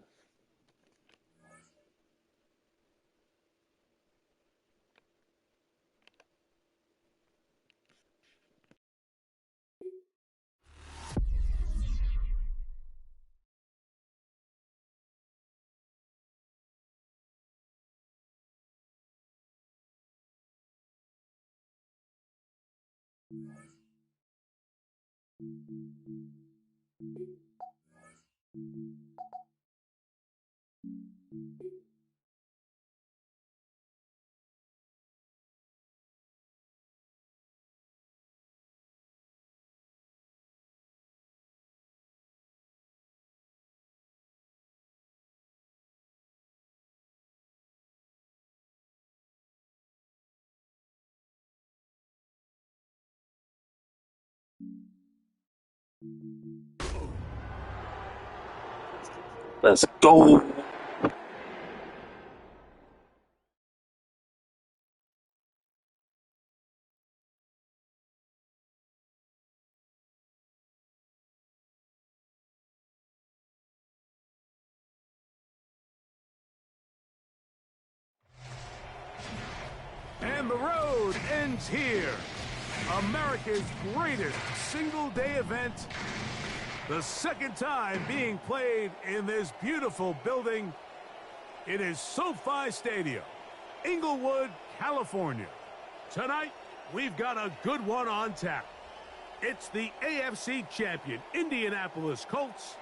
Let's go.
And the road ends here. America's greatest single-day event. The second time being played in this beautiful building. It is SoFi Stadium, Inglewood, California. Tonight, we've got a good one on tap. It's the AFC champion, Indianapolis Colts,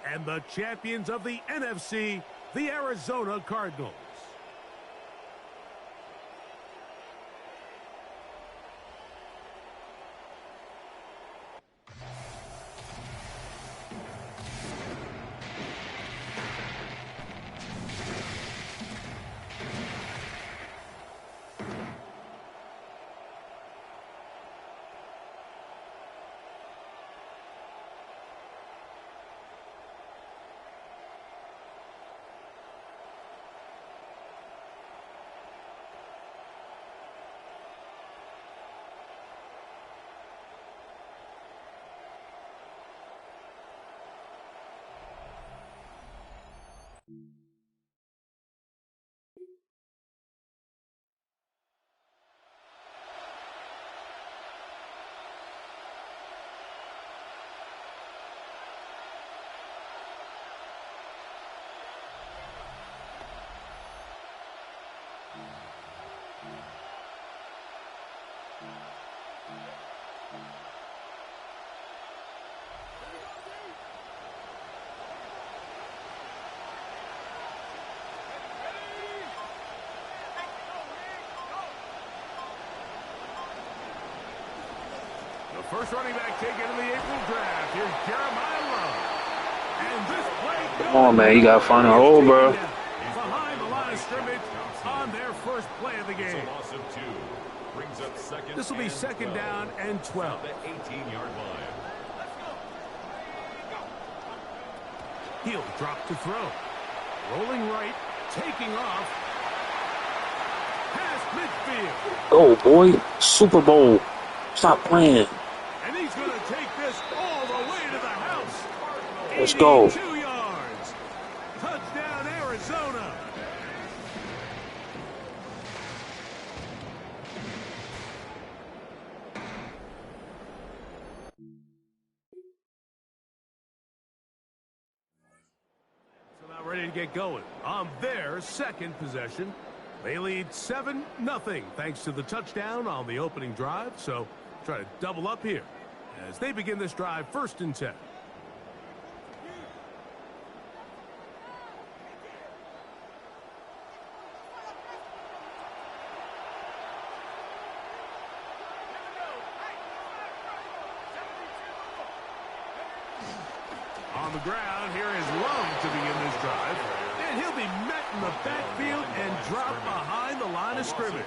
and the champions of the NFC, the Arizona Cardinals. First running back taken in the April draft. Here's Jeremiah Love. And this play.
Come on, man. You got to find a hole, bro.
Behind the line of scrimmage on their first play of the game. This will be second down and 12.
The 18-yard line.
He'll drop to throw. Rolling right, taking off. Past midfield.
Oh, boy. Super Bowl. Stop playing.
And he's going to take this all the way to the house.
Let's go.
82 yards. Touchdown, Arizona. So now ready to get going on their second possession. They lead 7-0 thanks to the touchdown on the opening drive. So try to double up here as they begin this drive 1st and 10. On the ground, here is Love to begin this drive. And he'll be met in the backfield and dropped behind the line of scrimmage.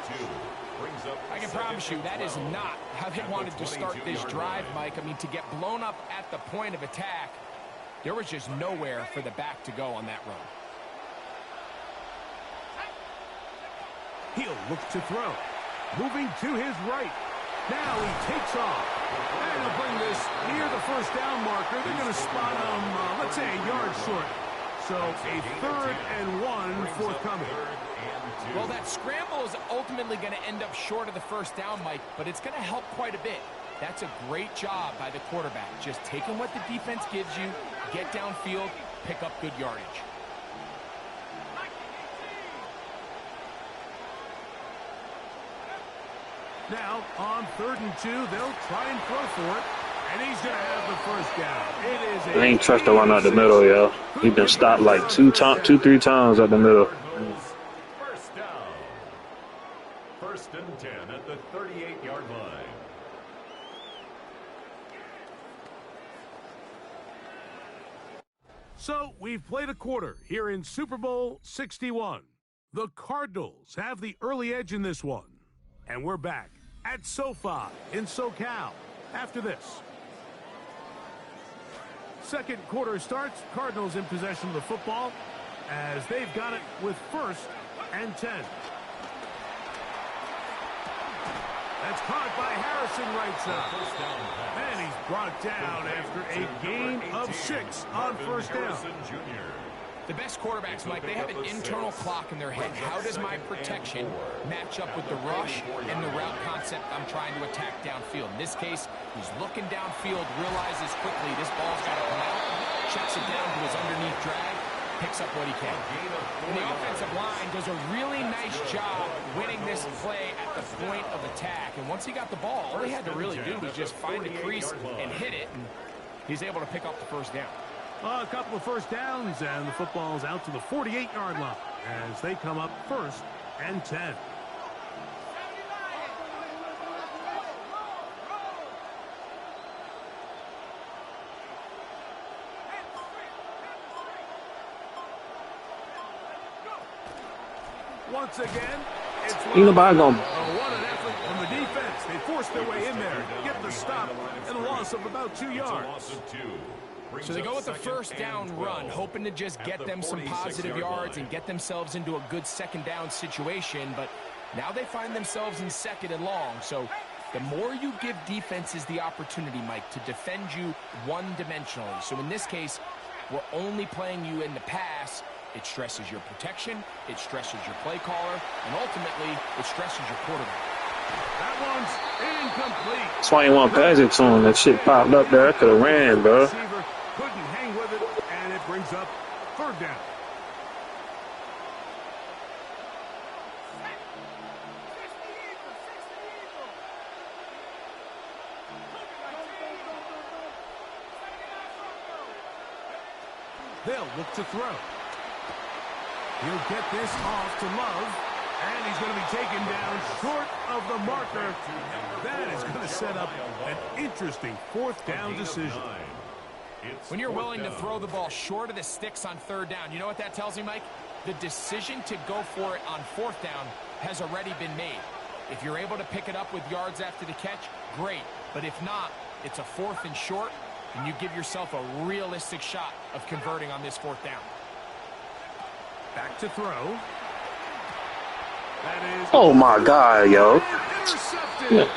I can promise you that is not how they wanted to start this drive, Mike. I mean, to get blown up at the point of attack, there was just nowhere for the back to go on that run.
He'll look to throw. Moving to his right. Now he takes off. And he'll bring this near the first down marker. They're going to spot him, let's say, a yard short. So a 3rd and 1 forthcoming.
Well, that scramble is ultimately going to end up short of the first down, Mike, but it's going to help quite a bit. That's a great job by the quarterback. Just taking what the defense gives you, get downfield, pick up good yardage.
Now, on 3rd and 2, they'll try and throw for it. And he's going to have the first down. It is
I ain't trust the run out the middle, yo. He been stopped like 2-3 times at the middle.
First down. 1st and 10 at the 38-yard line.
So we've played a quarter here in Super Bowl 61. The Cardinals have the early edge in this one. And we're back at SoFi in SoCal after this. Second quarter starts. Cardinals in possession of the football as they've got it with 1st and 10. That's caught by Harrison right side. And he's brought down after a gain of 6 on 1st down.
The best quarterbacks, Mike, they have an internal clock in their head. How does my protection match up with the rush and the route concept I'm trying to attack downfield? In this case, he's looking downfield, realizes quickly this ball's got to come out, checks it down to his underneath drag, picks up what he can. And the offensive line does a really nice job winning this play at the point of attack. And once he got the ball, all he had to really do was just find the crease and hit it, and he's able to pick up the first down.
A couple of first downs, and the football's out to the 48-yard line as they come up 1st and 10. Once again, it's
Nobody gonna.
what an effort from the defense. They forced their way in there, get the stop, and a loss of about 2 yards.
So they go with the first down run, hoping to just get them some positive yards and get themselves into a good second down situation. But now they find themselves in 2nd and long. So the more you give defenses the opportunity, Mike, to defend you one-dimensionally. So in this case, we're only playing you in the pass. It stresses your protection, it stresses your play caller, and ultimately, it stresses your quarterback.
That one's incomplete.
That's why you want to pass it to him. That shit popped up there. I could have ran, bro.
Couldn't hang with it, and it brings up 3rd down. They'll look to throw. He'll get this off to Love, And he's going to be taken down short of the marker. That is going to set up an interesting fourth down decision.
When you're willing to throw the ball short of the sticks on third down, you know what that tells me, Mike? The decision to go for it on fourth down has already been made. If you're able to pick it up with yards after the catch, great. But if not, it's a 4th and short, and you give yourself a realistic shot of converting on this 4th down.
Back to throw. That is
Oh my God, yo.
intercepted.
Yeah.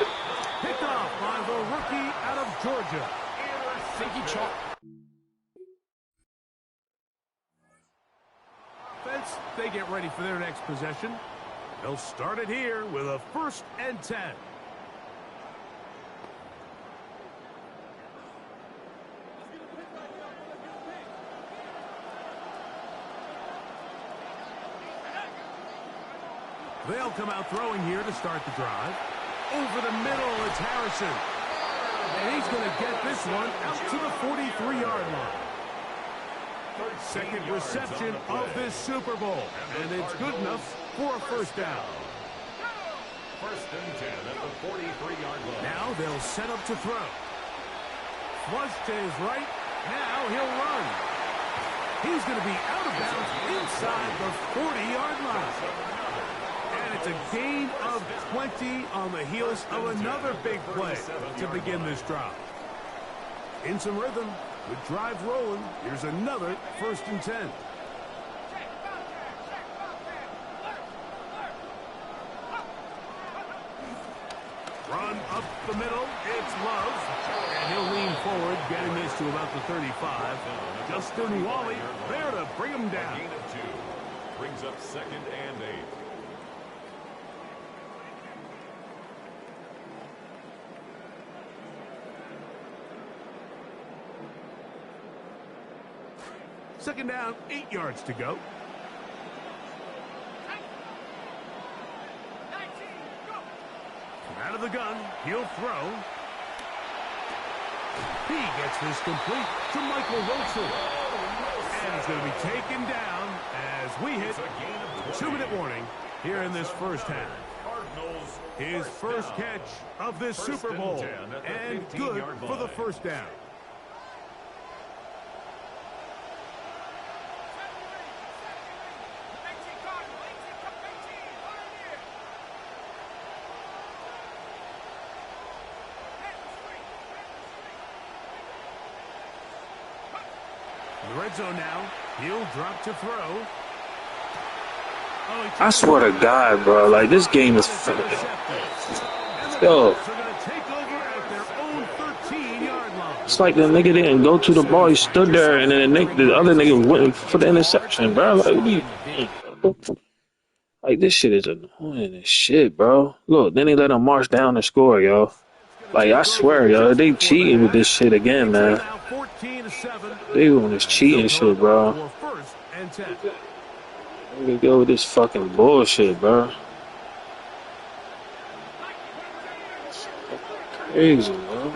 Picked off by the rookie out of Georgia.
I think he chalked.
They get ready for their next possession. They'll start it here with a 1st and 10. They'll come out throwing here to start the drive. Over the middle, it's Harrison. And he's going to get this one out to the 43-yard line. Second reception of this Super Bowl, and it's good enough for a 1st down.
1st and 10 at the 43-yard line.
Now they'll set up to throw. Flush to his right. Now he'll run. He's going to be out of bounds inside the 40-yard line. And it's a gain of 20 on the heels of another big play to begin this drive. In some rhythm, with drive rolling, here's another 1st and 10. Run up the middle, it's Love. And he'll lean forward, getting this to about the 35. Justin Wally there to bring him down.
Gain of 2. Brings up 2nd and 8.
Second down, 8 yards to go. Out of the gun, he'll throw. He gets this complete to Michael Wilson. And he's going to be taken down as we hit a 2-minute warning here in this first half. His first catch of this Super Bowl, and good for the 1st down. The red zone now. He'll drop to throw.
I swear to God, bro. Like, this game is... Yo. It's like the nigga didn't go to the ball. He stood there, and then the other nigga went for the interception, bro. Like, this shit is annoying as shit, bro. Look, then they let him march down and score, yo. Like, I swear, yo, they cheating with this shit again, man. They on this cheating shit, bro. Let me go with this fucking bullshit, bro. Crazy, bro.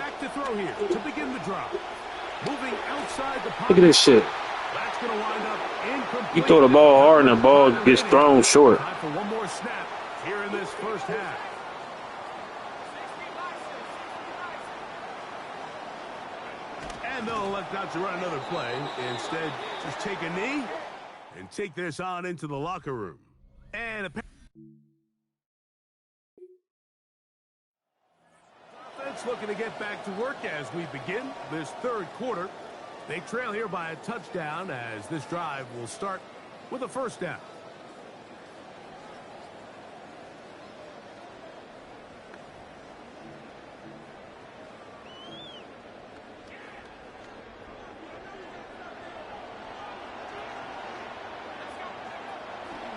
Look at this shit. You throw the ball hard and the ball gets thrown short.
For one more snap here in this first half. And they'll elect not to run another play. Instead, just take a knee and take this on into the locker room. And offense looking to get back to work as we begin this 3rd quarter. They trail here by a touchdown as this drive will start with a 1st down.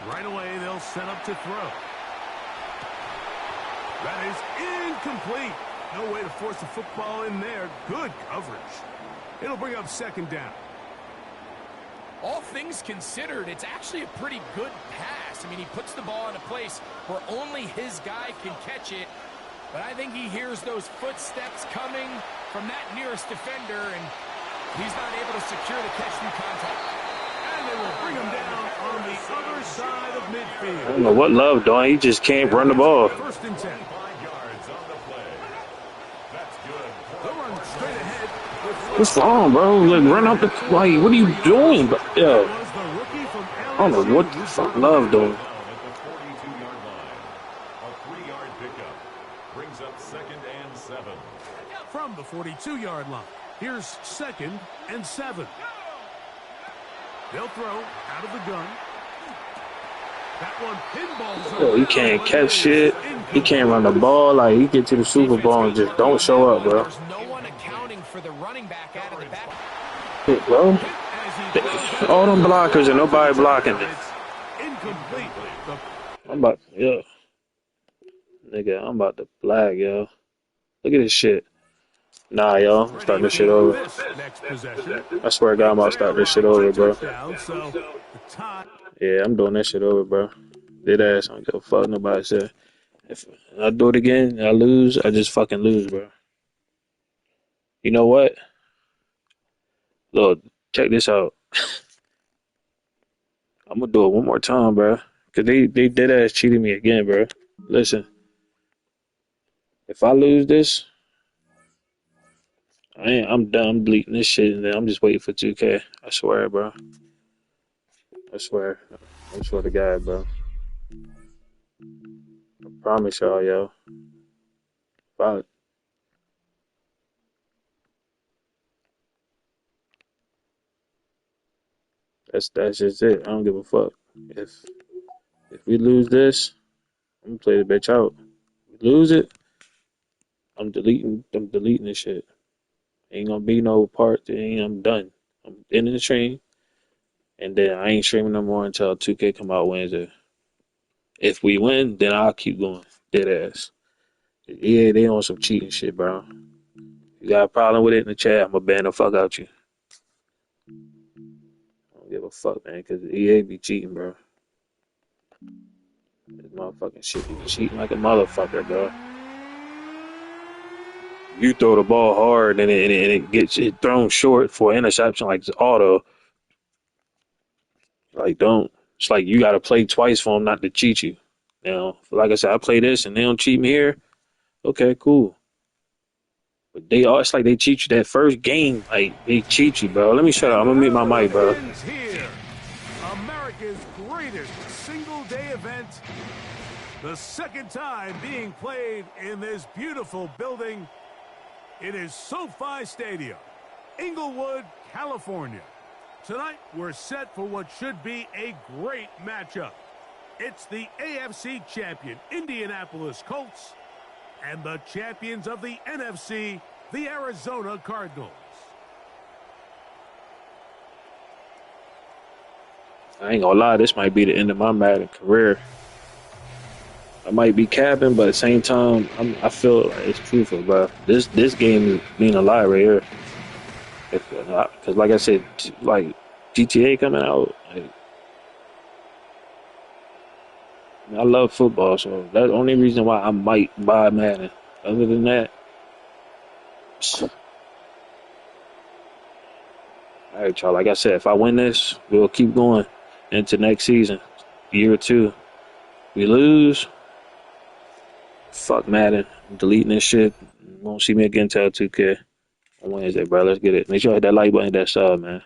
Right away, they'll set up to throw. That is incomplete. No way to force the football in there. Good coverage. It'll bring up 2nd down.
All things considered, it's actually a pretty good pass. I mean, he puts the ball in a place where only his guy can catch it. But I think he hears those footsteps coming from that nearest defender, and he's not able to secure the catch through contact.
And they will bring him down on the other side of midfield.
I don't know what Love doing. He just can't run the ball.
First and 10.
5 yards on the play. That's good.
They'll run straight ahead.
What's wrong, bro? Like, run up the... Like, what are you doing? Bro? Yo, I don't know what the fuck Love doing.
At the 42-yard line. A 3-yard pickup. Brings up 2nd and 7.
From the 42-yard line, here's 2nd and 7. They'll throw out of the gun. That one pinballs.
Yo, he can't catch shit. He can't run the ball. Like, he get to the Super Bowl and just don't show up, bro.
There's no one accounting for the running back out of the back.
Shit, bro. All them blockers and nobody blocking it.
Incomplete.
I'm about, yo. Nigga, I'm about to flag, yo. Look at this shit. Nah, yo. I'm starting this shit over. I swear to God, I'm about to start this shit over, bro. Yeah, I'm doing that shit over, bro. Dead ass. I don't give a fuck nobody said. If I do it again and I lose, I just fucking lose, bro. You know what? Look, check this out. I'm gonna do it one more time, bro. Cause they dead ass cheated me again, bro. Listen. If I lose this, I'm done. I'm deleting this shit and then I'm just waiting for 2K. I swear, bro. I swear. I swear to God, bro. I promise y'all, yo. Fuck. That's just it. I don't give a fuck. If we lose this, I'm gonna play the bitch out. If we lose it, I'm deleting this shit. Ain't gonna be no part. I'm done. I'm ending the stream, and then I ain't streaming no more until 2K come out Wednesday. If we win, then I'll keep going. Dead ass. Yeah, they on some cheating shit, bro. You got a problem with it in the chat, I'm gonna ban the fuck out you. I don't give a fuck, man, because EA be cheating, bro. This motherfucking shit be cheating like a motherfucker, bro. You throw the ball hard and it gets it thrown short for an interception like it's auto. Like, don't. It's like you got to play twice for them not to cheat you. You know, like I said, I play this and they don't cheat me here. Okay, cool. But it's like they cheat you that first game. Like, they cheat you, bro. Let me shut up. I'm going to mute my mic, bro.
Here, America's greatest single-day event. The second time being played in this beautiful building. It is SoFi Stadium, Inglewood, California. Tonight, we're set for what should be a great matchup. It's the AFC champion, Indianapolis Colts, and the champions of the NFC, the Arizona Cardinals.
I ain't gonna lie, this might be the end of my Madden career. I might be capping, but at the same time, I feel like it's truthful, bro. This game is being a lie right here. Because like I said, like GTA coming out, like, I love football, so that's the only reason why I might buy Madden. Other than that, all right, y'all. Like I said, if I win this, we'll keep going into next season, year 2. We lose, fuck Madden. I'm deleting this shit. You won't see me again until 2K on Wednesday, bro. Let's get it. Make sure you hit that like button, that sub, man.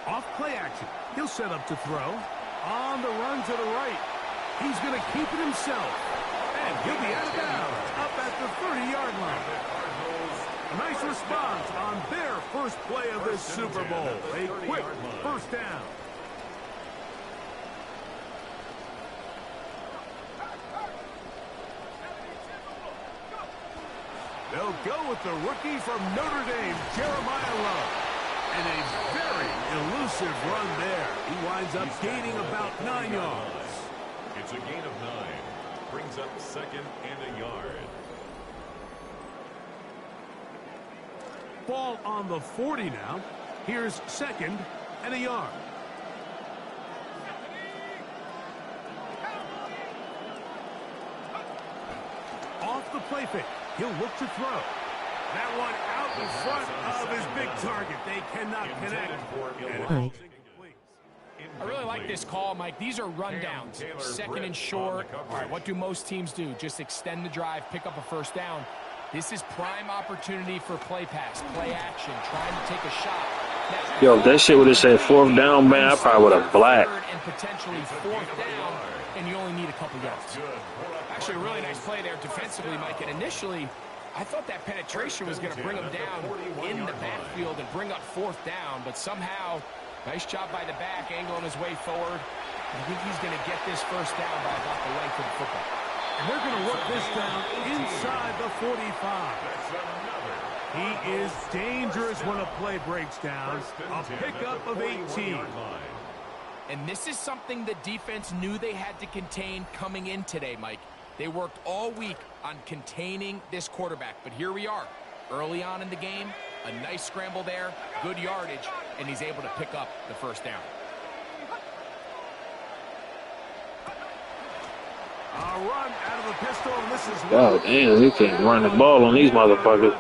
Off play action. He'll set up to throw. On the run to the right. He's going to keep it himself. And he'll be out of bounds up at the 30-yard line. A nice response on their first play of this Super Bowl. A quick first down. They'll go with the rookie from Notre Dame, Jeremiah Love. And a very elusive explosive run there. He winds up gaining about 9 yards.
It's a gain of 9. Brings up second and a yard.
Ball on the 40 now. Here's second and a yard. Off the play fake. He'll look to throw. That one out in front of his big target. They cannot connect.
I really like this call, Mike. These are rundowns. Second and short. All right, what do most teams do? Just extend the drive, pick up a first down. This is prime opportunity for play pass, play action, trying to take a shot.
Yo, if that shit would have said 4th down, man, I probably would have blacked.
And potentially 4th down, and you only need a couple yards. Actually, a really nice play there defensively, Mike. And initially, I thought that penetration was going to bring him down in the backfield and bring up 4th down, but somehow, nice job by the back, angling his way forward. I think he's going to get this first down by about the length of the football.
And they're going to work this down inside the 45. He is dangerous when a play breaks down. A pickup of 18.
And this is something the defense knew they had to contain coming in today, Mike. They worked all week on containing this quarterback, but here we are. Early on in the game, a nice scramble there, good yardage, and he's able to pick up the first down.
A run out of the pistol, and this is
God damn, you can't run the ball on these motherfuckers.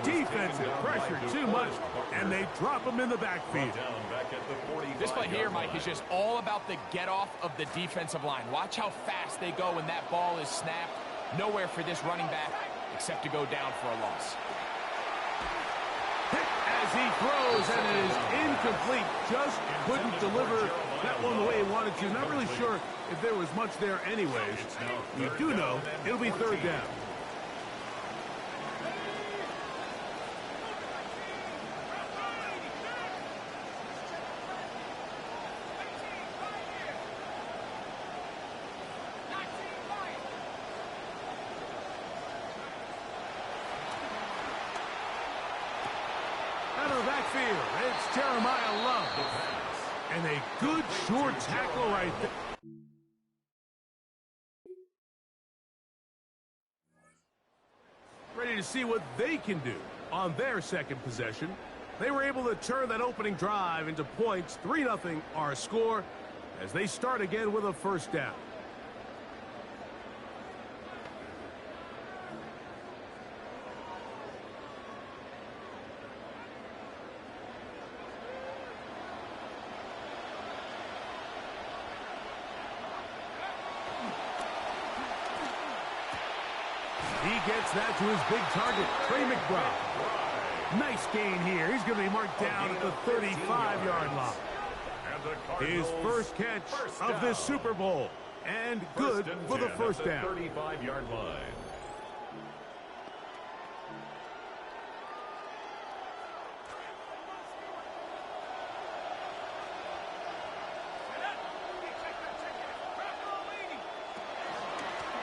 Defensive pressure too much, and they drop him in the backfield.
This play here, Mike, is just all about the get-off of the defensive line. Watch how fast they go when that ball is snapped. Nowhere for this running back except to go down for a loss.
Hit as he throws, and it is incomplete. Just couldn't deliver that one the way he wanted to. Not really sure if there was much there anyways. You do know it'll be 3rd down. Out of the backfield, it's Jeremiah Love. And a good short tackle right there. Ready to see what they can do on their second possession. They were able to turn that opening drive into points. 3-0 our score as they start again with a first down. He gets that to his big target, Trey McBride. Nice gain here. He's going to be marked down at the 35-yard line. His first catch of this Super Bowl. And good for the first down.
35-yard line.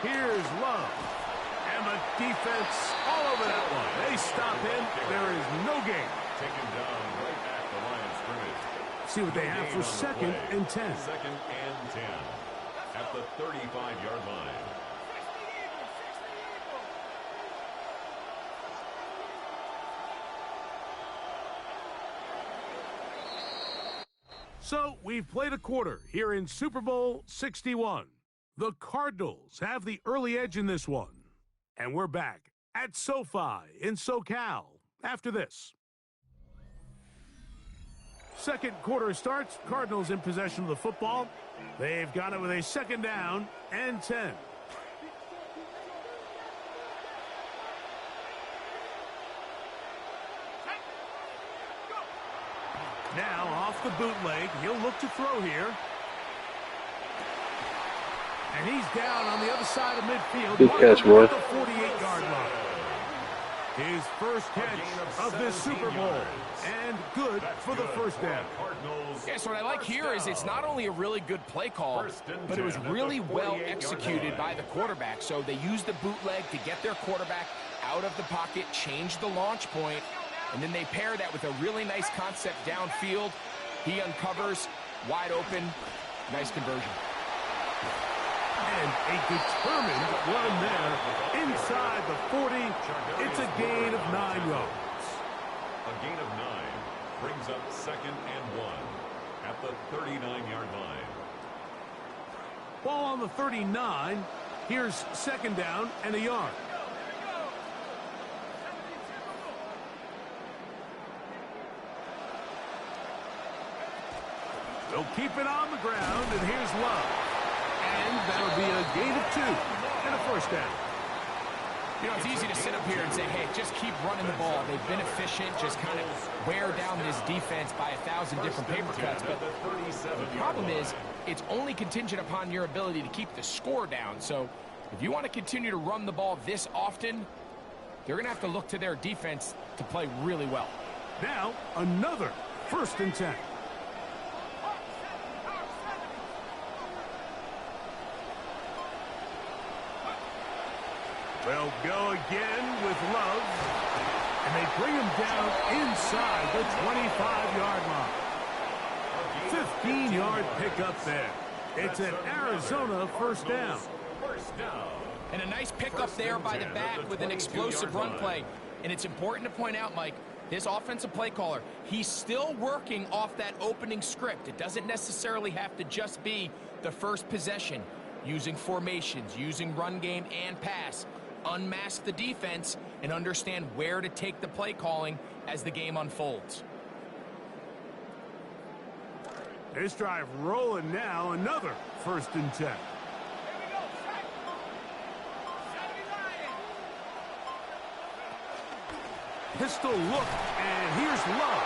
Here's Love. And the defense all over that one. They stop him. There is no gain.
Taken down right at the line of scrimmage.
See what they have for second and 10.
Second and 10 at the 35-yard line.
So we've played a quarter here in Super Bowl 61. The Cardinals have the early edge in this one. And we're back at SoFi in SoCal after this. Second quarter starts. Cardinals in possession of the football. They've got it with a second down and 10. Now off the bootleg. He'll look to throw here. And he's down on the other side of midfield.
Good catch, boy.
The 48-yard line. His first catch of this Super Bowl. And good for the first down.
Yeah, so what I like here is it's not only a really good play call, but it was really well executed by the quarterback. So they used the bootleg to get their quarterback out of the pocket, change the launch point, and then they pair that with a really nice concept downfield. He uncovers, wide open, nice conversion.
And a determined run there inside the 40. It's a gain of 9 yards.
A gain of 9 brings up 2nd and 1 at the 39-yard line.
Ball on the 39. Here's 2nd down and a yard. They'll keep it on the ground, and here's Love. And that'll be a gain of 2 and a first down.
You know, it's easy to sit up here and say, hey, just keep running the ball. They've been efficient, just kind of wear down this defense by 1,000 different paper cuts. But the problem is, it's only contingent upon your ability to keep the score down. So if you want to continue to run the ball this often, they're going to have to look to their defense to play really well.
Now, another 1st and 10. They'll go again with Love, and they bring him down inside the 25-yard line. 15-yard pickup there. It's an Arizona first down.
And a nice pickup there by the back with an explosive run play. And it's important to point out, Mike, his offensive play caller, he's still working off that opening script. It doesn't necessarily have to just be the first possession. Using formations, using run game and pass. Unmask the defense and understand where to take the play calling as the game unfolds.
This drive rolling now, another 1st and 10. Pistol look, and here's Love.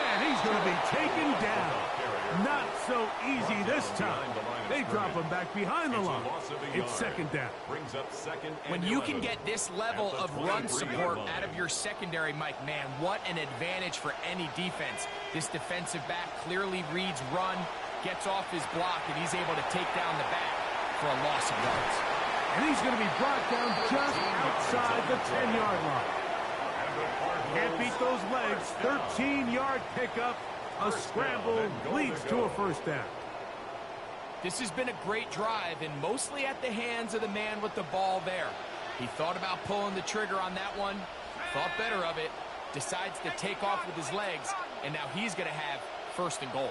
And he's going to be taken down. Not so easy this time. They drop him back behind the line. It's 2nd down.
When you can get this level of run support out of your secondary, Mike, man, what an advantage for any defense. This defensive back clearly reads run, gets off his block, and he's able to take down the back for a loss of yards.
And he's going to be brought down just outside the 10-yard line. Can't beat those legs. 13-yard pickup. A scramble leads to a first down.
This has been a great drive, and mostly at the hands of the man with the ball there. He thought about pulling the trigger on that one, thought better of it, decides to take off with his legs, and now he's going to have 1st and goal.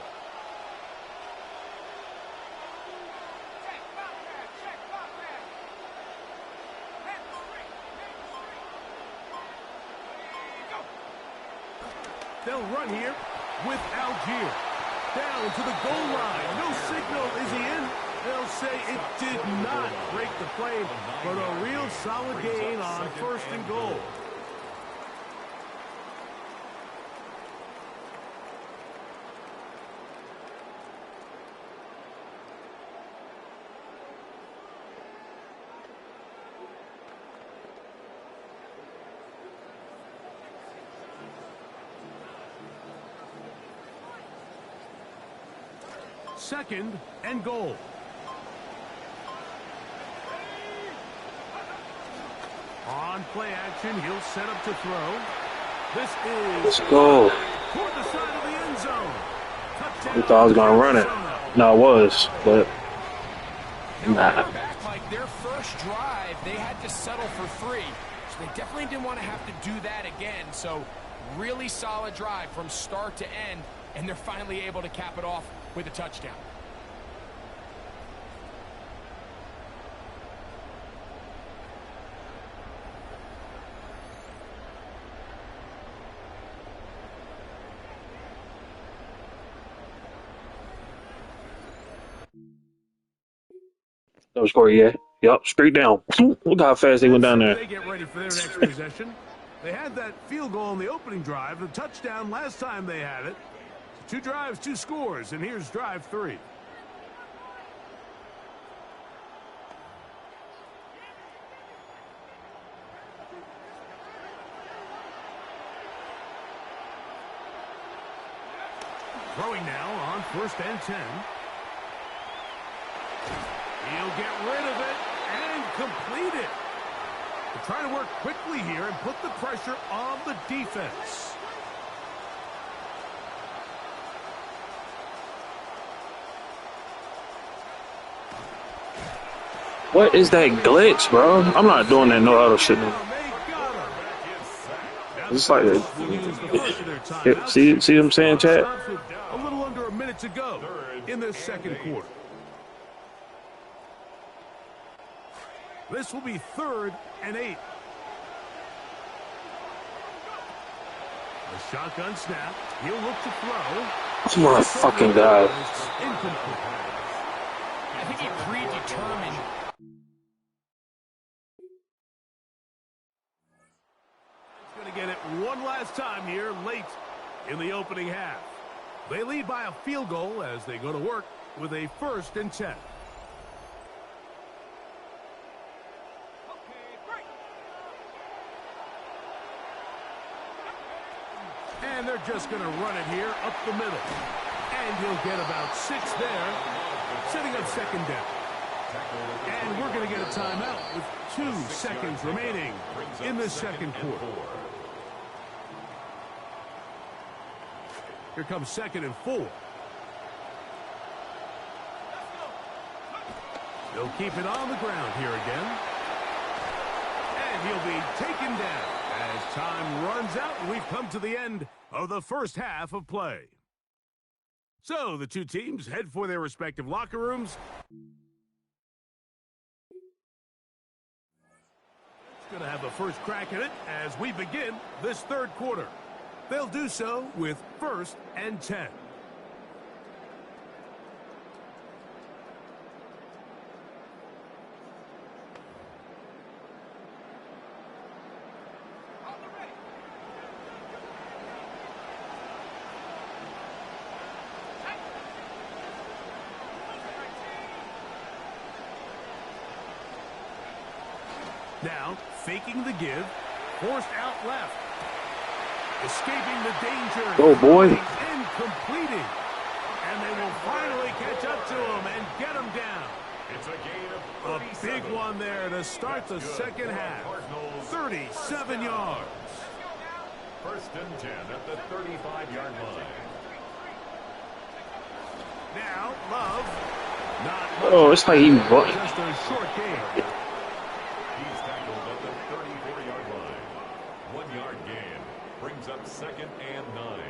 They'll run here with Algier. Down to the goal line. No signal. Is he in? They'll say it did not break the play, but a real solid gain on 1st and goal. Second and goal. On play action, he'll set up to throw. This is
Let's go.
toward the side of the end zone.
We thought I was going to run it. No, I was, but nah.
Like their first drive, they had to settle for 3. So they definitely didn't want to have to do that again. So really solid drive from start to end, and they're finally able to cap it off with a touchdown.
No score yet. Yep, straight down. Look how fast they went down there.
They get ready for their next possession. They had that field goal on the opening drive, the touchdown last time they had it. 2 drives, 2 scores, and here's drive 3. Throwing now on 1st and 10. He'll get rid of it and complete it. They're trying to work quickly here and put the pressure on the defense.
What is that glitch, bro? I'm not doing that no auto shit. It's like that. See what I'm saying, Chad?
A little under a minute to go in the second quarter. This will be 3rd and 8. A shotgun snap. He'll look to throw.
Come on, fucking God.
I think he predetermined.
He's going to get it one last time here late in the opening half. They lead by a field goal as they go to work with a 1st and 10. And they're just going to run it here up the middle. And he'll get about 6 there, setting up 2nd down. And we're going to get a timeout with 2 seconds remaining in the second quarter. Here comes 2nd and 4. They'll keep it on the ground here again. And he'll be taken down as time runs out and we've come to the end of the first half of play. So the two teams head for their respective locker rooms. It's going to have the first crack at it as we begin this 3rd quarter. They'll do so with 1st and 10. Now, faking the give, forced out left. Escaping the danger.
Oh, boy.
And completing. And they will finally catch up to him and get him down.
It's a gain of 37.
A big one there to start the second half. 37 yards.
1st and 10 at the 35-yard line.
Now, Love.
Oh, it's like he bought.
Just a short game.
He's tackled at the 34-yard line. 1-yard gain brings up 2nd and 9.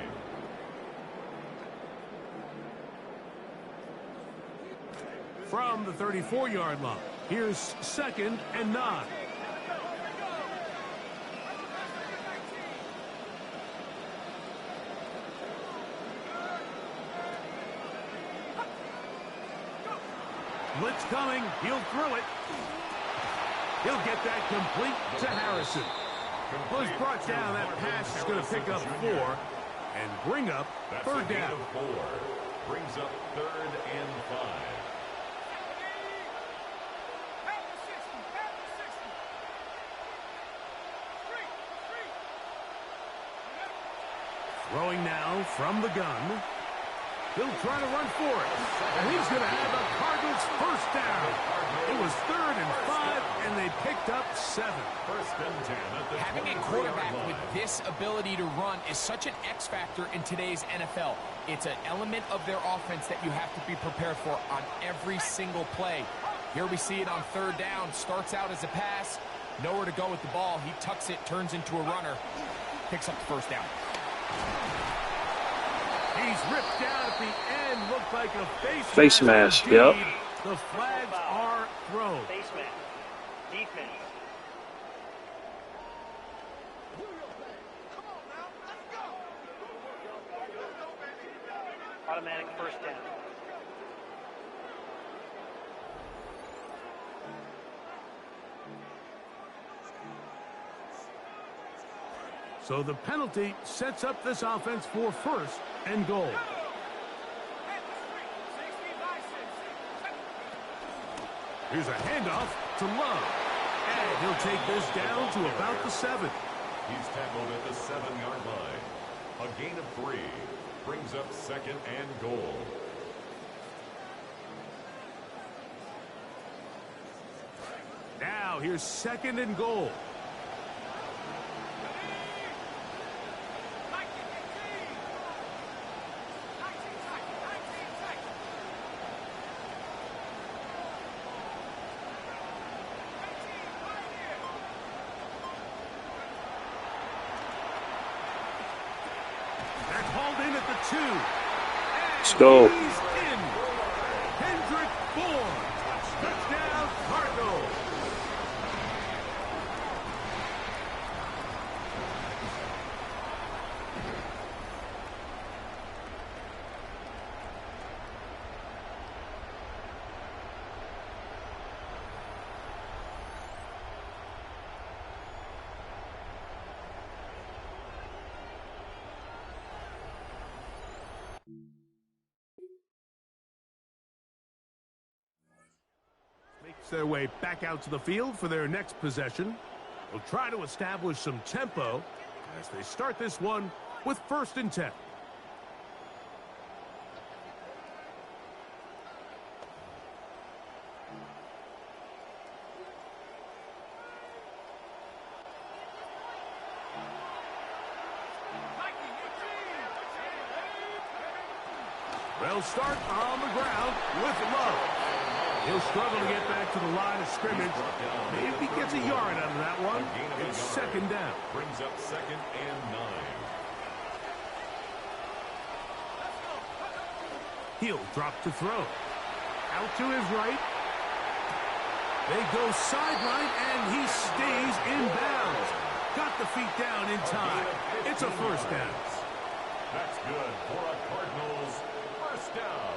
From the 34-yard line, here's 2nd and 9. Blitz coming. He'll throw it. He'll get that complete to Harrison. Well, he's brought down. That pass is going to pick up 4 and bring up 3rd down.
4 brings up 3rd and 5.
Throwing now from the gun. He'll try to run for it. And he's going to have the Cardinals 1st down. It was 3rd and 5, and they picked up 7.
1st and 10 at the
Having a quarterback with this ability to run is such an X factor in today's NFL. It's an element of their offense that you have to be prepared for on every single play. Here we see it on 3rd down. Starts out as a pass. Nowhere to go with the ball. He tucks it, turns into a runner. Picks up the 1st down.
He's ripped down at the end. Looked like a
Face mask, yep.
The flags are thrown.
Face mask. Defense. Automatic 1st down.
So the penalty sets up this offense for 1st and goal. Here's a handoff to Love. And he'll take this down to about the 7.
He's tackled at the 7-yard line. A gain of 3 brings up 2nd and goal.
Now here's 2nd and goal. 2.
Let's go.
He's in. Hendrick Bourne. Touchdown, Cardinals. Makes their way back out to the field for their next possession. They'll try to establish some tempo as they start this one with 1st and 10. They'll start on the ground with Love. He'll struggle to get back to the line of scrimmage. Maybe gets a yard out of that one. It's 2nd down.
Brings up 2nd and 9.
He'll drop to throw. Out to his right. They go sideline, and he stays in bounds. Got the feet down in time. It's a 1st down.
That's good for a Cardinals 1st down.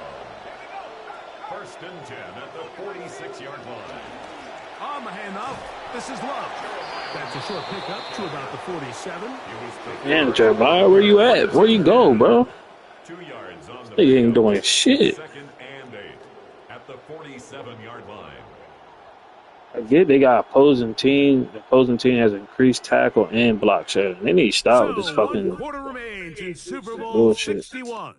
1st and 10 at the 46-yard line.
On the handoff, this is Love. That's a short pickup to about the 47.
Man, Jeremiah, where you at? Where you go, bro?
2 yards on the
They ain't doing shit.
2nd and 8 at the 47-yard line.
I get they got opposing team. The opposing team has increased tackle and block shedding. They need to stop with this fucking
1 quarter remains in Super Bowl
bullshit.
61.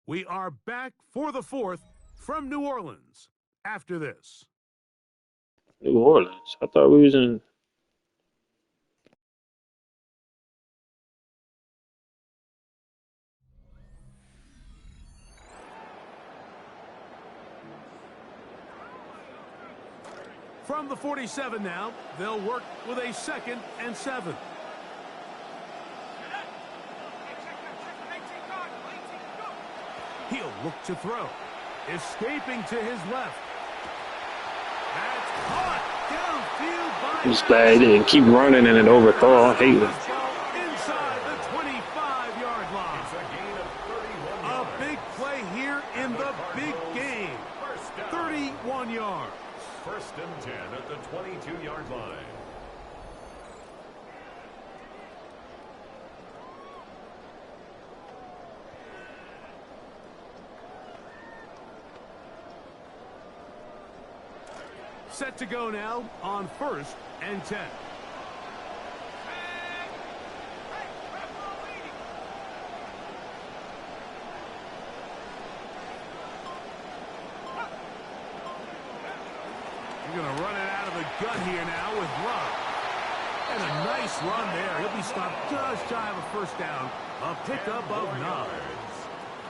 We are back for the 4th from New Orleans after this.
New Orleans. I thought we was in.
From the 47 now, they'll work with a 2nd and 7. He'll look to throw. Escaping to his left. That's caught downfield by...
I'm just glad they didn't keep running and it overthrow. I hate it.
Inside the 25-yard line. A big play here in the big game. 31 yards.
1st and 10 at the 22-yard line.
Set to go now on 1st and 10. You're going to run it out of the gun here now with Love. And a nice run there. He'll be stopped just shy of a 1st down. A pickup of 9.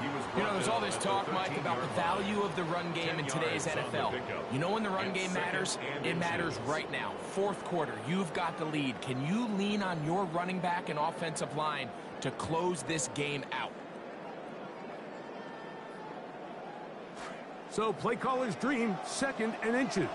You know, there's all this talk, Mike, about the value of the run game in today's NFL. You know when the run game matters? It matters right now. 4th quarter, you've got the lead. Can you lean on your running back and offensive line to close this game out?
So play caller's dream, 2nd and inches.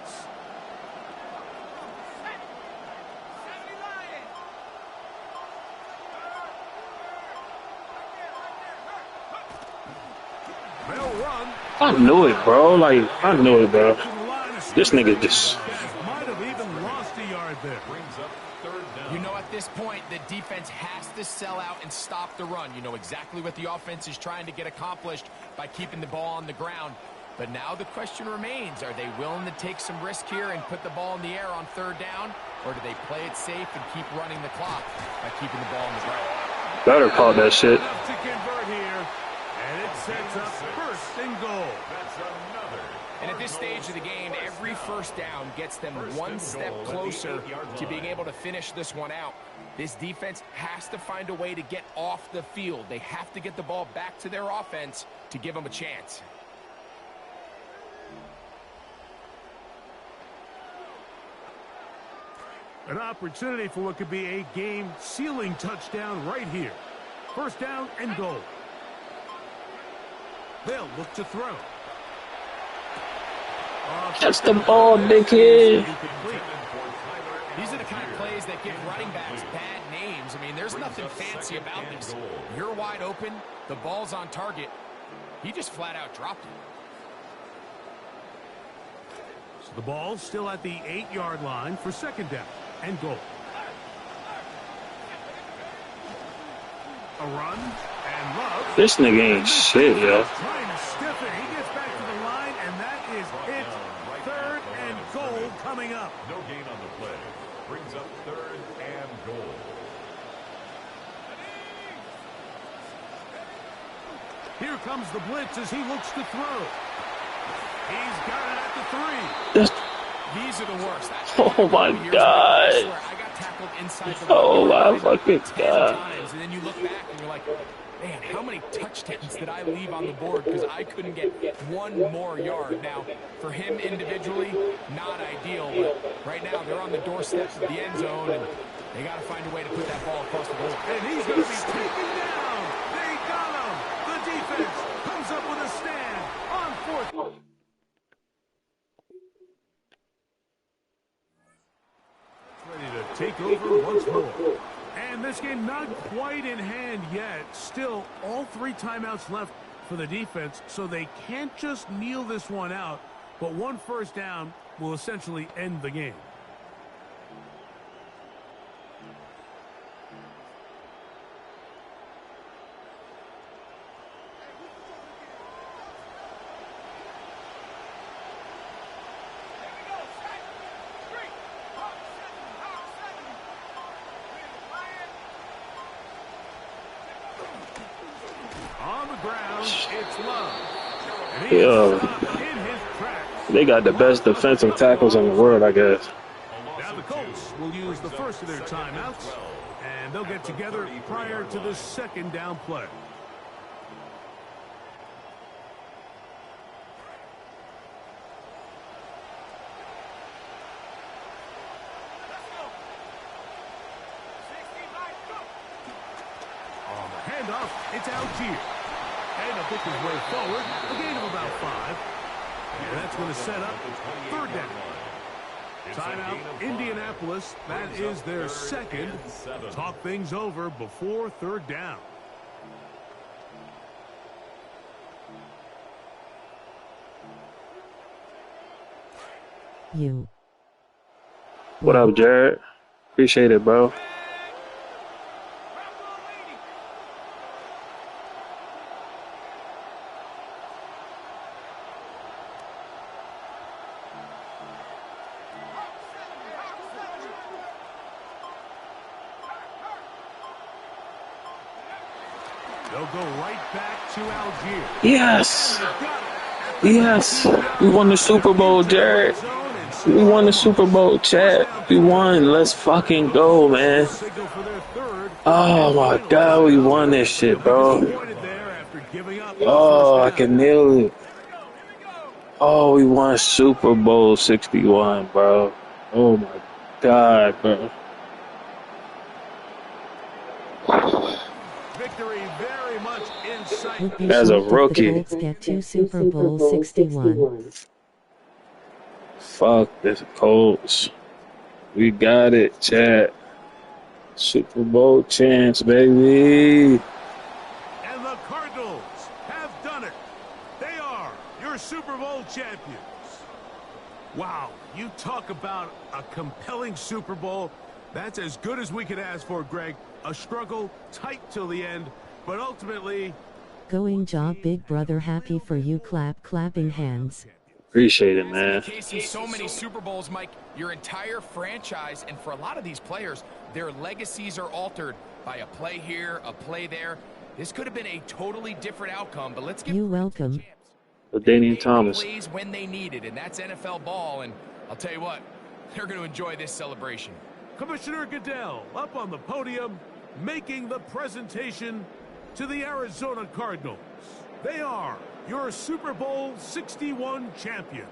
I knew it, bro. Like, I knew it, bro. This nigga just...
Might have even lost a yard there.
You know, at this point, the defense has to sell out and stop the run. You know exactly what the offense is trying to get accomplished by keeping the ball on the ground. But now the question remains, are they willing to take some risk here and put the ball in the air on 3rd down? Or do they play it safe and keep running the clock by keeping the ball on the ground?
Better call that shit.
To convert here, and it sets up 1st and goal.
That's another.
And at this stage of the game, every 1st down gets them one step closer to being able to finish this one out. This defense has to find a way to get off the field. They have to get the ball back to their offense to give them a chance.
An opportunity for what could be a game-sealing touchdown right here. 1st down and goal. They'll look to throw.
Catch the ball, dickhead.
These are the kind of plays that give running backs bad names. I mean, there's nothing fancy about this. You're wide open. The ball's on target. He just flat out dropped it.
So the ball's still at the 8-yard line for second down and goal. A run and Love.
This nigga ain't shit, yo.
Trying to stiff it. He gets back to the line, and that is it. Third and goal coming up.
No gain on the play. Brings up third and goal.
Here comes the blitz as he looks to throw. He's got it at the 3.
These are the worst.
Oh my God.
I got tackled inside the
Oh my fucking God.
And then you look back and you're like, man, how many touchdowns did I leave on the board because I couldn't get one more yard? Now, for him individually, not ideal, but right now they're on the doorstep of the end zone, and they got to find a way to put that ball across the goal.
And he's going to be taken down. They got him. The defense comes up with a stand on 4th. Ready to take over once more. And this game not quite in hand yet. Still, all 3 timeouts left for the defense, so they can't just kneel this one out. But 1 first down will essentially end the game. On the ground, it's Love.
Yo, they got the best defensive tackles in the world, I guess.
Now the Colts will use the first of their timeouts, and they'll get together prior to the second down play. On the handoff, it's Algier. And he'll pick his way forward, a gain of about 5. And that's going to set up third down. Timeout, Indianapolis. That is their second. Talk things over before third down.
You.
What up, Jared? Appreciate it, bro.
They'll go right back to Algier.
Yes. Yes. We won the Super Bowl, Jared. We won the Super Bowl, Chad. We won. Let's fucking go, man. Oh, my God. We won this shit, bro. Oh, I can nail it. Oh, we won Super Bowl 61, bro. Oh, my God, bro.
Victory very much in sight.
As a rookie.
The Colts get to Super Bowl 61.
Fuck this Colts. We got it, Chad. Super Bowl chance, baby.
And the Cardinals have done it. They are your Super Bowl champions. Wow, you talk about a compelling Super Bowl. That's as good as we could ask for, Greg. A struggle, tight till the end, but ultimately...
Going job, big brother. Happy for you. Clapping hands.
Appreciate it, man.
Case in so many Super Bowls, Mike, your entire franchise, and for a lot of these players, their legacies are altered by a play here, a play there. This could have been a totally different outcome, but let's give
you welcome.
Daniel Thomas.
Plays when they need it, and that's NFL ball, and I'll tell you what, they're going to enjoy this celebration.
Commissioner Goodell up on the podium, making the presentation to the Arizona Cardinals. They are your Super Bowl 61 champion.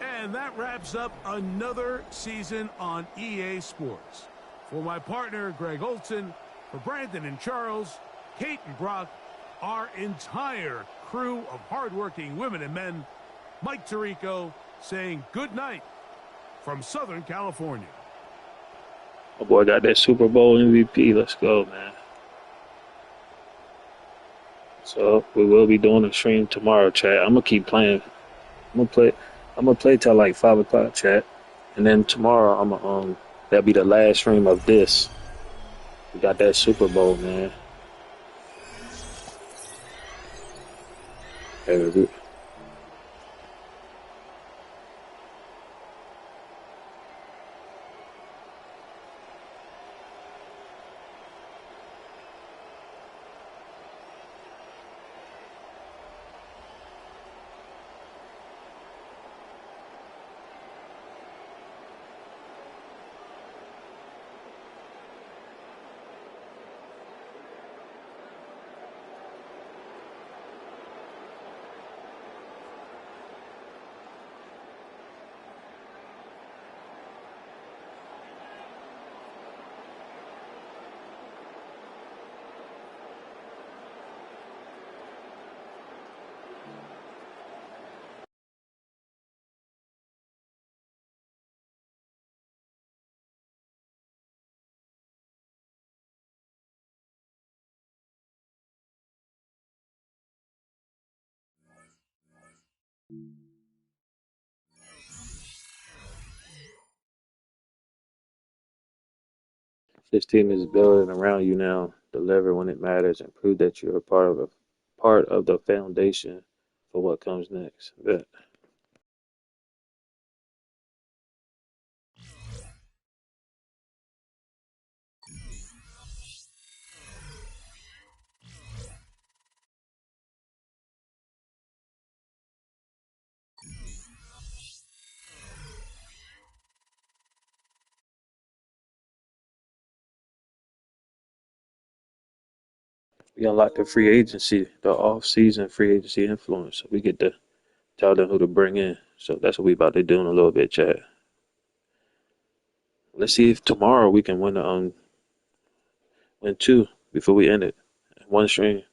And that wraps up another season on EA Sports. For my partner, Greg Olson, For Brandon and Charles, Kate and Brock, our entire crew of hardworking women and men, Mike Tirico saying good night from Southern California.
My boy got that Super Bowl MVP. Let's go, man. So we will be doing a stream tomorrow, chat. I'm gonna keep playing. I'm gonna play till like 5 o'clock, chat. And then tomorrow that'll be the last stream of this. We got that Super Bowl, man. Hey, 16 is building around you now. Deliver when it matters and prove that you're a part of the foundation for what comes next. Bet. We unlock the free agency, the off-season free agency influence. So we get to tell them who to bring in. So that's what we about to do in a little bit, chat. Let's see if tomorrow we can win 2 before we end it. One stream.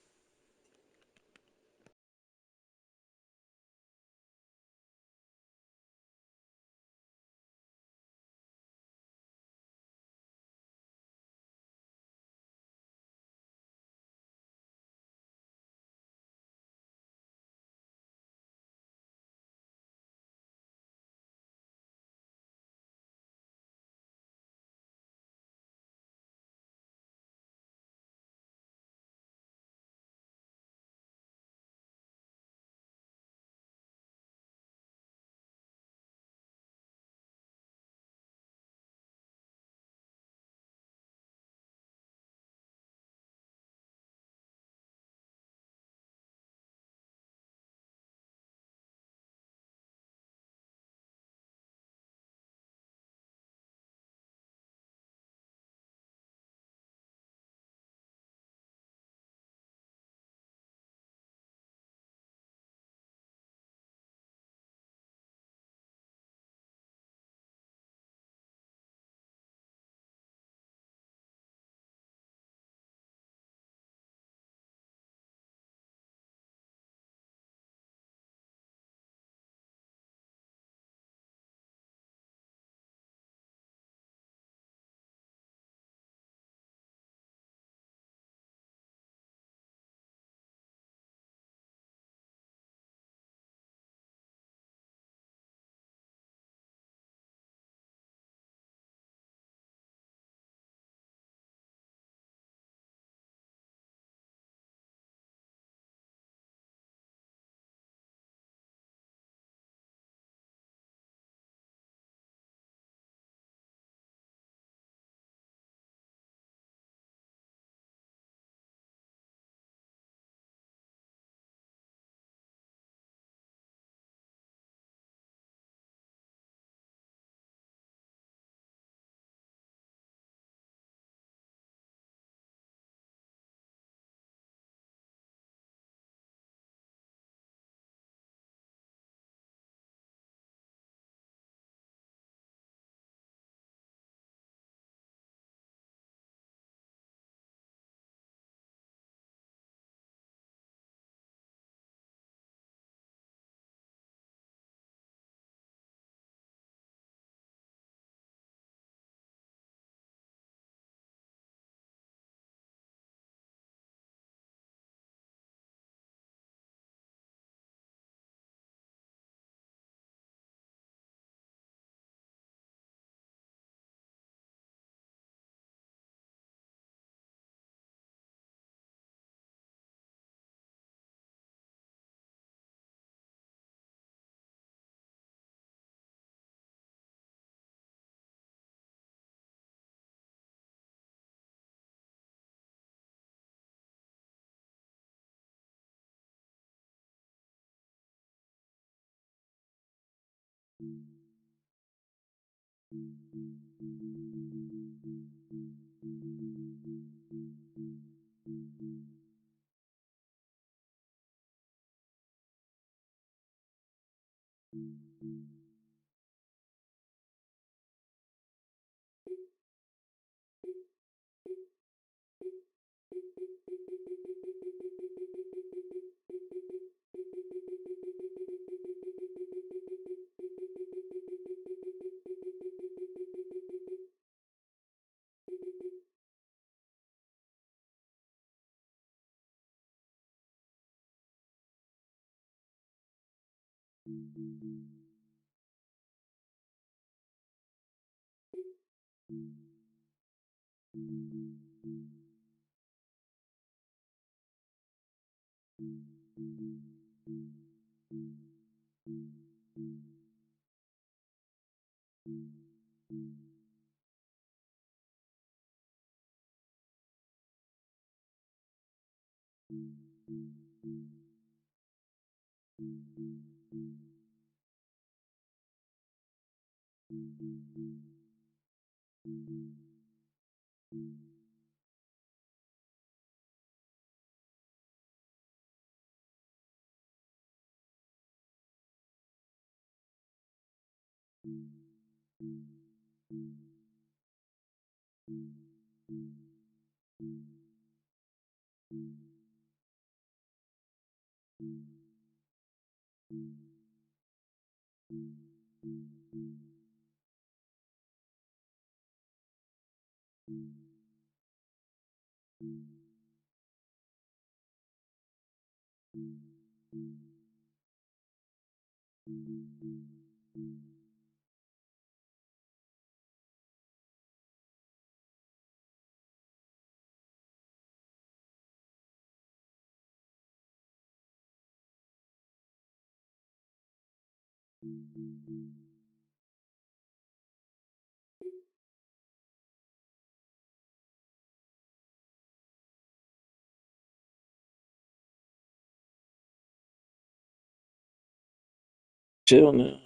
Chill now.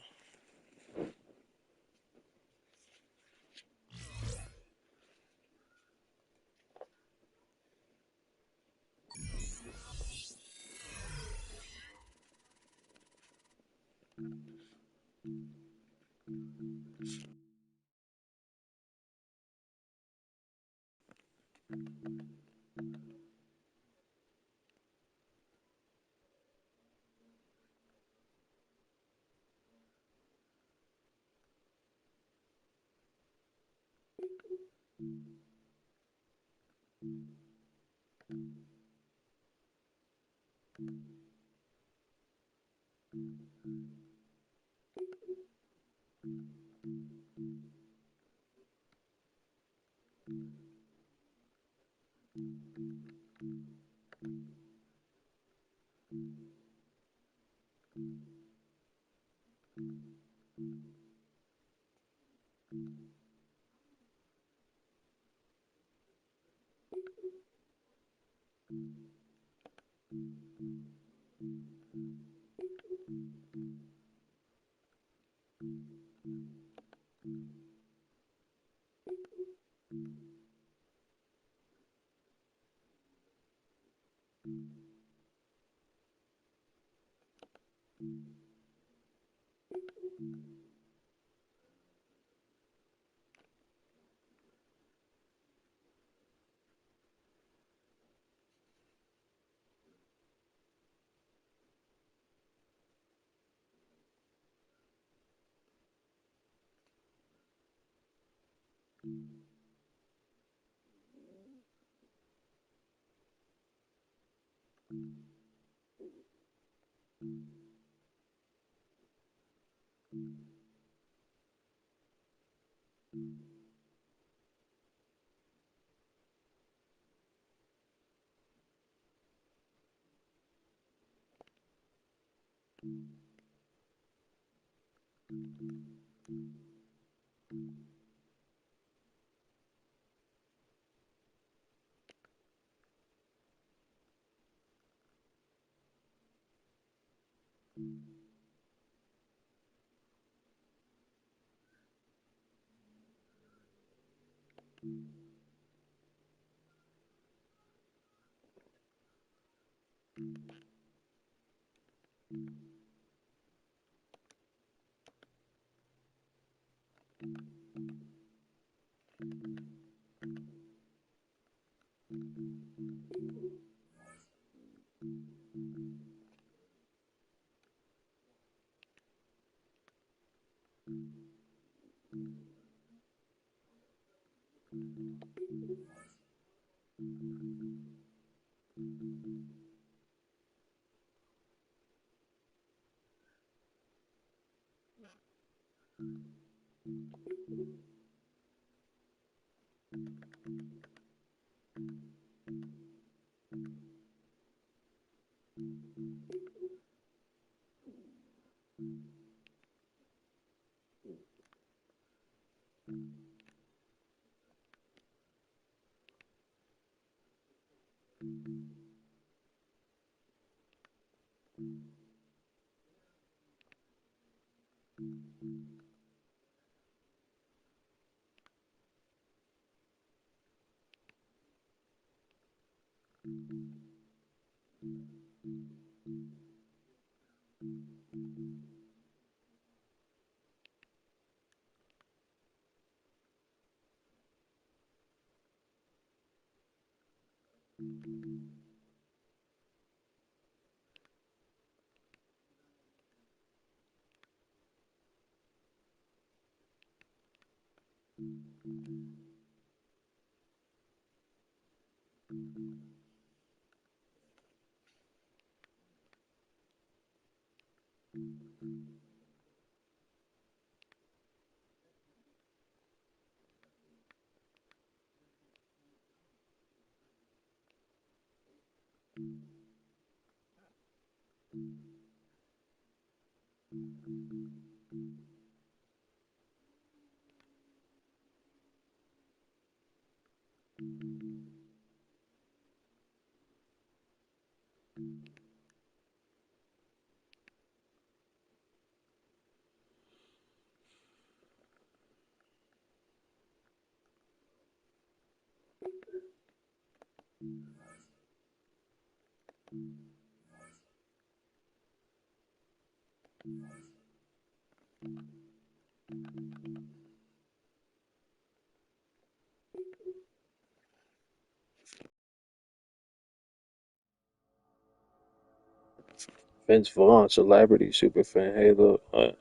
Vince Vaughn, celebrity super fan. Hey, look, I've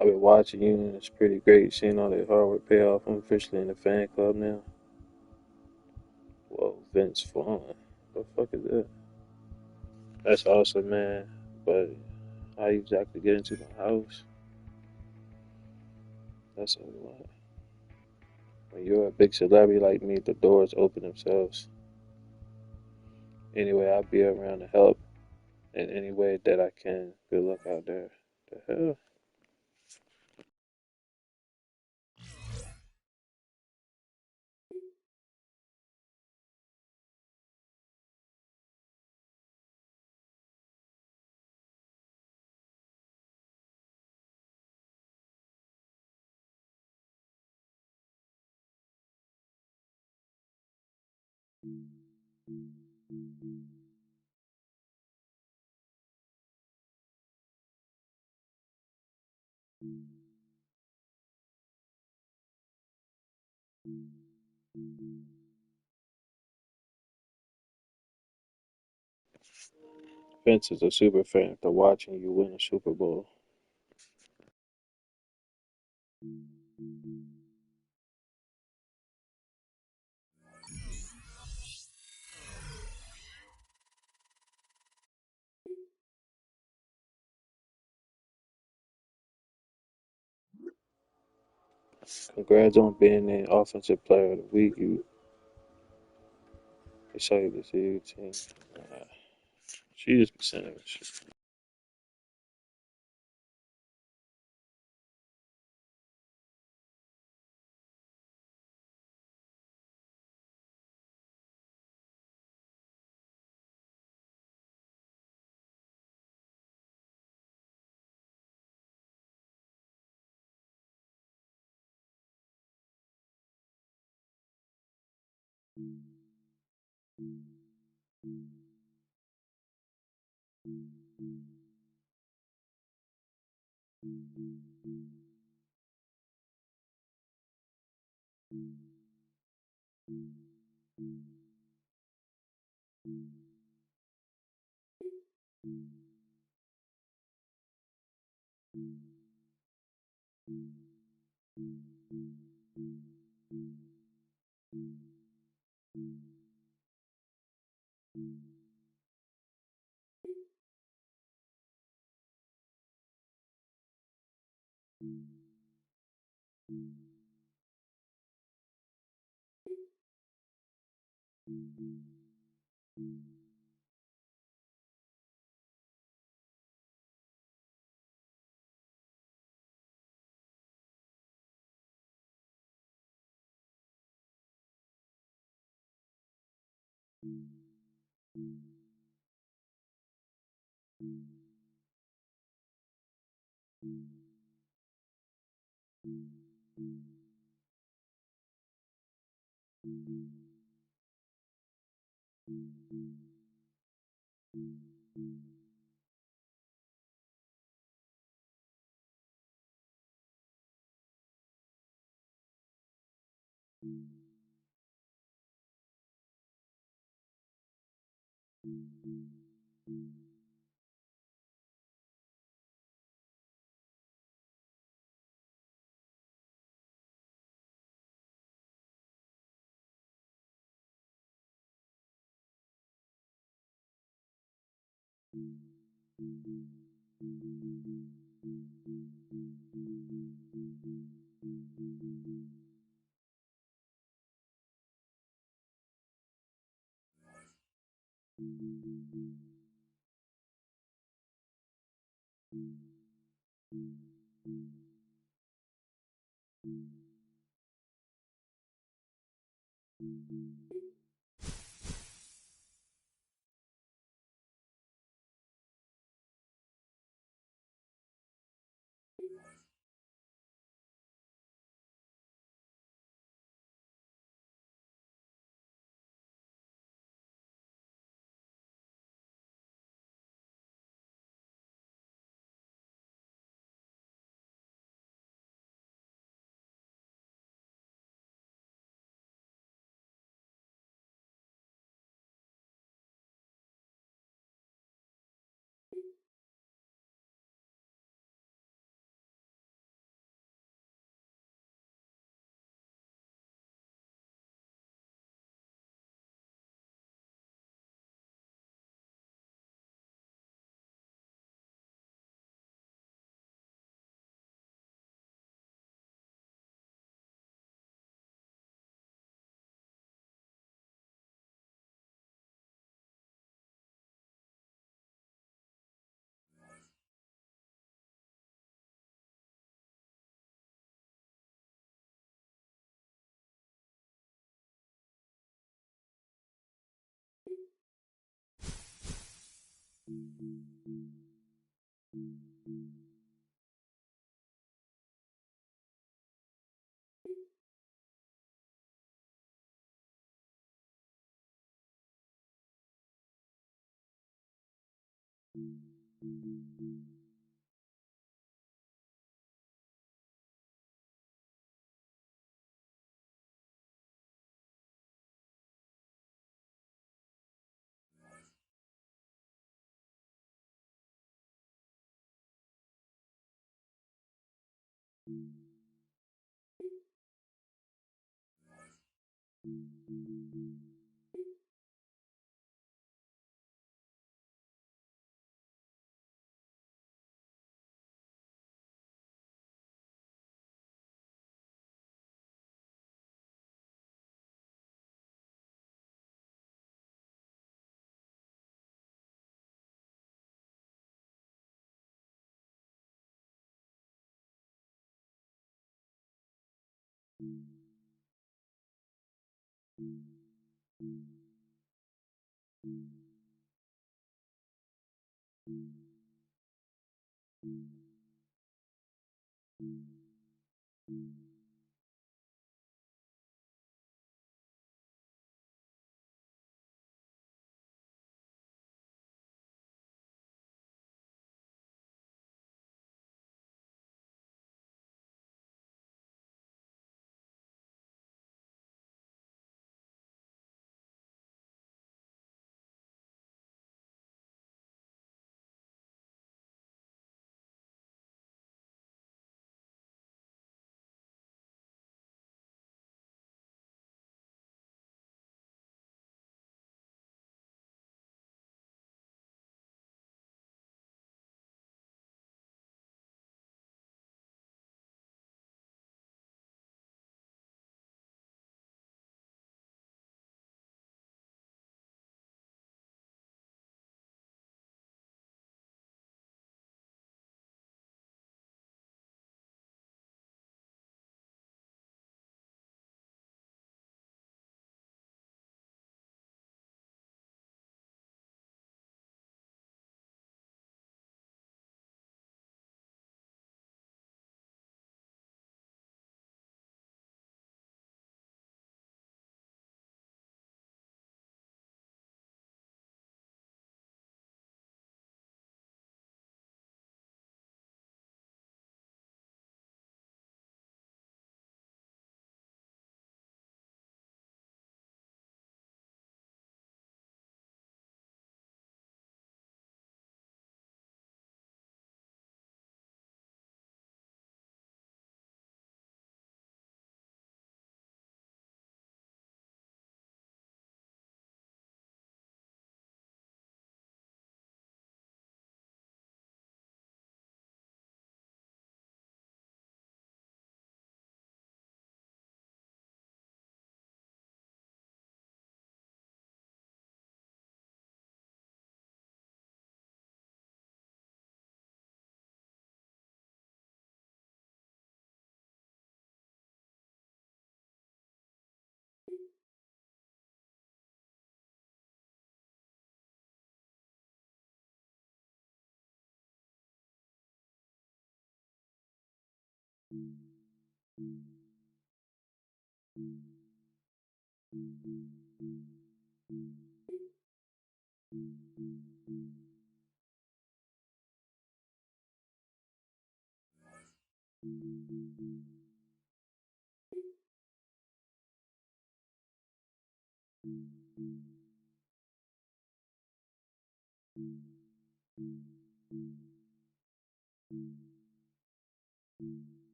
been watching you, and it's pretty great seeing all that hard work pay off. I'm officially in the fan club now. Whoa, Vince Vaughn. What the fuck is that? That's awesome, man. But how you exactly get into my house? That's a lot. When you're a big celebrity like me, the doors open themselves. Anyway, I'll be around to help in any way that I can. Good luck out there. The hell? Vince is a super fan after watching you win a Super Bowl. Congrats on being the offensive player of the week. You excited to see your team. She just be saying that shit.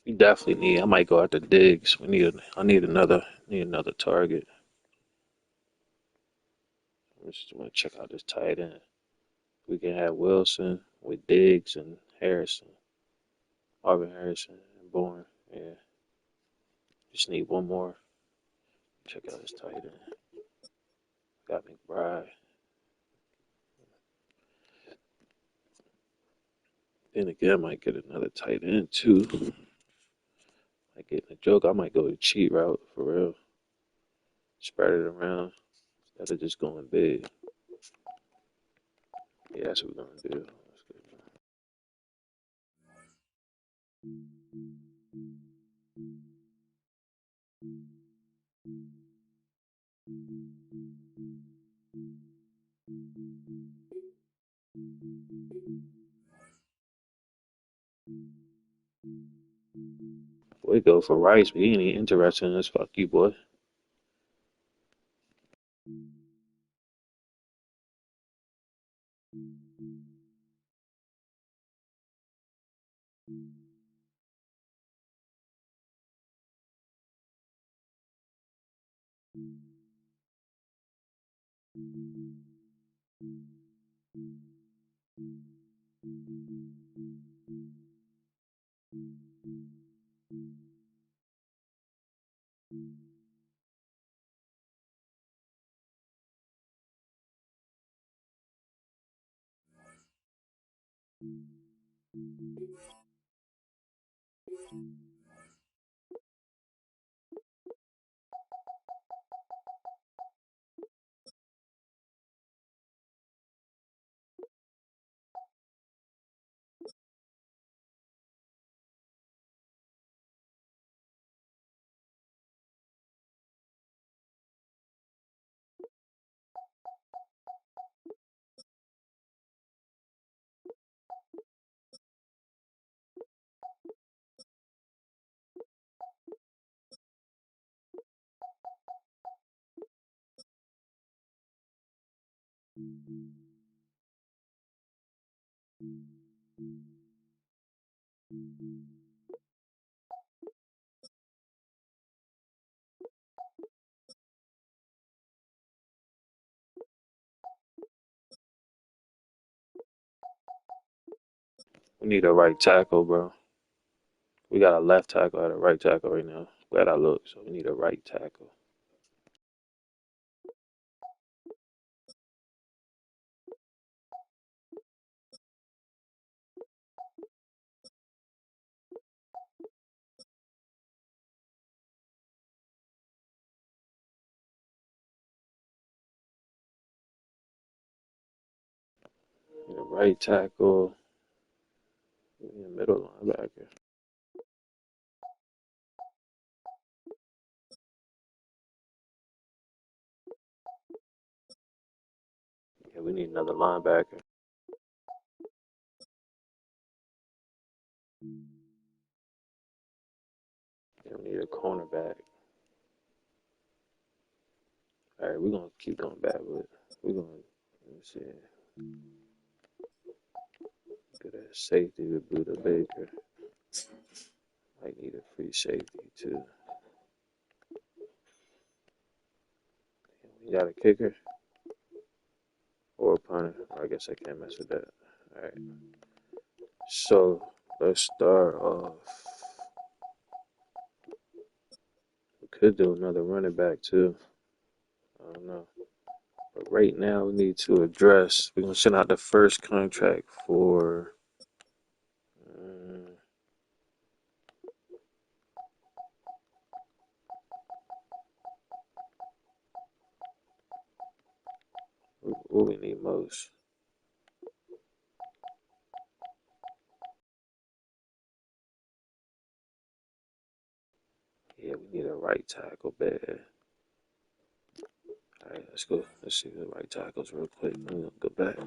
You definitely need. I might go after Diggs. I need another target. just want to check out this tight end. We can have Wilson with Diggs and Harrison, Marvin Harrison and Bourne. Yeah, just need one more. Check out this tight end. Got McBride. Then again, I might get another tight end too. Like getting a joke, I might go the cheat route for real. Spread it around instead of just going big. Yeah, that's what we're gonna do. That's good. We go for Rice, but he ain't interested in this. Fuck you, boy. We need a right tackle, bro. We got a left tackle and a right tackle right now. Glad I looked, so we need a right tackle. Need a right tackle. We need a middle linebacker. Yeah, we need another linebacker. Yeah, we need a cornerback. All right, we're gonna keep going back with. We're gonna let me see. Good at safety with Buda Baker. Might need a free safety too. We got a kicker or a punter. I guess I can't mess with that. All right. So let's start off. We could do another running back too. I don't know. But right now we need to address. We're gonna send out the first contract for. What we need most? Yeah, we need a right tackle bad. All right, let's go. Let's see the right tackles real quick. I'm gonna go back.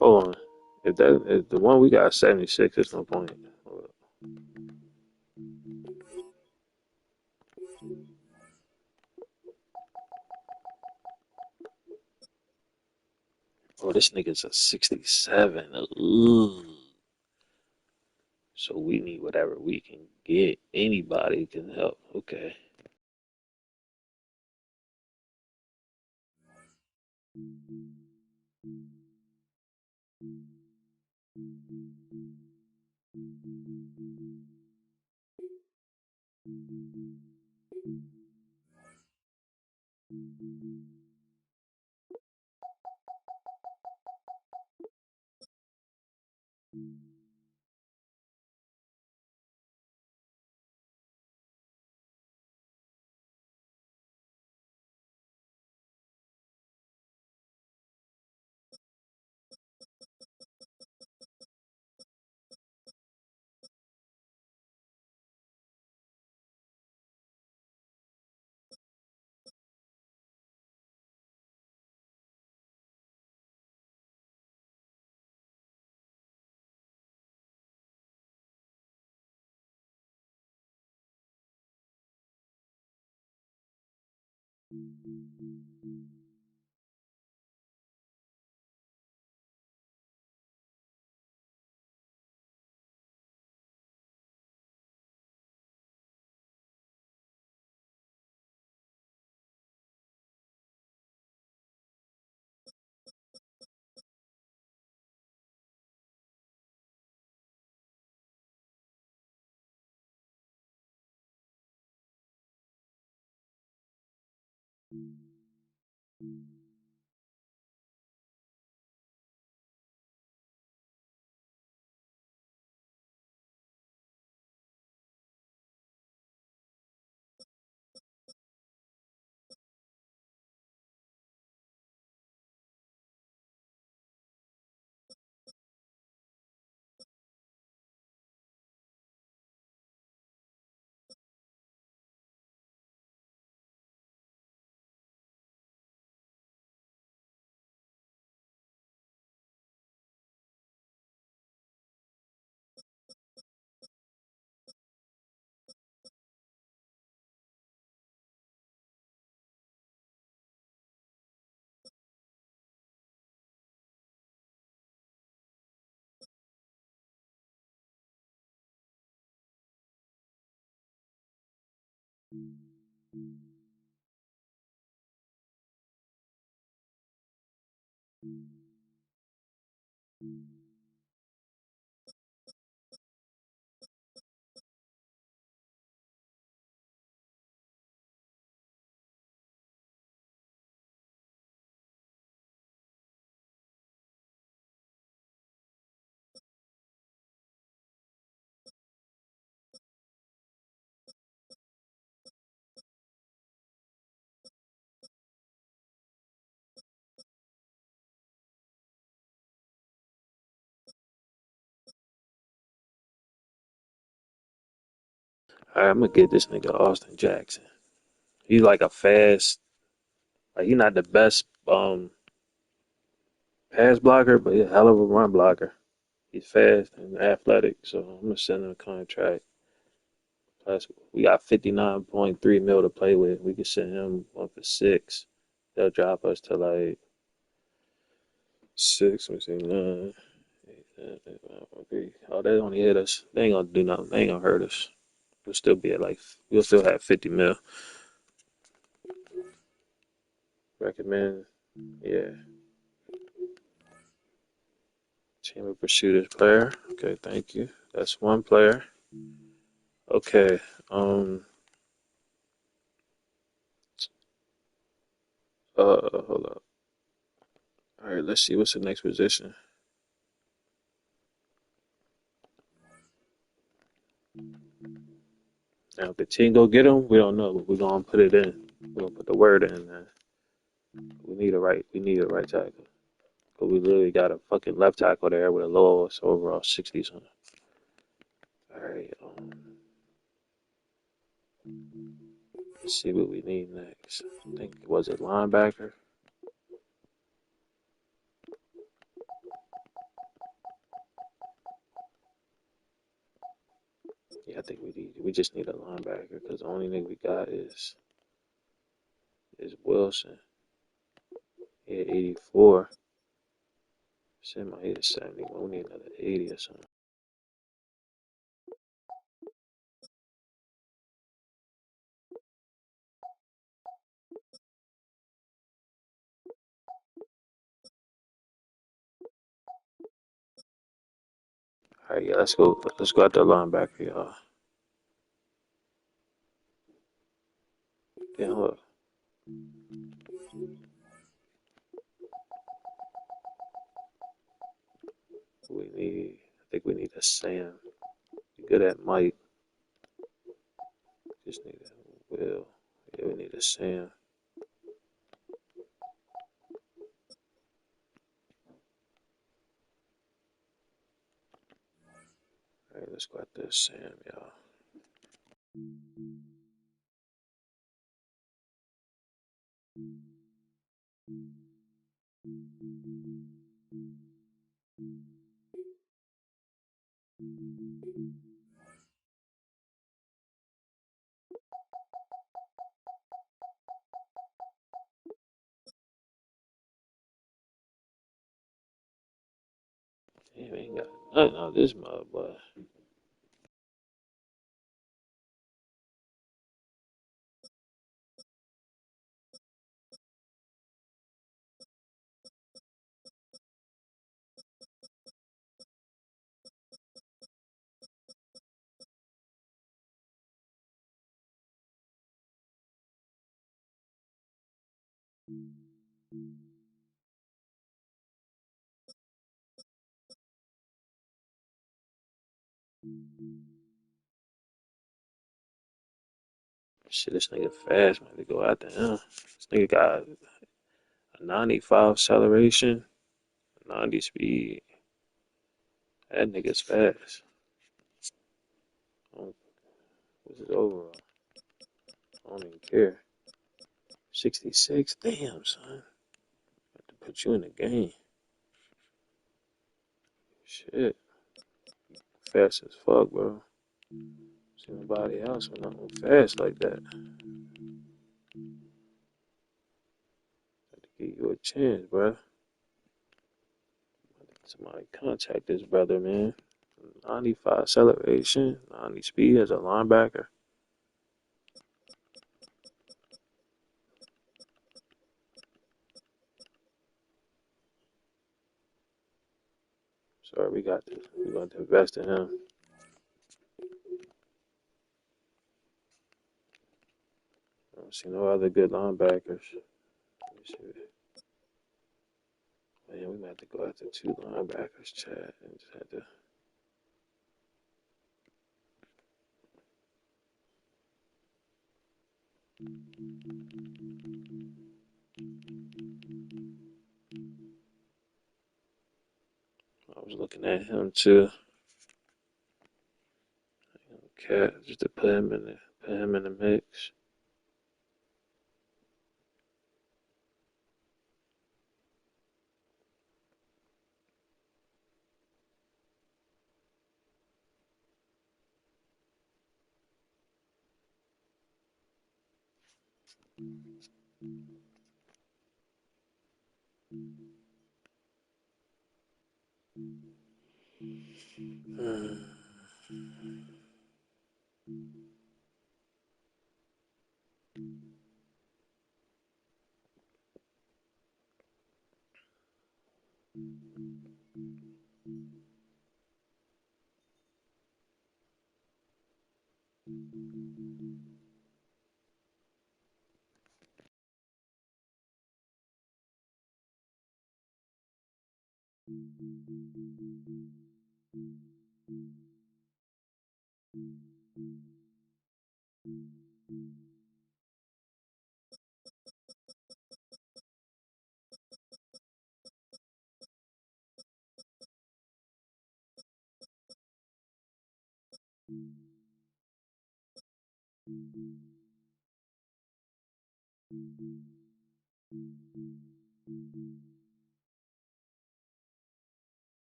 Hold on. If the one we got 76, there's no point. Oh, this nigga's a 67. Ooh. So we need whatever we can get. Anybody can help. Okay. All right, I'm gonna get this nigga Austin Jackson. He's like a fast, like he's not the best pass blocker, but he's a hell of a run blocker. He's fast and athletic, so I'm gonna send him a contract. Plus, we got 59.3 mil to play with. We can send him one for six. they'll drop us to like 6. Let me see, 9, 8, 7, 8, 5, 3. Oh, they only hit us. They ain't gonna do nothing. They ain't gonna hurt us. We'll still be at like, we'll still have 50 mil. Recommend, yeah. Chamber Pursuit player. Okay, thank you. That's one player. Okay, hold up. All right, let's see what's the next position. Now, if the team go get him, we don't know, but we're gonna put it in. We're gonna put the word in, man. We need a right tackle. But we literally got a fucking left tackle there with a lowest overall 60s on it. All right, let's see what we need next. I think, was it linebacker? Yeah, I think we just need a linebacker because the only thing we got is Wilson. He had 84. Send my hit 71. We need another 80 or something. All right, yeah, let's go. Let's go at the linebacker, y'all. Yeah, look. We need. I think we need a Sam. Good at Mike. Just need a Will. Yeah, we need a Sam. All right, let's go at this Sam, y'all. Damn, ain't got nothing on this mug, boy. Shit, this nigga fast, man. They go after him. This nigga got a 95 acceleration, 90 speed. That nigga's fast. What's his overall? I don't even care. 66? Damn, son. Have to put you in the game. Shit. Fast as fuck, bro. See nobody else when I'm fast like that. Have to give you a chance, bro. Somebody contact this brother, man. 95 acceleration, 90 speed as a linebacker. Sorry, we got this. We're going to invest in him. I don't see no other good linebackers. Let me see. Man, we might have to go after 2 linebackers, Chad, and just have to. I was looking at him too. Okay, just to put him in the mix.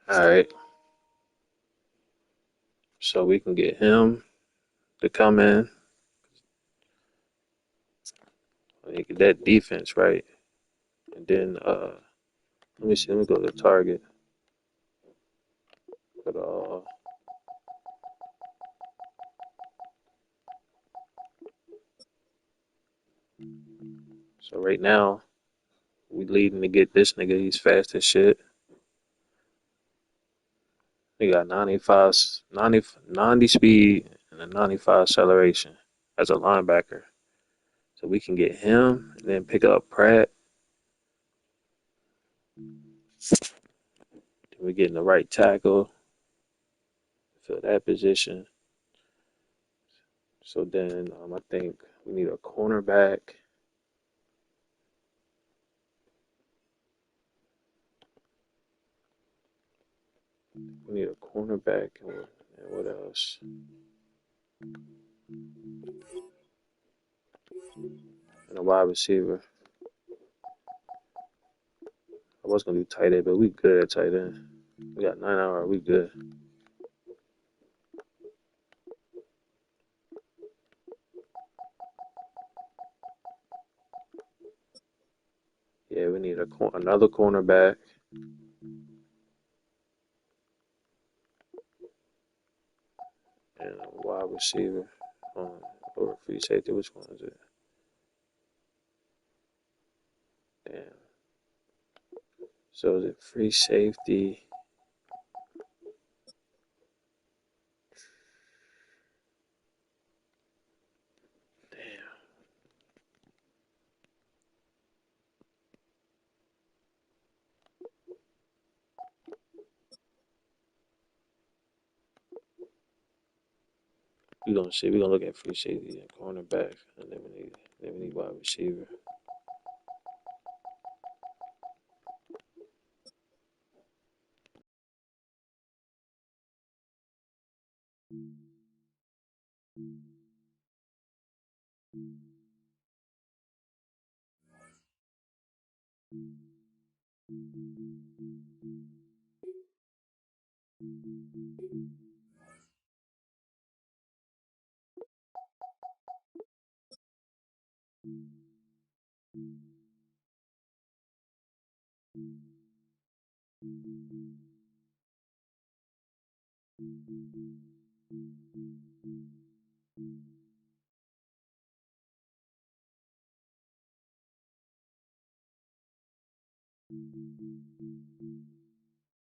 All right, so we can get him to come in and get that defense right, and then let me see. Let me go to the target. But so right now we leading to get this nigga. He's fast as shit. He got 95, 90 speed and a 95 acceleration as a linebacker. So we can get him and then pick up Pratt. Then we get in the right tackle, fill that position. So then I think we need a cornerback. We need a cornerback and what else? And a wide receiver. I was gonna do tight end, but we good at tight end. We got 9 hours. We good. Yeah, we need another cornerback and a wide receiver or free safety. Which one is it? Damn. So is it free safety? Damn. We gonna see. We gonna look at free safety and cornerback, and then we need wide receiver.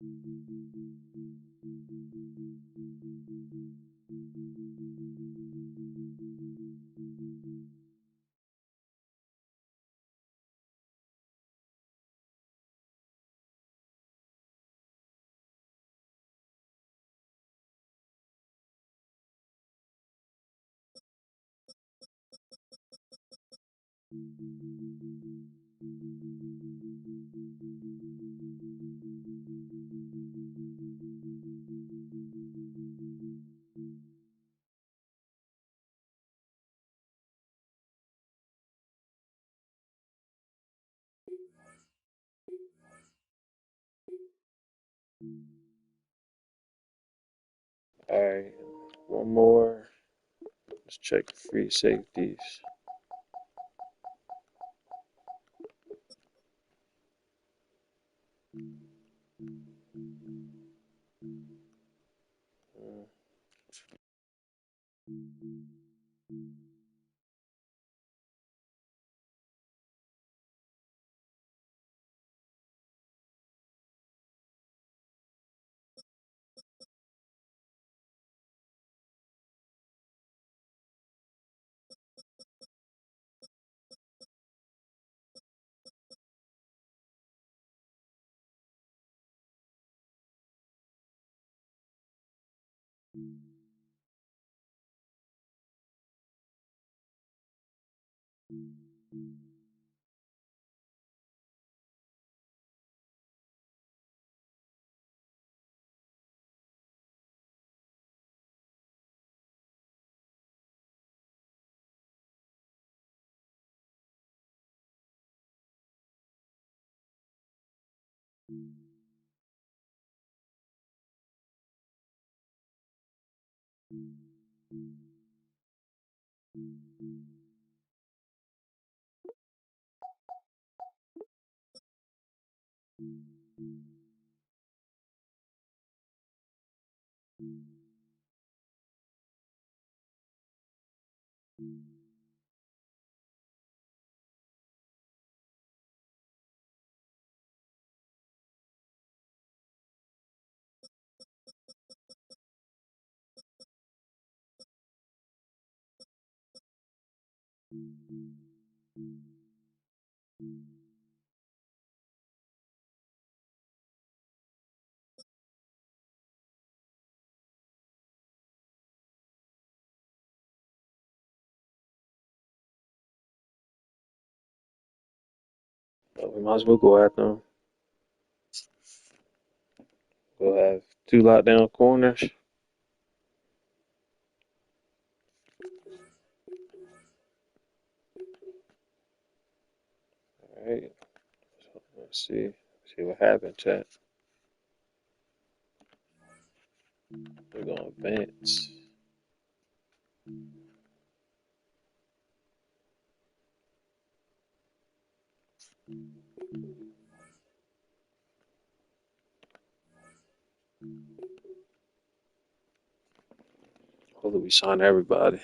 All right, one more. Let's check free safeties. We might as well go after them. We'll have two lockdown corners. All right. So let's see. See what happens, chat. We're going to advance. Hopefully we sign everybody.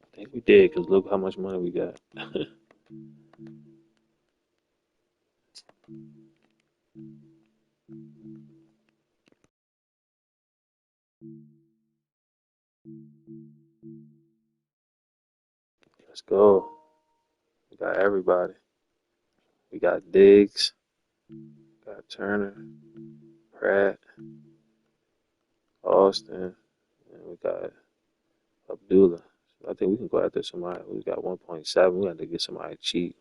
I think we did, because look how much money we got. Let's go. We got everybody. We got Diggs, got Turner, Pratt, Austin, and we got Abdullah. So I think we can go after somebody. We got 1.7. We have to get somebody cheap.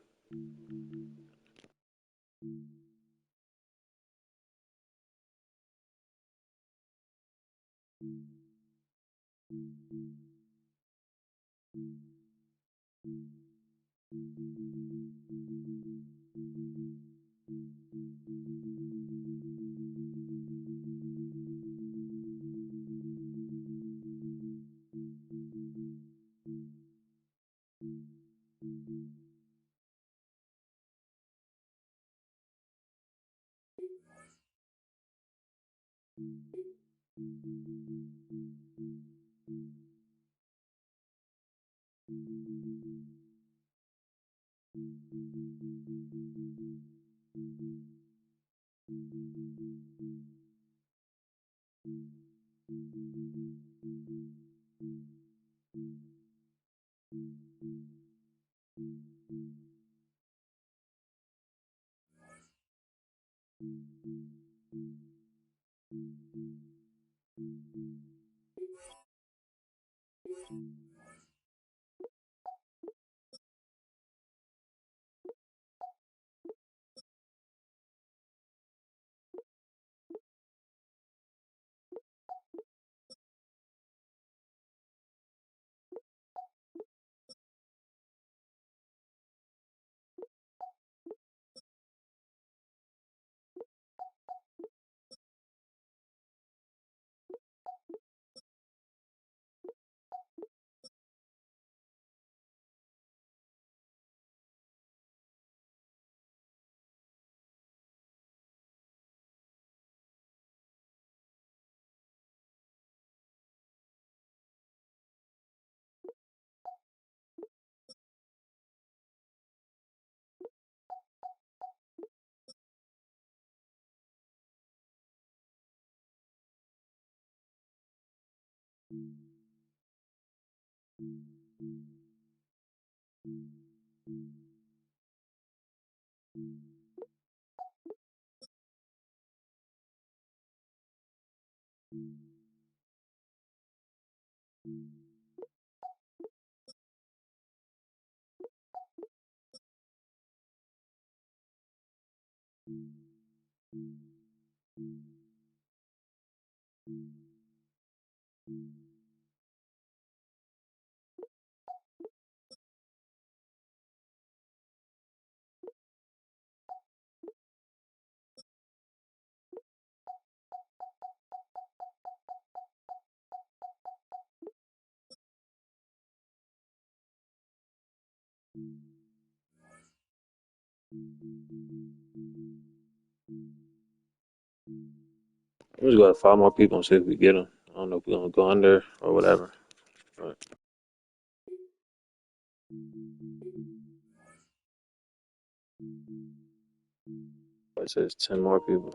We just got 5 more people and see if we get them. I don't know if we're gonna go under or whatever. But it says 10 more people.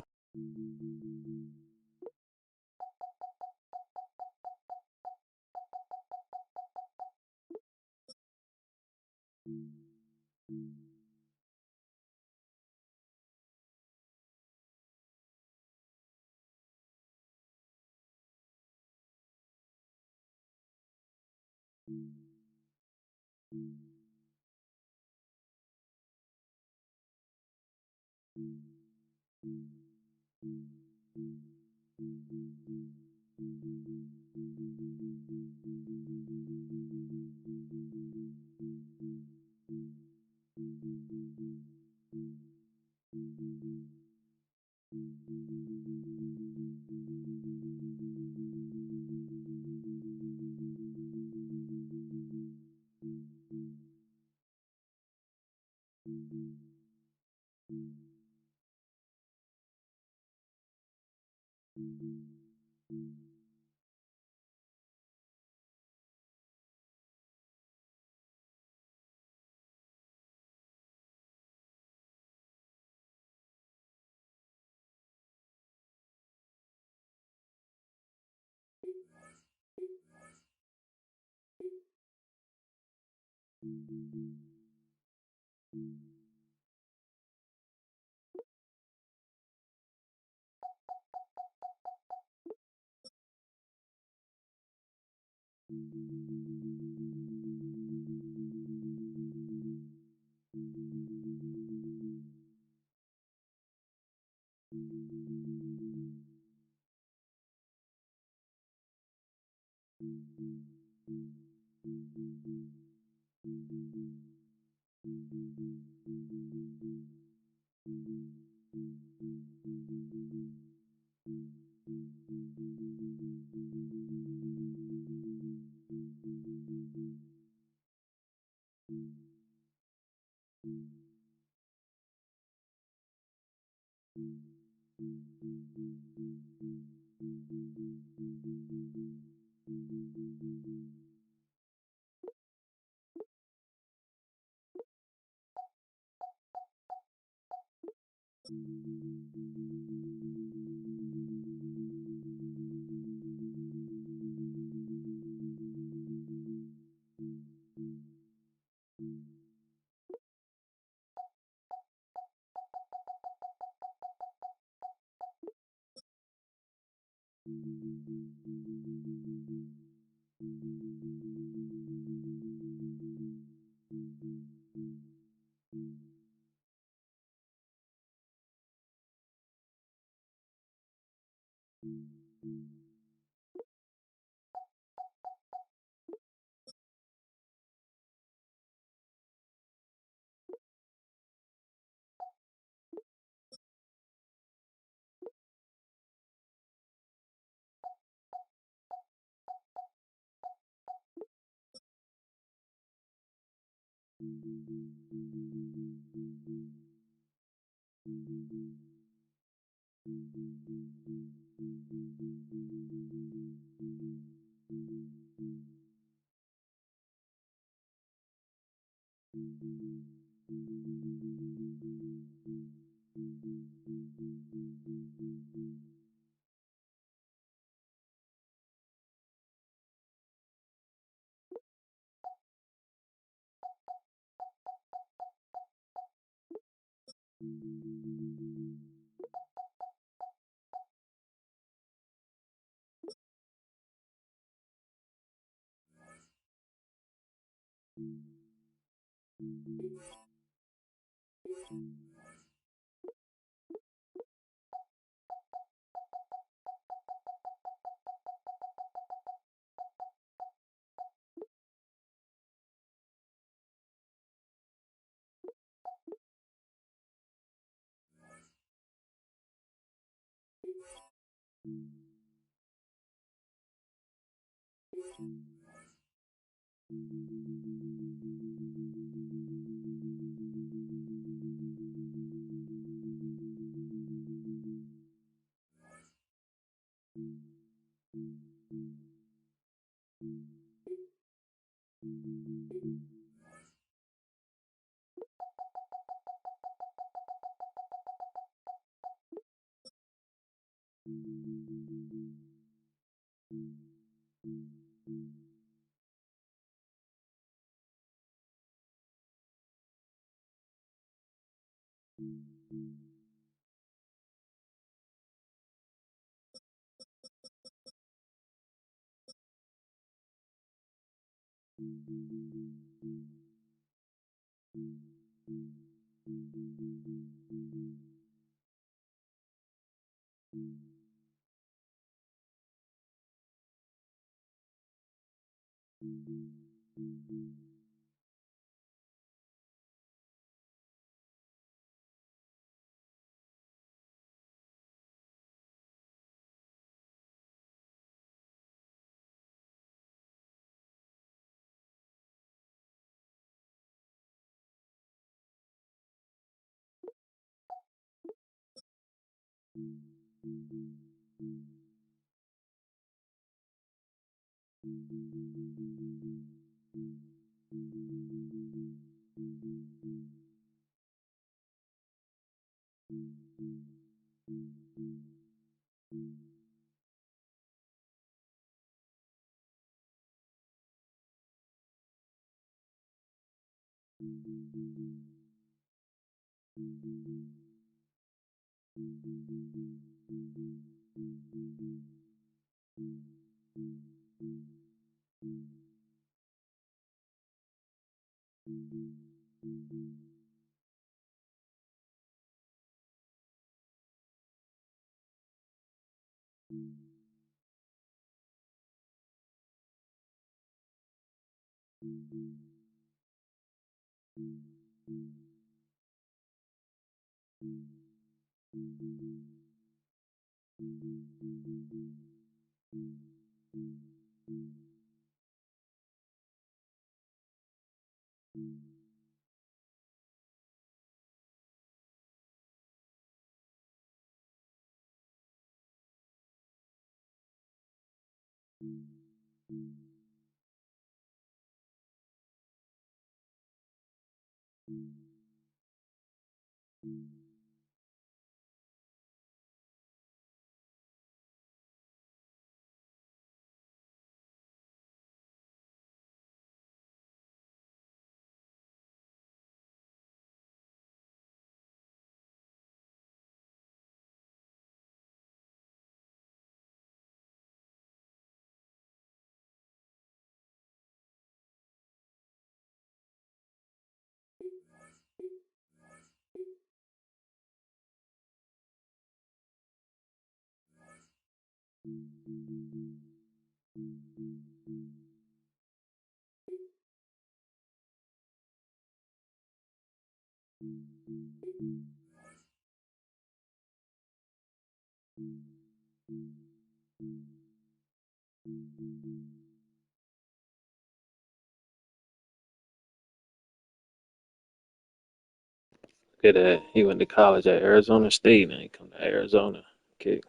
Look at that. He went to college at Arizona State and he come to Arizona. Okay.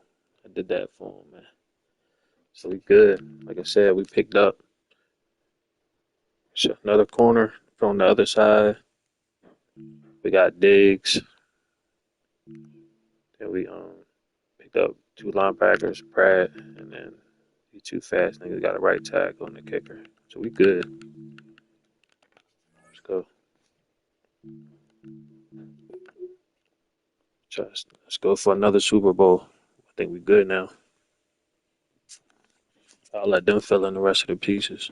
I did that for him, man. So we good. Like I said, we picked up another corner from the other side. We got Diggs. Then we picked up two linebackers, Pratt, and then these two fast niggas got a right tackle and the kicker. So we good. Let's go. Let's go for another Super Bowl. I think we good now. I'll let them fill in the rest of the pieces.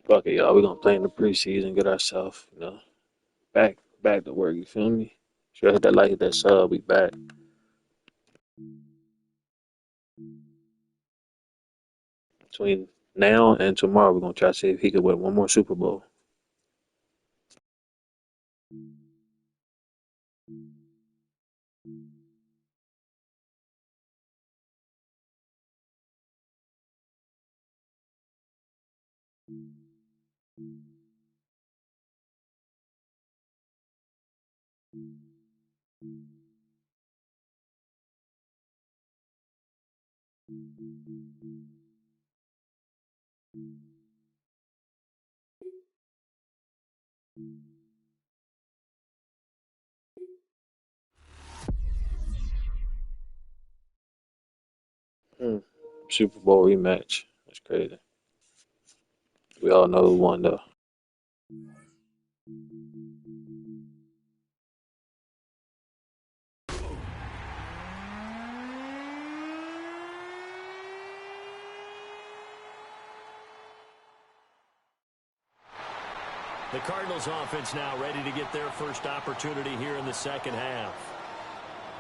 Fuck it, y'all. We're gonna play in the preseason, get ourselves, back to work. You feel me? Sure, hit that like, hit that sub. We back. Between now and tomorrow, we're gonna try to see if he could win one more Super Bowl. Super Bowl rematch. That's crazy. We all know who won though.
The Cardinals offense now ready to get their first opportunity here in the second half.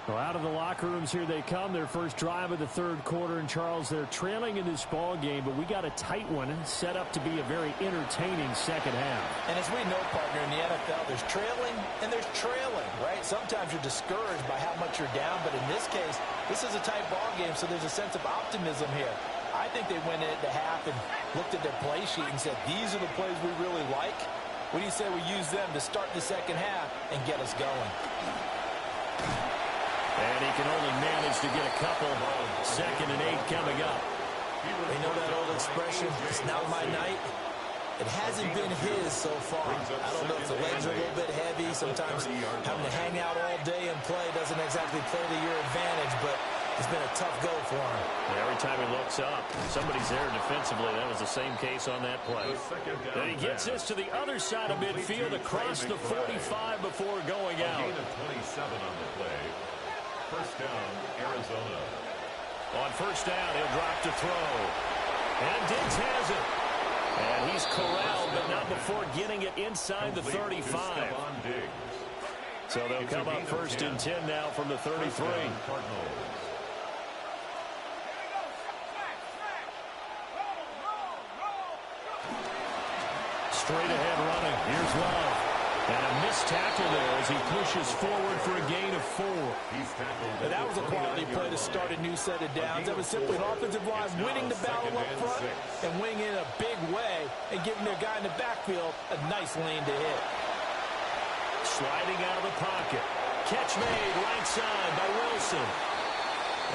Well, out of the locker rooms here they come. Their first drive of the third quarter. And Charles, they're trailing in this ball game, but we got a tight one set up to be a very entertaining second half.
And as we know, partner, in the NFL, there's trailing and there's trailing, right? Sometimes you're discouraged by how much you're down, but in this case, this is a tight ball game, so there's a sense of optimism here. I think they went into half and looked at their play sheet and said, these are the plays we really like. What do you say we use them to start the second half and get us going?
And he can only manage to get a couple. 2nd and 8 coming up.
You know that old expression, it's not my night? It hasn't been his so far. I don't know if the legs are a little bit heavy. Sometimes having to hang out all day and play doesn't exactly play to your advantage, but it's been a tough go for him.
Every time he looks up, somebody's there defensively. That was the same case on that play. And he gets this to the other side of midfield across the 45 before going out.
Gain of 27 on the play. First down, Arizona.
On first down, he'll drop to throw. And Diggs has it. And he's corralled, but not before getting it inside the 35. So they'll come up 1st and 10 now from the 33. straight ahead running. Here's Love. And a missed tackle there as he pushes forward for a gain of 4.
And that was a quality play to start a new set of downs. That was simply an offensive line winning the battle up front and winning in a big way and giving their guy in the backfield a nice lane to hit.
Sliding out of the pocket. Catch made right side by Wilson.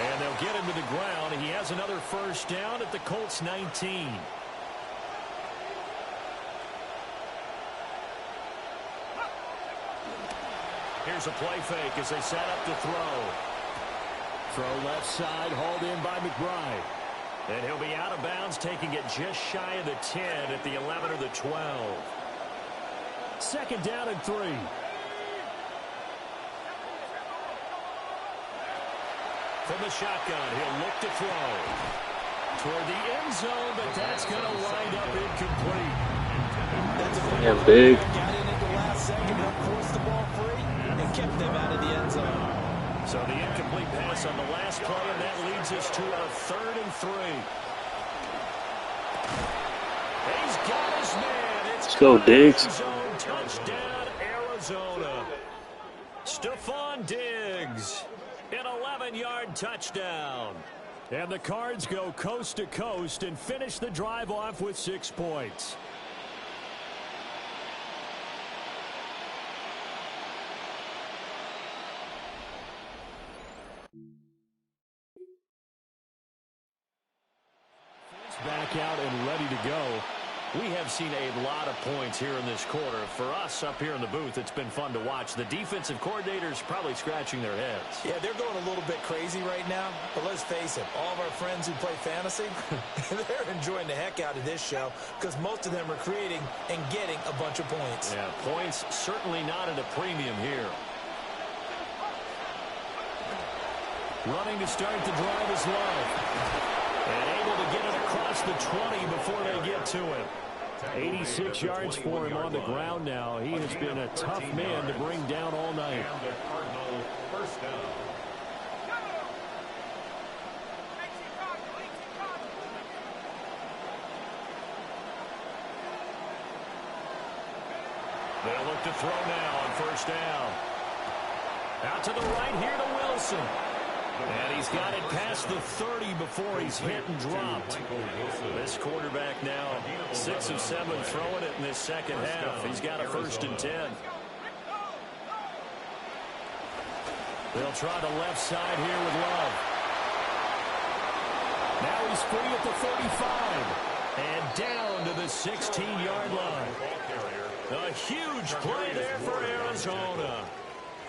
And they'll get him to the ground. He has another first down at the Colts 19. Here's a play fake as they set up to throw. Throw left side, hauled in by McBride. And he'll be out of bounds, taking it just shy of the 10 at the 11 or the 12. Second down and 3. From the shotgun, he'll look to throw. Toward the end zone, but that's going to wind up incomplete.
Yeah, big.
Got in at the last second, helped force the ball free, and kept them out of the end zone.
So the incomplete pass on the last play, and that leads us to a 3rd and 3. He's got his man. It's
Let's go, Diggs.
zone touchdown, Arizona. Stephon Diggs, an 11-yard touchdown. And the Cards go coast to coast and finish the drive off with 6 points. Back out and ready to go. We have seen a lot of points here in this quarter. For us up here in the booth, it's been fun to watch. The defensive coordinators probably scratching their heads.
Yeah, they're going a little bit crazy right now. But let's face it, all of our friends who play fantasy, they're enjoying the heck out of this show because most of them are creating and getting a bunch of points.
Yeah, points certainly not at a premium here. Running to start the drive is Love. And able to get it across the 20 before they get to him. 86 yards for him on the ground now. He has been a tough man to bring down all night. They'll look to throw now on first down. Out to the right here to Wilson. And he's got it past the 30 before he's hit and dropped. This quarterback now 6 of 7 throwing it in this second half. He's got a 1st and 10. They'll try the left side here with Love. Now he's free at the 45. And down to the 16-yard line. A huge play there for Arizona.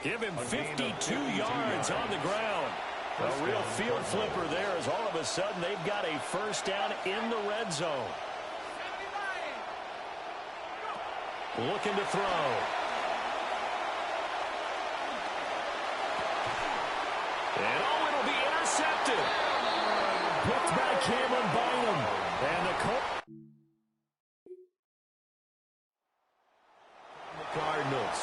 Give him 52 yards on the ground. A real field flipper there as all of a sudden they've got a first down in the red zone. Looking to throw. And it'll be intercepted. Picked by Cameron Bynum. And the Cardinals.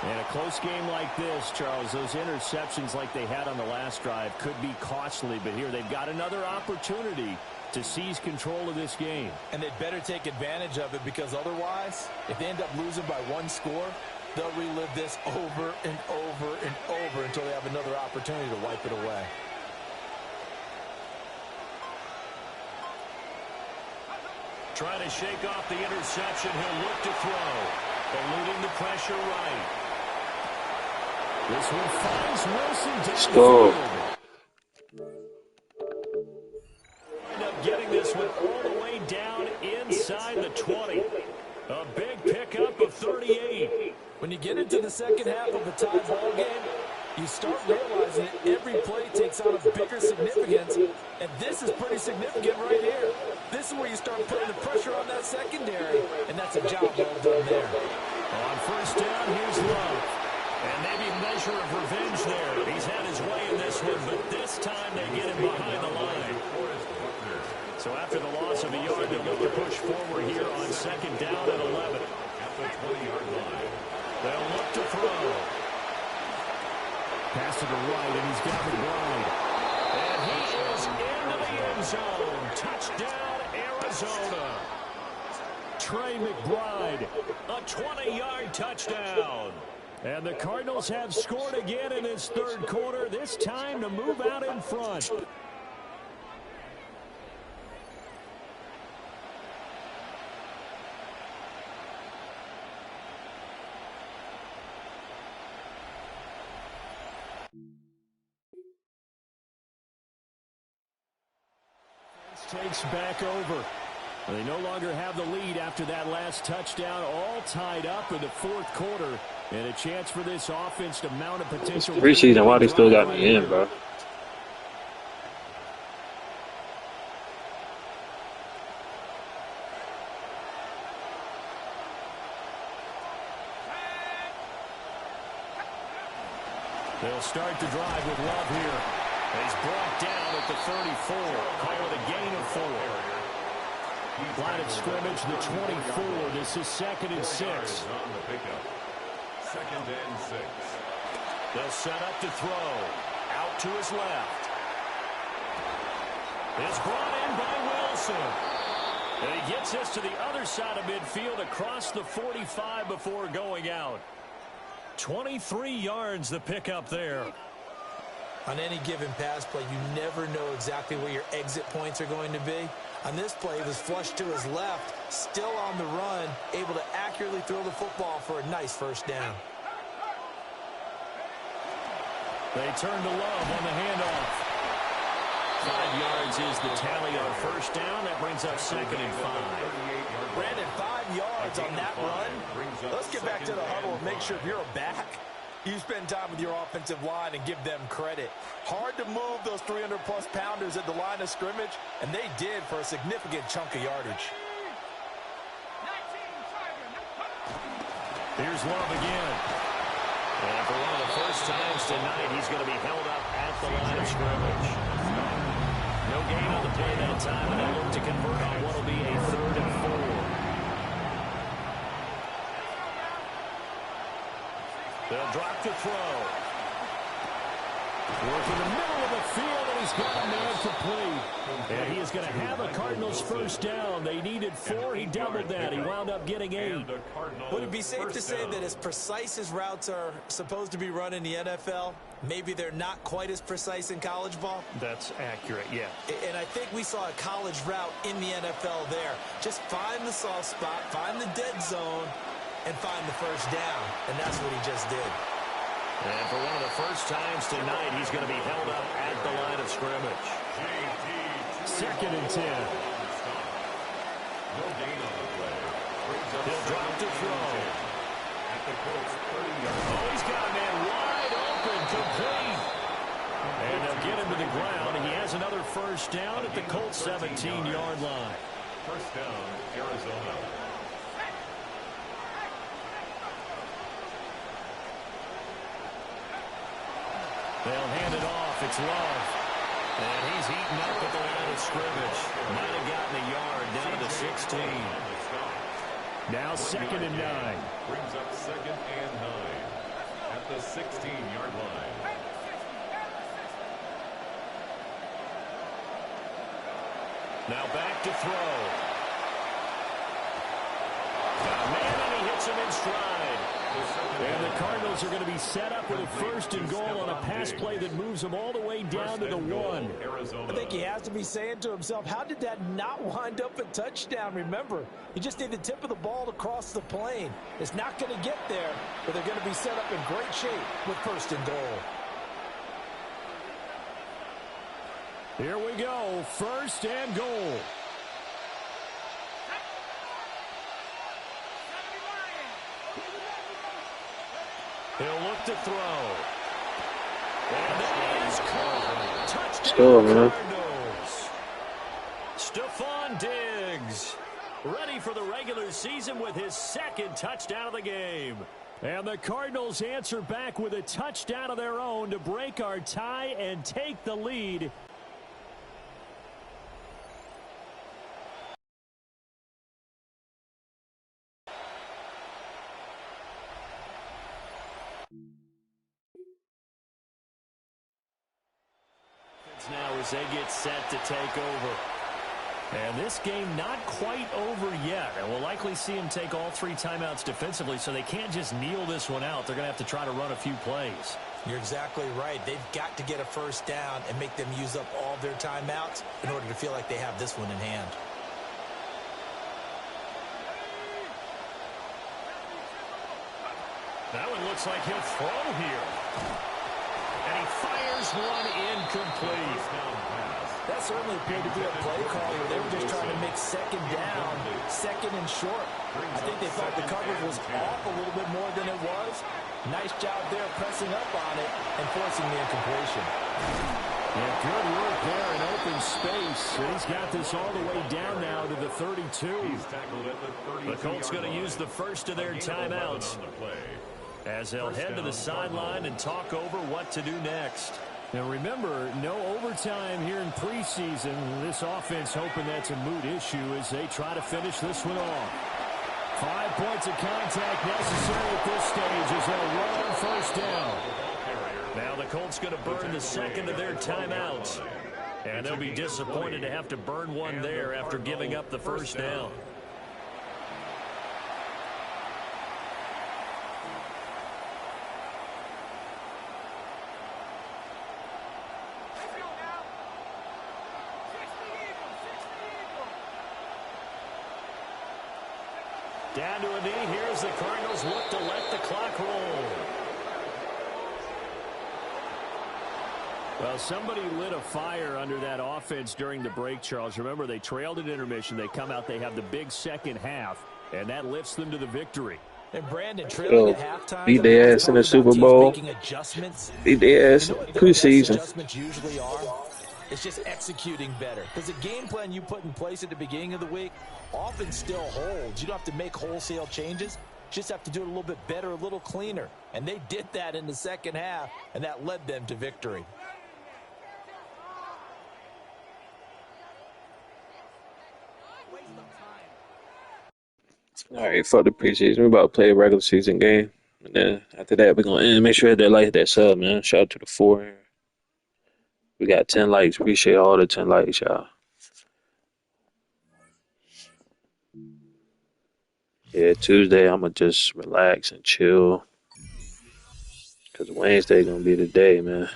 And a close game like this, Charles, those interceptions like they had on the last drive could be costly, but here they've got another opportunity to seize control of this game.
And they'd better take advantage of it because otherwise, if they end up losing by 1 score, they'll relive this over and over and over until they have another opportunity to wipe it away.
Trying to shake off the interception, he'll look to throw, eluding the pressure right. This one finds Wilson down.
Let's go.
End up getting this one all the way down inside the 20. A big pickup of 38.
When you get into the second half of a tie ball game, you start realizing that every play takes on a bigger significance, and this is pretty significant right here. This is where you start putting the pressure on that secondary, and that's a job well done there.
On first down, here's Love. And maybe a measure of revenge there. He's had his way in this one, but this time they get him behind the line. So after the loss of a yard, they'll look to push forward here on second down at 11. At the 20-yard line. They'll look to throw. Pass to the right, and he's got McBride. And he is into the end zone. Touchdown, Arizona. Trey McBride. A 20-yard touchdown. And the Cardinals have scored again in this third quarter, this time to move out in front. Takes back over. They no longer have the lead after that last touchdown, all tied up in the fourth quarter, and a chance for this offense to mount a potential.
Preseason, why they still got me in, bro?
They'll start the drive with Love here. He's brought down at the 34. Call it a gain of 4. Line of scrimmage, the 24. This is 2nd and 6.
On the pickup. 2nd and 6.
They'll set up to throw. Out to his left. It's brought in by Wilson. And he gets us to the other side of midfield across the 45 before going out. 23 yards the pickup there.
On any given pass play, you never know exactly where your exit points are going to be. On this play, he was flushed to his left, still on the run, able to accurately throw the football for a nice first down.
They turn to Love on the handoff. 5 yards is the tally on first down. That brings up 2nd and 5.
Brandon, 5 yards on that run. Let's get back to the huddle and make sure if you're a back, you spend time with your offensive line and give them credit. Hard to move those 300-plus pounders at the line of scrimmage, and they did for a significant chunk of yardage.
Here's Love again. And for one of the first times tonight, he's going to be held up at the line of scrimmage. No gain on the play that time, and they look to convert on what will be a 3rd and 4. They'll drop to throw. Work in the middle of the field, and he's got a man complete. And he is going to have a Cardinals first down. They needed 4. He doubled that. He wound up getting 8.
Would it be safe to say that as precise as routes are supposed to be run in the NFL, maybe they're not quite as precise in college ball?
That's accurate, yeah.
And I think we saw a college route in the NFL there. Just find the soft spot, find the dead zone, and find the first down. And that's what he just did.
And for one of the first times tonight, he's going to be held up at the line of scrimmage. 2nd and 10. He'll drop to throw. Oh, he's got a man wide open, complete. And they'll get him to the ground. He has another first down at the Colts 17-yard line.
First down, Arizona.
They'll hand it off. It's Love. And he's eaten up at the line of scrimmage. Might have gotten a yard down to the 16. Now 2nd and 9.
Brings up 2nd and 9 at the 16-yard line.
Now back to throw. Got a man, and he hits him in stride. And the Cardinals are going to be set up with a 1st and goal on a pass play that moves them all the way down to the 1.
I think he has to be saying to himself, how did that not wind up a touchdown? Remember, you just need the tip of the ball to cross the plane. It's not going to get there, but they're going to be set up in great shape with 1st and goal.
Here we go, 1st and goal. He'll look to throw. And that is caught. Touchdown,
man.
Cardinals. Stephon Diggs, ready for the regular season with his 2nd touchdown of the game. And the Cardinals answer back with a touchdown of their own to break our tie and take the lead. Now as they get set to take over. And this game not quite over yet. Yeah, and we'll likely see him take all 3 timeouts defensively, so they can't just kneel this one out. They're going to have to try to run a few plays.
You're exactly right. They've got to get a first down and make them use up all their timeouts in order to feel like they have this one in hand.
That one looks like he'll throw here. And he fires one incomplete.
That certainly appeared to be a play call where they were just trying to make second down, second and short. I think they thought the coverage was off a little bit more than it was. Nice job there pressing up on it and forcing the incompletion.
Yeah, good work there in open space. And he's got this all the way down now to the 32. The Colts going to use the first of their timeouts as they'll head to the sideline and talk over what to do next. Now remember, no overtime here in preseason. This offense hoping that's a moot issue as they try to finish this one off. 5 points of contact necessary at this stage as they'll run on first down. Now the Colts going to burn the second of their timeouts. And they'll be disappointed to have to burn one there after giving up the first down. Down to a knee. Here's the Cardinals look to let the clock roll. Well, somebody lit a fire under that offense during the break, Charles. Remember, they trailed at intermission. They come out, they have the big second half, and that lifts them to the victory.
And Brandon, trailing at halftime,
beat their ass in the Super Bowl. Beat their ass preseason.
Adjustments usually are. It's just executing better. Because the game plan you put in place at the beginning of the week often still holds. You don't have to make wholesale changes. You just have to do it a little bit better, a little cleaner. And they did that in the second half, and that led them to victory.
All right, fuck the preseason. We're about to play a regular season game. And then after that, we're going to end. Make sure that like that sub, man. Shout out to the 4. We got 10 likes. Appreciate all the 10 likes, y'all. Yeah, Tuesday, I'm going to just relax and chill. Because Wednesday going to be the day, man.